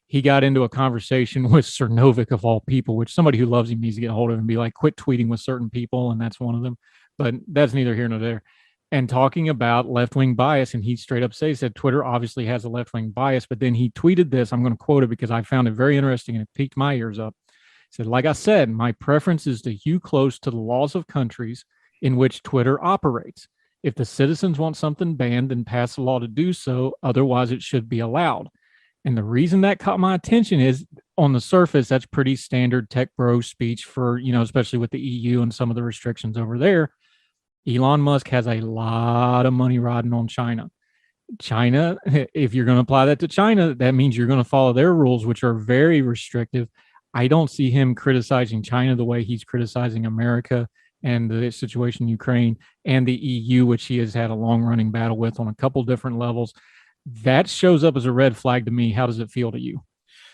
he got into a conversation with Czerniawski of all people, which somebody who loves him needs to get a hold of and be like, quit tweeting with certain people. And that's one of them. But that's neither here nor there. And talking about left-wing bias. And he straight up said Twitter obviously has a left-wing bias. But then he tweeted this. I'm going to quote it because I found it very interesting and it piqued my ears up. He said, like I said, my preference is to hew close to the laws of countries in which Twitter operates. If the citizens want something banned, then pass a law to do so. Otherwise, it should be allowed. And the reason that caught my attention is on the surface, that's pretty standard tech bro speech for, especially with the EU and some of the restrictions over there. Elon Musk has a lot of money riding on China. China, if you're going to apply that to China, that means you're going to follow their rules, which are very restrictive. I don't see him criticizing China the way he's criticizing America and the situation in Ukraine and the EU, which he has had a long running battle with on a couple different levels. That shows up as a red flag to me. How does it feel to you?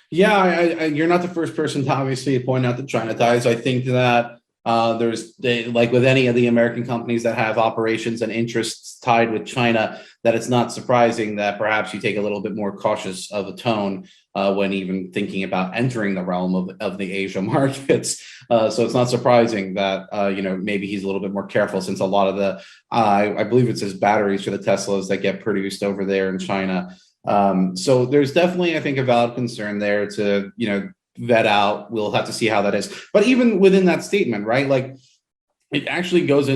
Yeah, you're not the first person to obviously point out the China ties. I think that like with any of the American companies that have operations and interests tied with China, that it's not surprising that perhaps you take a little bit more cautious of a tone when even thinking about entering the realm of the Asia markets. So it's not surprising that, maybe he's a little bit more careful, since a lot of the, I believe it's his batteries for the Teslas that get produced over there in China. So there's definitely, I think, a valid concern there to, vet out. We'll have to see how that is. But even within that statement, right, like it actually goes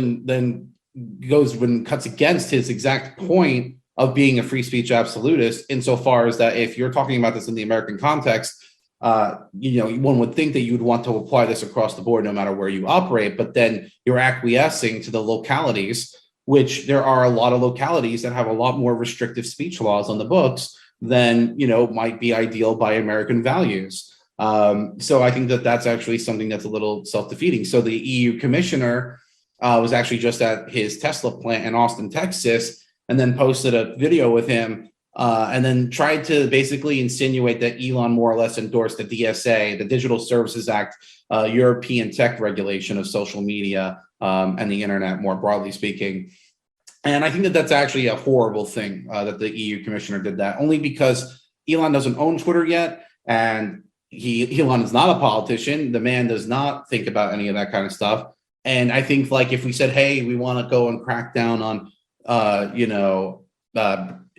cuts against his exact point of being a free speech absolutist, insofar as that if you're talking about this in the American context, one would think that you would want to apply this across the board no matter where you operate, but then you're acquiescing to the localities, which there are a lot of localities that have a lot more restrictive speech laws on the books than, might be ideal by American values. So I think that that's actually something that's a little self-defeating. So the EU commissioner was actually just at his Tesla plant in Austin, Texas, and then posted a video with him and then tried to basically insinuate that Elon more or less endorsed the DSA, the Digital Services Act, European tech regulation of social media and the internet, more broadly speaking. And I think that that's actually a horrible thing that the EU commissioner did that, only because Elon doesn't own Twitter yet, and Elon is not a politician. The man does not think about any of that kind of stuff. And I think, like, if we said, hey, we want to go and crack down on,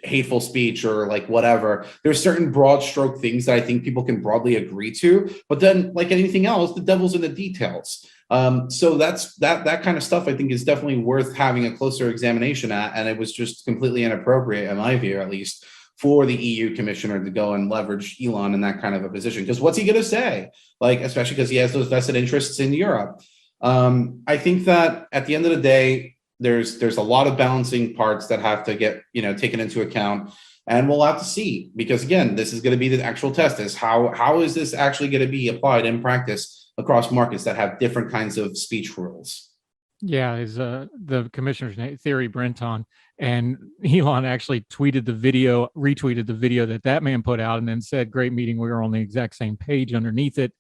hateful speech or like whatever, there's certain broad stroke things that I think people can broadly agree to. But then, like anything else, the devil's in the details. So that kind of stuff, I think, is definitely worth having a closer examination at. And it was just completely inappropriate, in my view, at least, for the EU commissioner to go and leverage Elon in that kind of a position. Because what's he going to say? Like, especially because he has those vested interests in Europe. I think that at the end of the day, there's a lot of balancing parts that have to get, taken into account. And we'll have to see, because again, this is going to be the actual test, is how is this actually going to be applied in practice across markets that have different kinds of speech rules.
Yeah, is the commissioner's name, Thierry Breton, and Elon actually retweeted the video that man put out, and then said, "Great meeting. We were on the exact same page." Underneath it,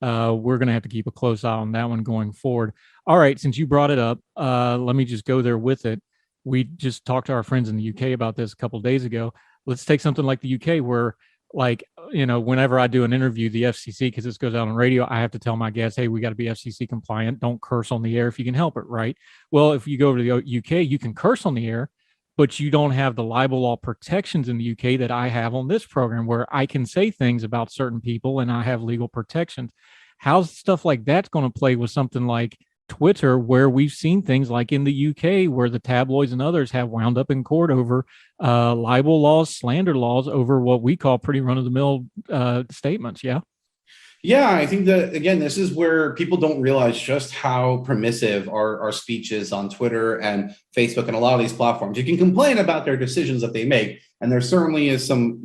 we're going to have to keep a close eye on that one going forward. All right, since you brought it up, let me just go there with it. We just talked to our friends in the UK about this a couple of days ago. Let's take something like the UK, where, like, whenever I do an interview, the FCC, because this goes out on radio, I have to tell my guests, hey, we got to be FCC compliant. Don't curse on the air if you can help it, right? Well, if you go over to the UK, you can curse on the air, but you don't have the libel law protections in the UK that I have on this program, where I can say things about certain people and I have legal protections. How's stuff like that's going to play with something like Twitter, where we've seen things like in the UK, where the tabloids and others have wound up in court over libel laws, slander laws, over what we call pretty run-of-the-mill statements?
Yeah, I think that, again, this is where people don't realize just how permissive our speech is on Twitter and Facebook and a lot of these platforms. You can complain about their decisions that they make, and there certainly is some,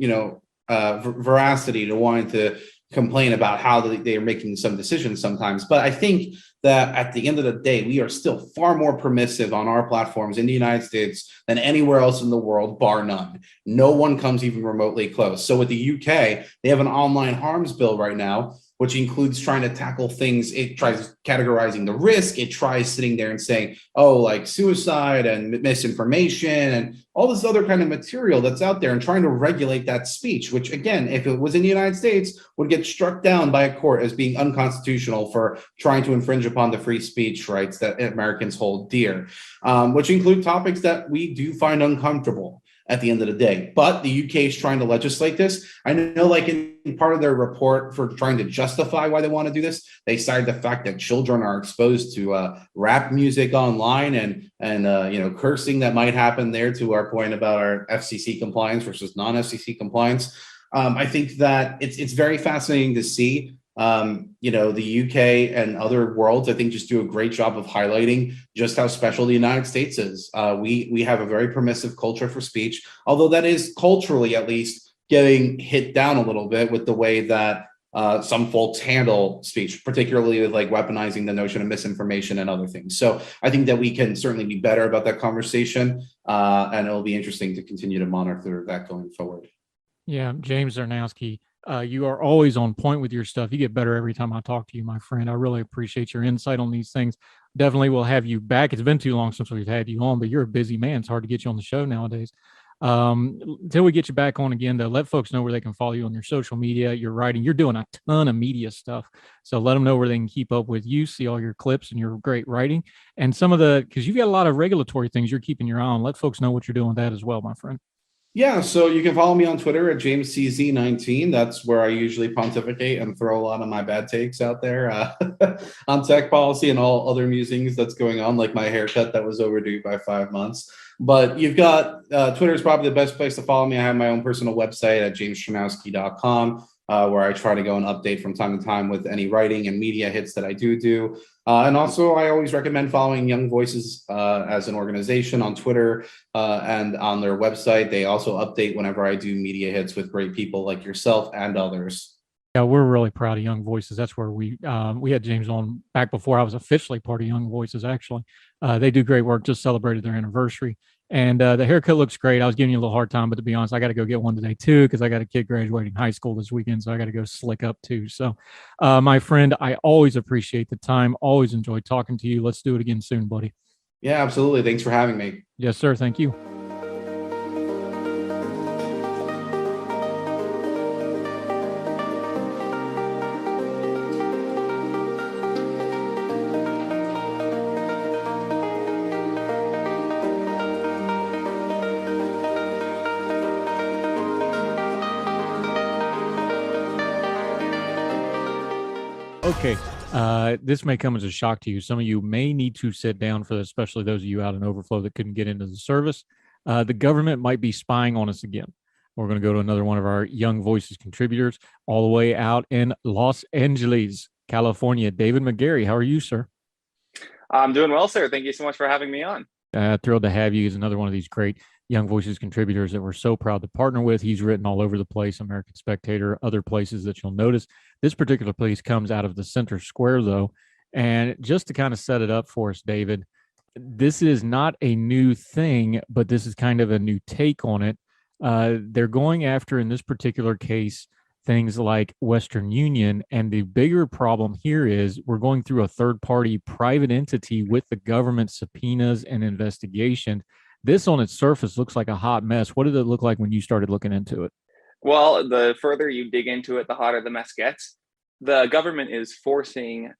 veracity to wanting to complain about how they are making some decisions sometimes. But I think that at the end of the day, we are still far more permissive on our platforms in the United States than anywhere else in the world, bar none. No one comes even remotely close. So with the UK, they have an online harms bill right now, which includes trying to tackle things. It tries categorizing the risk. It tries sitting there and saying, like suicide and misinformation and all this other kind of material that's out there, and trying to regulate that speech, which, again, if it was in the United States, would get struck down by a court as being unconstitutional for trying to infringe upon the free speech rights that Americans hold dear, which include topics that we do find uncomfortable at the end of the day. But the UK is trying to legislate this. I know, like, in part of their report for trying to justify why they want to do this, they cite the fact that children are exposed to rap music online and cursing that might happen there, to our point about our FCC compliance versus non-FCC compliance. I think that it's very fascinating to see The UK and other worlds, I think, just do a great job of highlighting just how special the United States is. We have a very permissive culture for speech, although that is culturally, at least, getting hit down a little bit with the way that some folks handle speech, particularly with like weaponizing the notion of misinformation and other things. So I think that we can certainly be better about that conversation, and it'll be interesting to continue to monitor that going forward.
Yeah, James Czerniawski, you are always on point with your stuff. You get better every time I talk to you, my friend. I really appreciate your insight on these things. Definitely will have you back. It's been too long since we've had you on, but you're a busy man. It's hard to get you on the show nowadays. Until we get you back on again, though, let folks know where they can follow you on your social media, your writing. You're doing a ton of media stuff. So let them know where they can keep up with you, see all your clips and your great writing. And some of because you've got a lot of regulatory things you're keeping your eye on. Let folks know what you're doing with that as well, my friend.
Yeah, so you can follow me on Twitter at JamesCZ19. That's where I usually pontificate and throw a lot of my bad takes out there on tech policy and all other musings that's going on, like my haircut that was overdue by 5 months. But you've got Twitter is probably the best place to follow me. I have my own personal website at jamesczernowski.com, where I try to go and update from time to time with any writing and media hits that I do. And also, I always recommend following Young Voices as an organization on Twitter and on their website. They also update whenever I do media hits with great people like yourself and others.
Yeah, we're really proud of Young Voices. That's where we had James on back before I was officially part of Young Voices, actually. They do great work, just celebrated their anniversary. And the haircut looks great. I was giving you a little hard time, but to be honest, I got to go get one today too, because I got a kid graduating high school this weekend. So I got to go slick up too. So my friend, I always appreciate the time. Always enjoy talking to you. Let's do it again soon, buddy.
Yeah, absolutely. Thanks for having me.
Yes, sir. Thank you. Okay, this may come as a shock to you. Some of you may need to sit down for this, especially those of you out in overflow that couldn't get into the service. The government might be spying on us again. We're going to go to another one of our Young Voices contributors all the way out in Los Angeles, California. David McGarry, how are you, sir?
I'm doing well, sir. Thank you so much for having me on.
Thrilled to have you. He's another one of these great Young Voices contributors that we're so proud to partner with. He's written all over the place, American Spectator, other places that you'll notice. This particular piece comes out of the Center Square, though. And just to kind of set it up for us, David, this is not a new thing, but this is kind of a new take on it. They're going after, in this particular case, things like Western Union. And the bigger problem here is we're going through a third-party private entity with the government subpoenas and investigation. This on its surface looks like a hot mess. What did it look like when you started looking into it?
Well, the further you dig into it, the hotter the mess gets. The government is forcing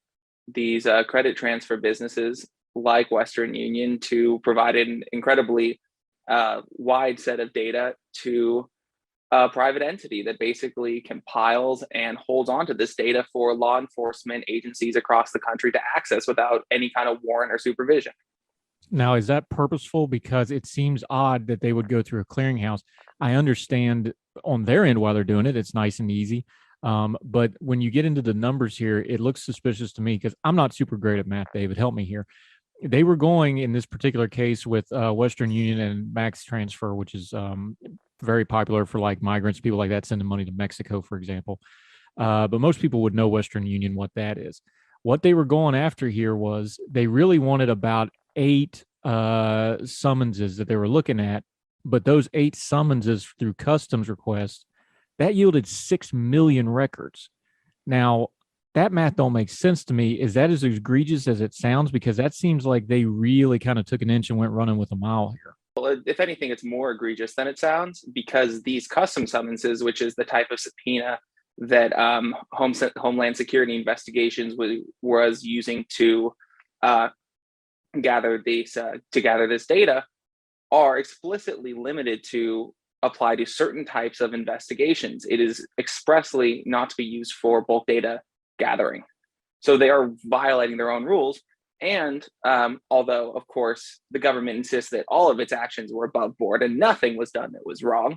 these credit transfer businesses like Western Union to provide an incredibly wide set of data to a private entity that basically compiles and holds on to this data for law enforcement agencies across the country to access without any kind of warrant or supervision.
Now, is that purposeful? Because it seems odd that they would go through a clearinghouse. I understand on their end why they're doing it. It's nice and easy. But when you get into the numbers here, it looks suspicious to me because I'm not super great at math, David. Help me here. They were going in this particular case with Western Union and Max Transfer, which is very popular for like migrants, people like that sending money to Mexico, for example. But most people would know Western Union, what that is. What they were going after here was they really wanted about 8 summonses that they were looking at, but those 8 summonses through customs requests, that yielded 6 million records. Now, that math don't make sense to me. Is that as egregious as it sounds? Because that seems like they really kind of took an inch and went running with a mile here.
Well, if anything, it's more egregious than it sounds, because these custom summonses, which is the type of subpoena that Homeland Security Investigations was using to gather this data, are explicitly limited to apply to certain types of investigations. It is expressly not to be used for bulk data gathering. So they are violating their own rules. And although, of course, the government insists that all of its actions were above board and nothing was done that was wrong,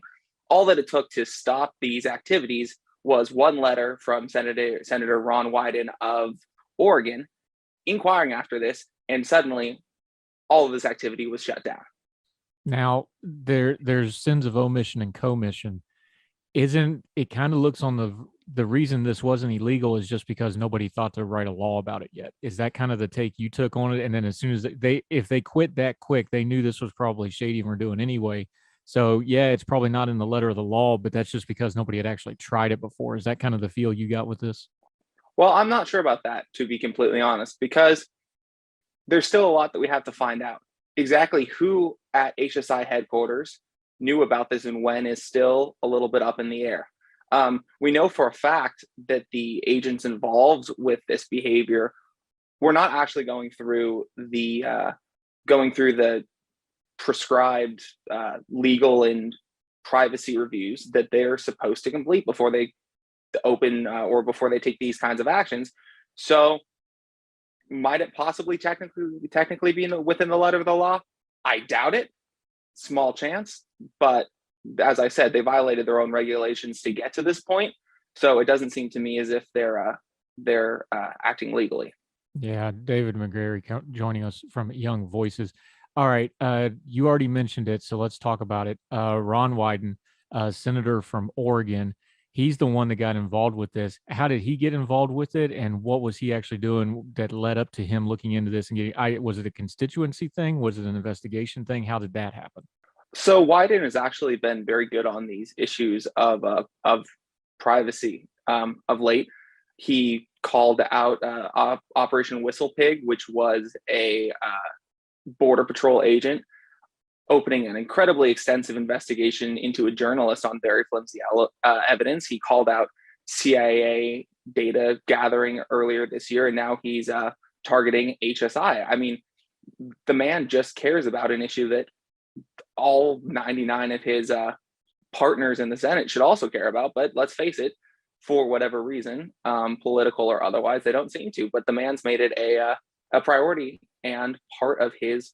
all that it took to stop these activities was one letter from Senator Ron Wyden of Oregon inquiring after this, and suddenly all of this activity was shut down.
Now, there's sins of omission and commission. Isn't it kind of looks on the reason this wasn't illegal is just because nobody thought to write a law about it yet? Is that kind of the take you took on it? And then as soon as if they quit that quick, they knew this was probably shady and were doing anyway. So yeah, it's probably not in the letter of the law, but that's just because nobody had actually tried it before. Is that kind of the feel you got with this?
Well, I'm not sure about that, to be completely honest, because there's still a lot that we have to find out. Exactly who at HSI headquarters knew about this and when is still a little bit up in the air. We know for a fact that the agents involved with this behavior were not actually going through the prescribed legal and privacy reviews that they're supposed to complete before they open or before they take these kinds of actions. So might it possibly technically be within the letter of the law? I doubt it. Small chance. But as I said, they violated their own regulations to get to this point. So it doesn't seem to me as if they're acting legally.
Yeah, David McGarry joining us from Young Voices. All right, you already mentioned it, so let's talk about it. Ron Wyden, senator from Oregon, he's the one that got involved with this. How did he get involved with it, and what was he actually doing that led up to him looking into this and getting? Was it a constituency thing? Was it an investigation thing? How did that happen?
So Wyden has actually been very good on these issues of privacy of late. He called out Operation Whistle Pig, which was a Border Patrol agent opening an incredibly extensive investigation into a journalist on very flimsy evidence. He called out CIA data gathering earlier this year, and now he's targeting HSI. I mean, the man just cares about an issue that all 99 of his partners in the Senate should also care about. But let's face it, for whatever reason, political or otherwise, they don't seem to. But the man's made it a priority and part of his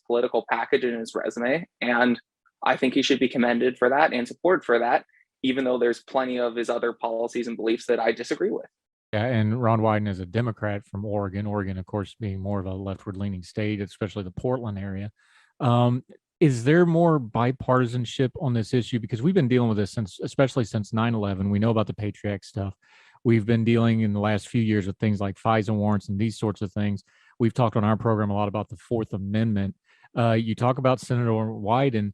political package and his resume. And I think he should be commended for that and supported for that, even though there's plenty of his other policies and beliefs that I disagree with.
Yeah, and Ron Wyden is a Democrat from Oregon. Oregon, of course, being more of a leftward-leaning state, especially the Portland area. Is there more bipartisanship on this issue? Because we've been dealing with this especially since 9/11. We know about the Patriot Act stuff. We've been dealing in the last few years with things like FISA warrants and these sorts of things. We've talked on our program a lot about the Fourth Amendment. You talk about Senator Wyden.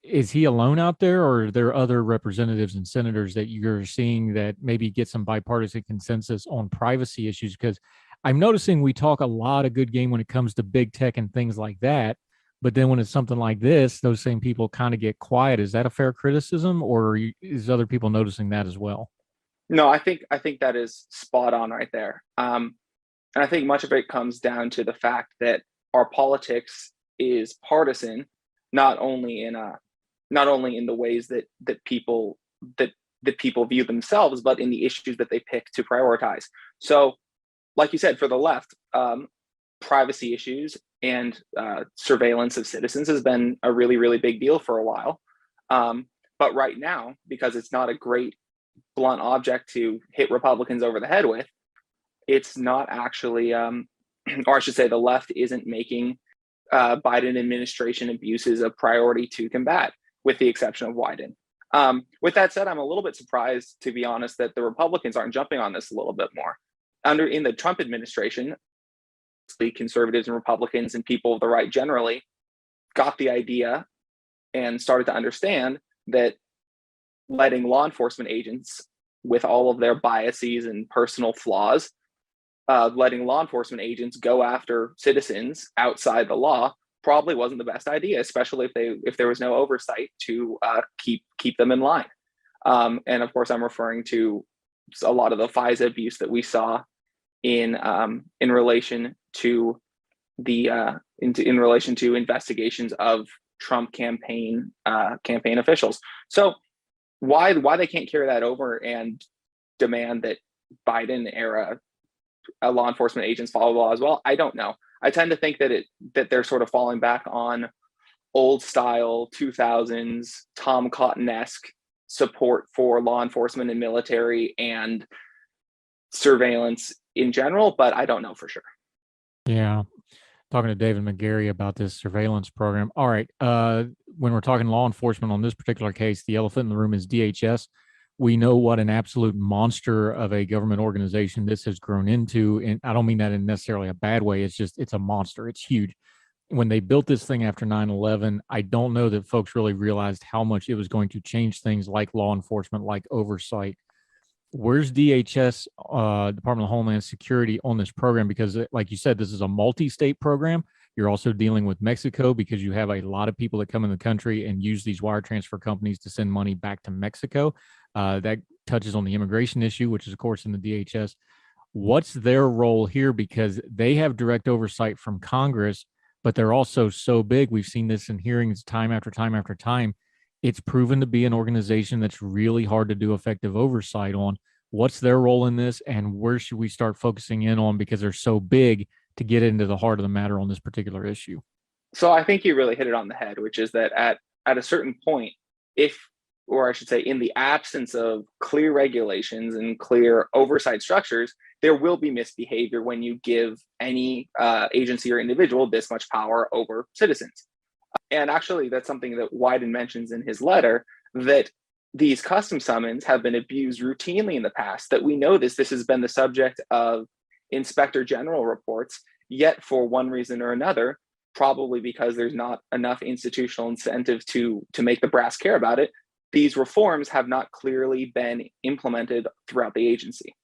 Is he alone out there, or are there other representatives and senators that you're seeing that maybe get some bipartisan consensus on privacy issues? Because I'm noticing we talk a lot of good game when it comes to big tech and things like that. But then when it's something like this, those same people kind of get quiet. Is that a fair criticism, or is other people noticing that as well?
No, I think that is spot on right there. And I think much of it comes down to the fact that our politics is partisan, not only in the ways that people view themselves, but in the issues that they pick to prioritize. So, like you said, for the left, privacy issues and surveillance of citizens has been a really, really big deal for a while. But right now, because it's not a great blunt object to hit Republicans over the head with, it's not actually, or I should say the left isn't making Biden administration abuses a priority to combat, with the exception of Wyden. With that said, I'm a little bit surprised, to be honest, that the Republicans aren't jumping on this a little bit more. In the Trump administration, the conservatives and Republicans and people of the right generally got the idea and started to understand that letting law enforcement agents, with all of their biases and personal flaws, letting law enforcement agents go after citizens outside the law probably wasn't the best idea, especially if there was no oversight to keep them in line. And of course, I'm referring to a lot of the FISA abuse that we saw in relation to in relation to investigations of Trump campaign officials. So why they can't carry that over and demand that Biden era law enforcement agents follow the law as well, I don't know. I tend to think that they're sort of falling back on old style 2000s Tom Cotton-esque support for law enforcement and military and surveillance in general, but I don't know for sure.
Yeah. Talking to David McGarry about this surveillance program. All right. When we're talking law enforcement on this particular case, the elephant in the room is DHS. We know what an absolute monster of a government organization this has grown into. And I don't mean that in necessarily a bad way. It's a monster. It's huge. When they built this thing after 9/11, I don't know that folks really realized how much it was going to change things like law enforcement, like oversight. Where's DHS, Department of Homeland Security, on this program? Because, like you said, this is a multi-state program. You're also dealing with Mexico because you have a lot of people that come in the country and use these wire transfer companies to send money back to Mexico. That touches on the immigration issue, which is, of course, in the DHS. What's their role here? Because they have direct oversight from Congress, but they're also so big. We've seen this in hearings time after time after time. It's proven to be an organization that's really hard to do effective oversight on. What's their role in this, and where should we start focusing in on, because they're so big, to get into the heart of the matter on this particular issue?
So I think you really hit it on the head, which is that at a certain point, or I should say, in the absence of clear regulations and clear oversight structures, there will be misbehavior when you give any agency or individual this much power over citizens. And actually, that's something that Wyden mentions in his letter, that these custom summons have been abused routinely in the past, that we know this has been the subject of inspector general reports, yet for one reason or another, probably because there's not enough institutional incentive to make the brass care about it, these reforms have not clearly been implemented throughout the agency.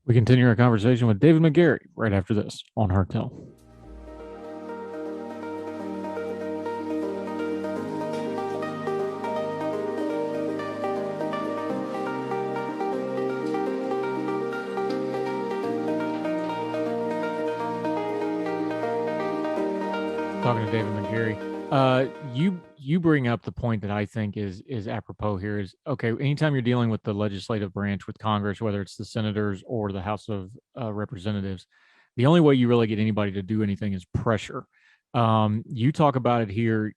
We continue our conversation with David McGarry right after this on Hartel. Talking to David McGarry. You bring up the point that I think is apropos here is, okay, anytime you're dealing with the legislative branch, with Congress, whether it's the senators or the House of Representatives, the only way you really get anybody to do anything is pressure. You talk about it here.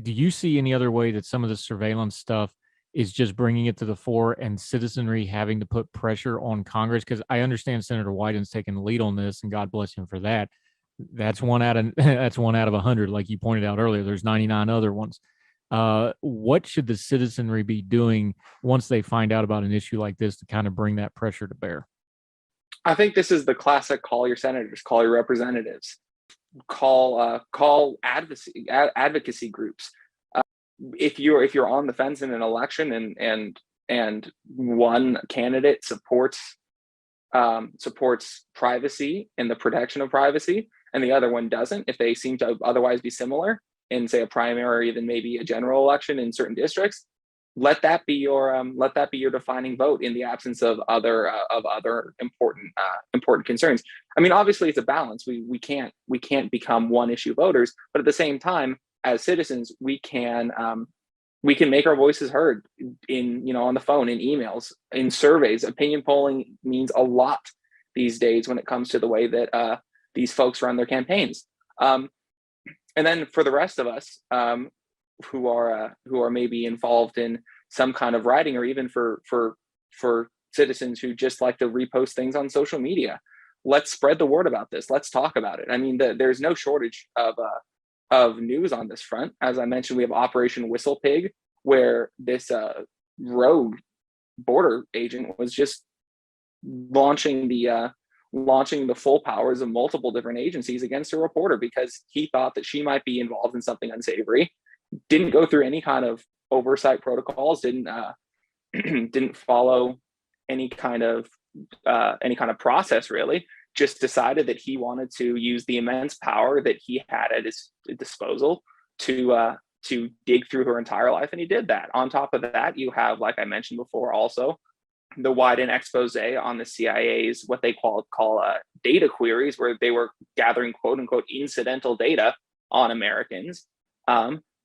Do you see any other way that some of the surveillance stuff is just bringing it to the fore and citizenry having to put pressure on Congress? Because I understand Senator Wyden's taking the lead on this, and God bless him for that. That's one out of 100, like you pointed out earlier. There's 99 other ones. What should the citizenry be doing once they find out about an issue like this to kind of bring that pressure to bear?
I think this is the classic: call your senators, call your representatives, call advocacy groups. If you're on the fence in an election and one candidate supports privacy and the protection of privacy, and the other one doesn't, if they seem to otherwise be similar in, say, a primary than maybe a general election in certain districts, let that be your defining vote in the absence of other important concerns. I mean, obviously it's a balance. We can't become one issue voters, but at the same time, as citizens, we can make our voices heard on the phone, in emails, in surveys. Opinion polling means a lot these days when it comes to the way that these folks run their campaigns. And then for the rest of us who are maybe involved in some kind of writing, or even for citizens who just like to repost things on social media, let's spread the word about this. Let's talk about it. I mean, there's no shortage of news on this front. As I mentioned, we have Operation Whistle Pig, where this rogue border agent was just launching the full powers of multiple different agencies against a reporter because he thought that she might be involved in something unsavory. Didn't go through any kind of oversight protocols. Didn't follow any kind of process, really. Just decided that he wanted to use the immense power that he had at his disposal to dig through her entire life, and he did that. On top of that, you have, like I mentioned before, also the Wyden expose on the CIA's what they call data queries, where they were gathering quote unquote incidental data on Americans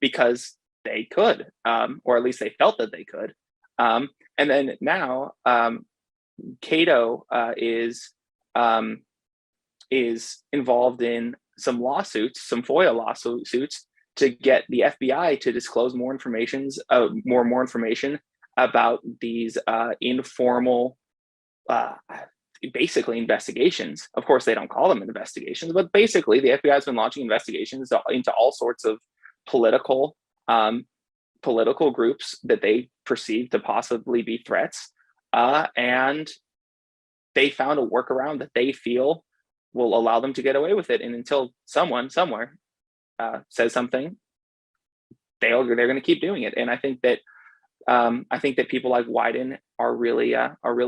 because they could, or at least they felt that they could. And then now Cato is involved in some lawsuits, some FOIA lawsuits, to get the FBI to disclose more information about these informal, basically investigations. Of course, they don't call them investigations, but basically the FBI has been launching investigations into all sorts of political groups that they perceive to possibly be threats. And they found a workaround that they feel will allow them to get away with it. And until someone somewhere says something, they're going to keep doing it. And I think that people like Wyden are really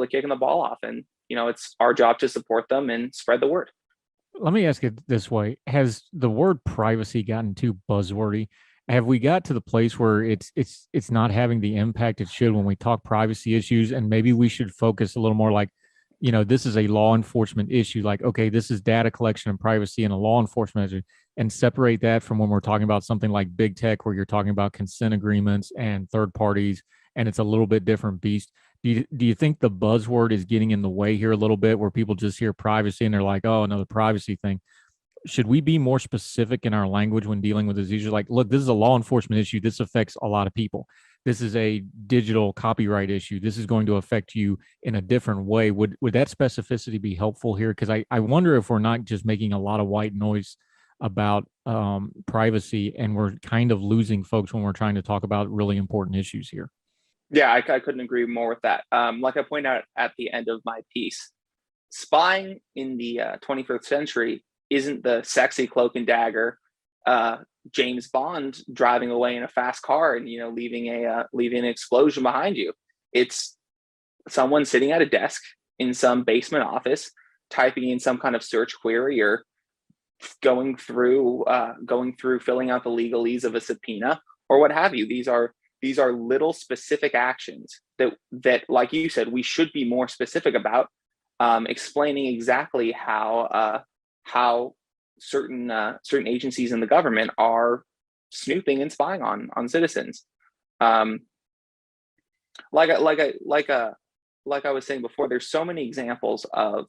kicking the ball off. And it's our job to support them and spread the word.
Let me ask it this way: has the word privacy gotten too buzzwordy? Have we got to the place where it's not having the impact it should when we talk privacy issues? And maybe we should focus a little more like, this is a law enforcement issue. Like, okay, this is data collection and privacy and a law enforcement issue, and separate that from when we're talking about something like big tech, where you're talking about consent agreements and third parties, and it's a little bit different beast. Do you think the buzzword is getting in the way here a little bit, where people just hear privacy and they're like, oh, another privacy thing? Should we be more specific in our language when dealing with this issue? Like, look, this is a law enforcement issue. This affects a lot of people. This is a digital copyright issue. This is going to affect you in a different way. Would that specificity be helpful here? Because I wonder if we're not just making a lot of white noise about privacy, and we're kind of losing folks when we're trying to talk about really important issues here.
Yeah, I couldn't agree more with that. Like I point out at the end of my piece, spying in the 21st century isn't the sexy cloak and dagger James Bond driving away in a fast car and leaving an explosion behind you. It's someone sitting at a desk in some basement office, typing in some kind of search query, or going through filling out the legalese of a subpoena or what have you. These are little specific actions that, like you said, we should be more specific about, explaining exactly how certain agencies in the government are snooping and spying on citizens. Like I was saying before, there's so many examples of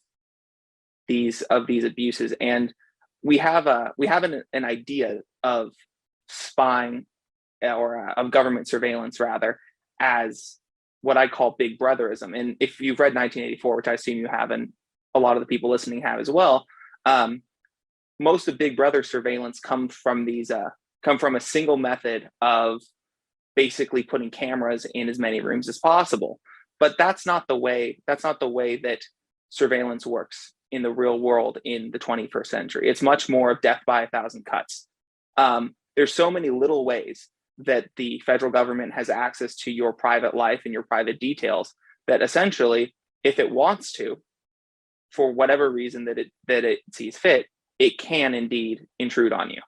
these abuses, and we have an idea of spying, or of government surveillance rather, as what I call big brotherism. And if you've read 1984, which I assume you have, and a lot of the people listening have as well, most of Big Brother surveillance come from a single method of basically putting cameras in as many rooms as possible. But that's not the way that surveillance works in the real world in the 21st century. It's much more of death by a thousand cuts. There's so many little ways that the federal government has access to your private life and your private details that essentially, if it wants to, for whatever reason that it sees fit, it can indeed intrude on you.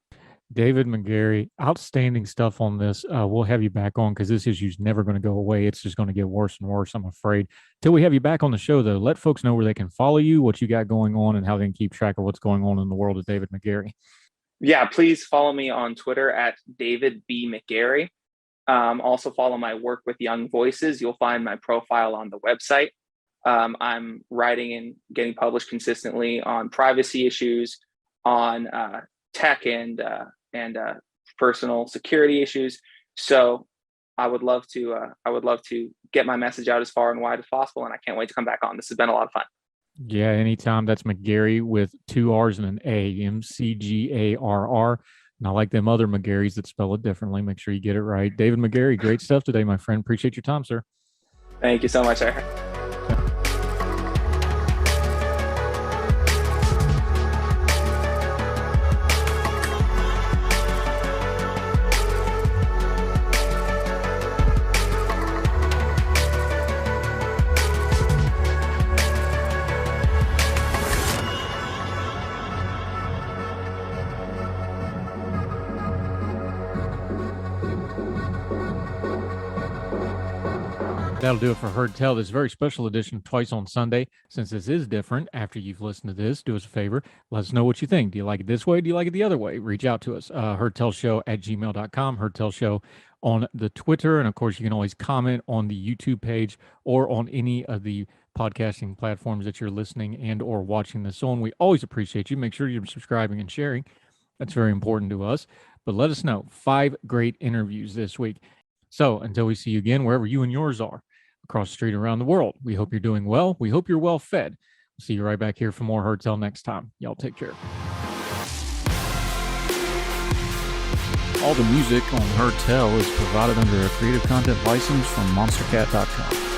David McGarry, outstanding stuff on this. We'll have you back on, because this issue is never going to go away. It's just going to get worse and worse, I'm afraid. Till we have you back on the show, though, let folks know where they can follow you, what you got going on, and how they can keep track of what's going on in the world of David McGarry.
Yeah, please follow me on Twitter at David B. McGarry. Also follow my work with Young Voices. You'll find my profile on the website. I'm writing and getting published consistently on privacy issues, on tech and personal security issues. So I would love to get my message out as far and wide as possible, and I can't wait to come back on. This has been a lot of fun.
Yeah, anytime. That's McGarry with 2 R's and an A, McGarr. Not like them other McGarrys that spell it differently. Make sure you get it right. David McGarry, great stuff today, my friend. Appreciate your time, sir.
Thank you so much, sir.
That'll do it for Heard Tell, this very special edition twice on Sunday. Since this is different, after you've listened to this, do us a favor. Let us know what you think. Do you like it this way? Do you like it the other way? Reach out to us. HeardTellShow@gmail.com. Heard Tell Show on the Twitter. And of course, you can always comment on the YouTube page or on any of the podcasting platforms that you're listening and or watching this on. We always appreciate you. Make sure you're subscribing and sharing. That's very important to us. But let us know. 5 great interviews this week. So until we see you again, wherever you and yours are, across the street, around the world, we hope you're doing well. We hope you're well fed. We'll see you right back here for more Heard Tell next time. Y'all take care.
All the music on Heard Tell is provided under a Creative Content license from monstercat.com.